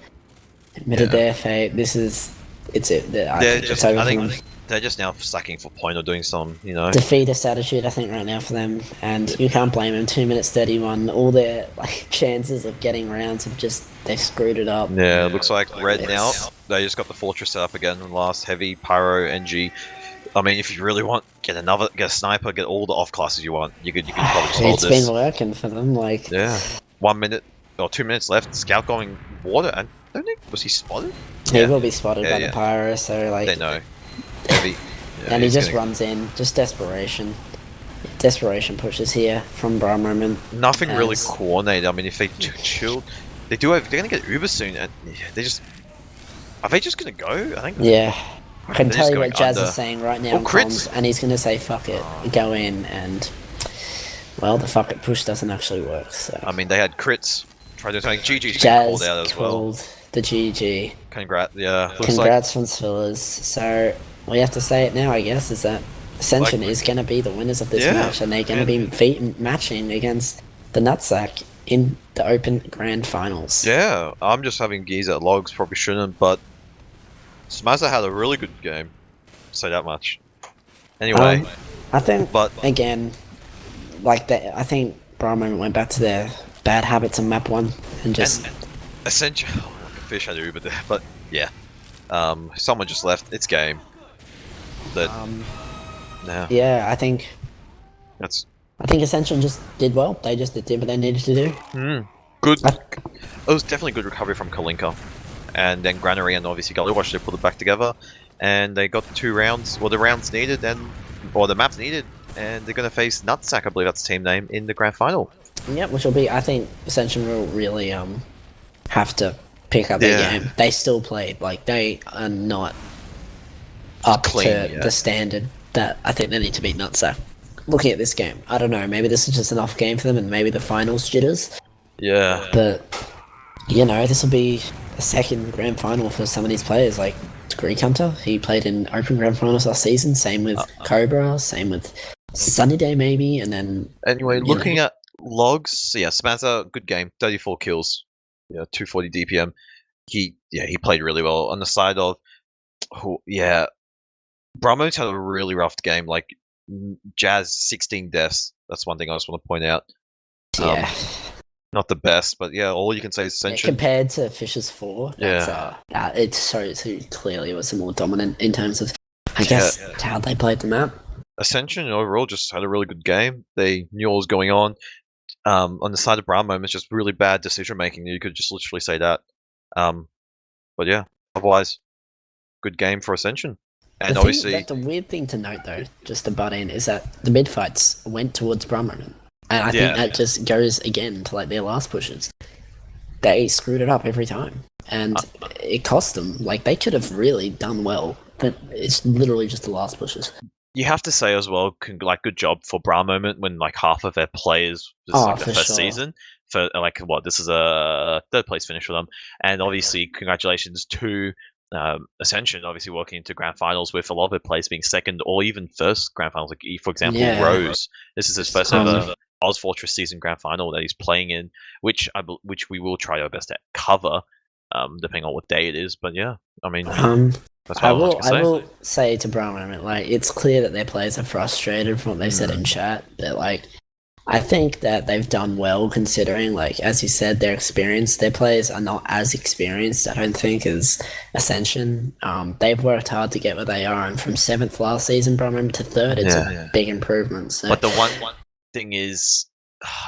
[SPEAKER 2] their fate. This is, it's it. It's over
[SPEAKER 1] I
[SPEAKER 2] for
[SPEAKER 1] think
[SPEAKER 2] them.
[SPEAKER 1] they're just now sacking for point or doing some,
[SPEAKER 2] Defeatist attitude, I think, right now for them, and you can't blame them. 2 minutes 31. All their chances of getting rounds have they've screwed it up.
[SPEAKER 1] Yeah, it looks like Red now.
[SPEAKER 2] It's-
[SPEAKER 1] They just got the Fortress set up again in the last heavy Pyro NG. I mean, if you really want, get a sniper, get all the off classes you want. You could probably just hold
[SPEAKER 2] It's
[SPEAKER 1] this.
[SPEAKER 2] been working for them. Like,
[SPEAKER 1] Yeah, 1 minute or 2 minutes left. Scout going water, and I don't think was he spotted?
[SPEAKER 2] he will be spotted
[SPEAKER 1] Yeah,
[SPEAKER 2] by
[SPEAKER 1] yeah.
[SPEAKER 2] the pyro. So like,
[SPEAKER 1] They know. Heavy. Yeah,
[SPEAKER 2] and he
[SPEAKER 1] he's
[SPEAKER 2] just
[SPEAKER 1] gonna-
[SPEAKER 2] runs in, just desperation. Desperation pushes here from Bra Moment.
[SPEAKER 1] Nothing really
[SPEAKER 2] as-
[SPEAKER 1] coordinated. I mean, if they chilled, they're gonna get Uber soon, and they just are they just gonna go? I think.
[SPEAKER 2] Yeah. I can
[SPEAKER 1] They're
[SPEAKER 2] tell
[SPEAKER 1] just
[SPEAKER 2] you what
[SPEAKER 1] going
[SPEAKER 2] Jazz
[SPEAKER 1] under.
[SPEAKER 2] is saying right now
[SPEAKER 1] Oh,
[SPEAKER 2] in
[SPEAKER 1] crits.
[SPEAKER 2] comms, and he's going to say fuck it, go in, and well, the fuck it push doesn't actually work. So
[SPEAKER 1] I mean, they had crits. Tried to something. GG's been
[SPEAKER 2] Jazz
[SPEAKER 1] called out as well.
[SPEAKER 2] called the GG.
[SPEAKER 1] Congrats. Yeah. Looks like
[SPEAKER 2] Congrats from Svillers. So we have to say it now, I guess, is that Ascension is going to be the winners of this
[SPEAKER 1] Yeah,
[SPEAKER 2] match, and they're going to be matching against the Nutsack in the Open Grand Finals.
[SPEAKER 1] yeah. I'm just having geese at logs. Probably shouldn't, but Smazza had a really good game. Say that much. Anyway,
[SPEAKER 2] I think,
[SPEAKER 1] but
[SPEAKER 2] again, I think Bra Moment went back to their bad habits in map 1 and just.
[SPEAKER 1] Ascension. Oh, like a fish had Uber there, but yeah. Someone just left. It's game. That.
[SPEAKER 2] Yeah, I think
[SPEAKER 1] That's
[SPEAKER 2] Ascension just did well. They just did what they needed to do.
[SPEAKER 1] good. It was definitely good recovery from Kalinka, and then Granary and obviously Gullywash. They put it back together, and they got the 2 rounds, or the rounds needed, or the maps needed, and they're going to face Nutsack. I believe that's the team name in the grand final.
[SPEAKER 2] Yeah, which will be. I think Ascension will really have to pick up their game. They still played like they are not up
[SPEAKER 1] Clean,
[SPEAKER 2] to
[SPEAKER 1] yeah.
[SPEAKER 2] the standard that I think they need to beat Nutsack. Looking at this game, I don't know. Maybe this is just an off game for them, and maybe the finals jitters.
[SPEAKER 1] Yeah.
[SPEAKER 2] But this will be a second grand final for some of these players. Like Greek Hunter, he played in Open Grand Finals last season. Same with Cobra. Same with Sunny Day, maybe. And then
[SPEAKER 1] Anyway, looking at logs, yeah, Smazza, good game, 34 kills, 240 DPM. He played really well. On the side of, Bramo's had a really rough game. Like Jazz, 16 deaths. That's one thing I just want to point out.
[SPEAKER 2] yeah.
[SPEAKER 1] Not the best, but yeah, all you can say is Ascension.
[SPEAKER 2] Compared to Fisher's 4, it shows who clearly was the more dominant in terms of, I guess, how they played the map.
[SPEAKER 1] Ascension overall just had a really good game. They knew what was going on. On the side of Bramo, it's just really bad decision making. You could just literally say that. But yeah, otherwise, good game for Ascension. And
[SPEAKER 2] the
[SPEAKER 1] obviously,
[SPEAKER 2] the weird thing to note, though, just to butt in, is that the mid fights went towards Brahman, and I think that just goes again to like their last pushes. They screwed it up every time, and it cost them. Like they could have really done well, but it's literally just the last pushes.
[SPEAKER 4] You have to say as well, like, good job for Bra Moment when like half of their players this is like their first season for like what this is a third place finish for them, and obviously congratulations to Ascension, obviously walking into grand finals with a lot of their players being second or even first grand finals. Like for example, Rose, this is his first ever ozfortress season grand final that he's playing in, which we will try our best to cover, depending on what day it is. But yeah, I mean.
[SPEAKER 2] I will say to Brown, like it's clear that their players are frustrated from what they've said in chat. But like, I think that they've done well considering, like as you said, their experience. Their players are not as experienced, I don't think, as Ascension. They've worked hard to get where they are, and from 7th last season, Brown, to 3rd, it's a big improvement. So.
[SPEAKER 4] But the one thing is,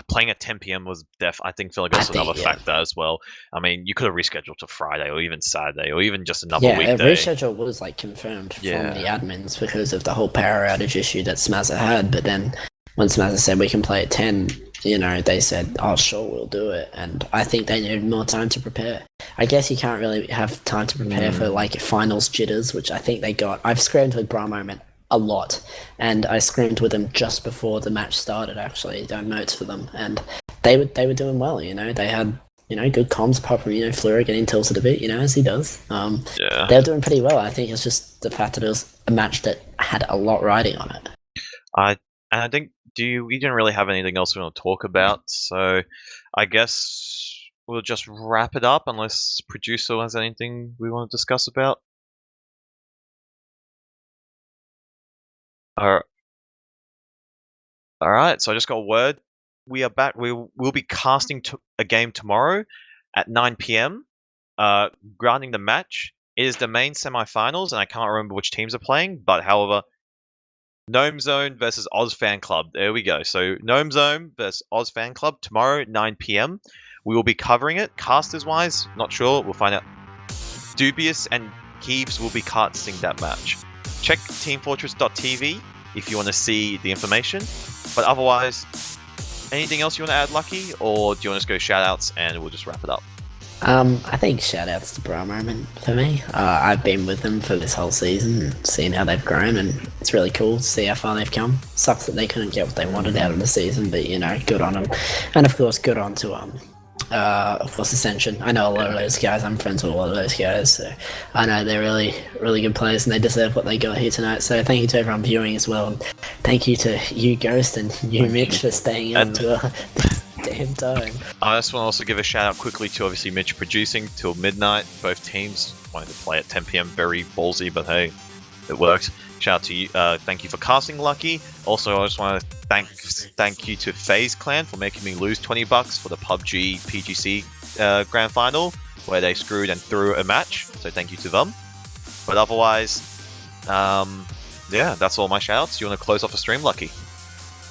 [SPEAKER 4] playing at 10 p.m. was I think another factor as well. I mean, you could have rescheduled to Friday or even Saturday or even just another weekday.
[SPEAKER 2] Yeah, reschedule was like confirmed from the admins because of the whole power outage issue that Smazza had. But then when Smazza said we can play at 10, they said, "Oh, sure, we'll do it." And I think they needed more time to prepare. I guess you can't really have time to prepare for like finals jitters, which I think they got. I've screamed with Bra Moment a lot, and I screamed with them just before the match started. Actually, done notes for them, and they were doing well. They had good comms. Apart from Fleur getting tilted a bit, as he does. They were doing pretty well. I think it's just the fact that it was a match that had a lot riding on it.
[SPEAKER 4] I think we didn't really have anything else we want to talk about, so I guess we'll just wrap it up unless producer has anything we want to discuss about. All right, so I just got a word. We are back. We'll be casting a game tomorrow at 9 p.m. Grounding the match. It is the main semi-finals, and I can't remember which teams are playing. But however, Gnome Zone versus Oz Fan Club. There we go. So Gnome Zone versus Oz Fan Club tomorrow at 9 p.m. We will be covering it. Casters-wise, not sure. We'll find out. Dubious and Keeves will be casting that match. Check teamfortress.tv if you want to see the information. But otherwise, anything else you want to add, Lucky? Or do you want to go shout-outs and we'll just wrap it up?
[SPEAKER 2] I think shout-outs to Bra Moment for me. I've been with them for this whole season and seen how they've grown, and it's really cool to see how far they've come. Sucks that they couldn't get what they wanted out of the season, but good on them. And of course, good on to Ascension. I know a lot of those guys. I'm friends with a lot of those guys, so I know they're really, really good players, and they deserve what they got here tonight. So thank you to everyone viewing as well, and thank you to you, Ghost, and you, Mitch, for staying on to damn time. I
[SPEAKER 4] just want to also give a shout out quickly to obviously Mitch producing till midnight. Both teams wanted to play at 10 p.m. Very ballsy, but hey, it worked. Shout out to you. Thank you for casting, Lucky. Also, I just want to thank you to FaZe Clan for making me lose $20 for the PUBG PGC Grand Final, where they screwed and threw a match. So thank you to them. But otherwise, that's all my shoutouts. You want to close off the stream, Lucky?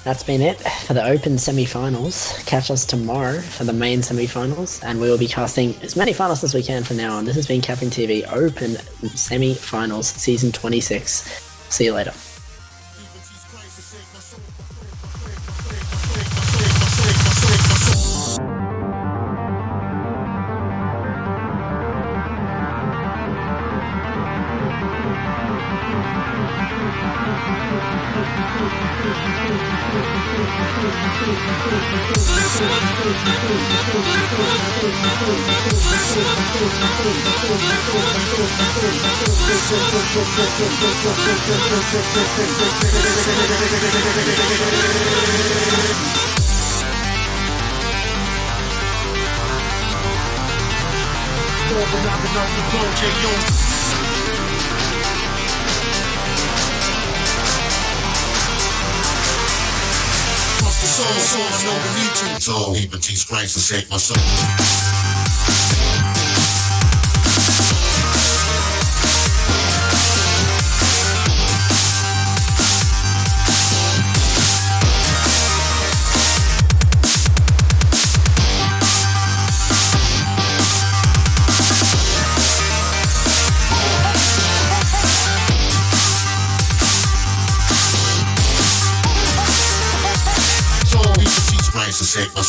[SPEAKER 2] That's been it for the Open semi-finals. Catch us tomorrow for the main semi-finals, and we will be casting as many finals as we can from now on. This has been CappingTV Open semi-finals season 26. See you later.
[SPEAKER 5] So even T-Scratch to shake my soul.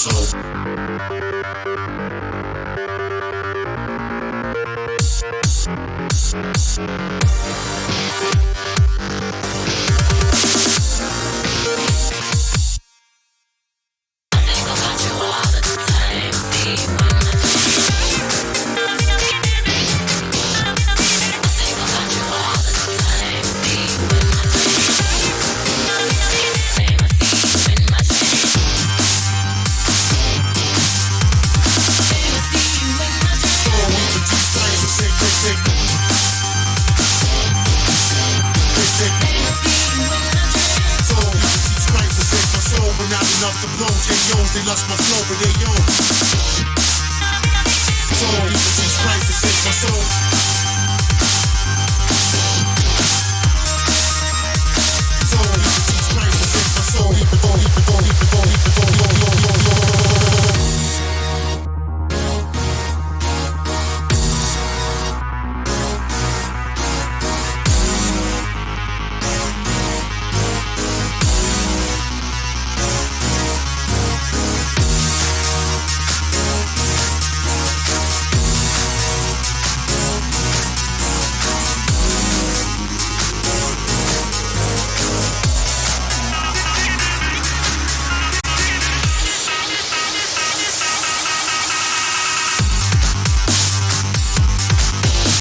[SPEAKER 5] soul. Not enough to blow J.O.'s, they lost my flow, but they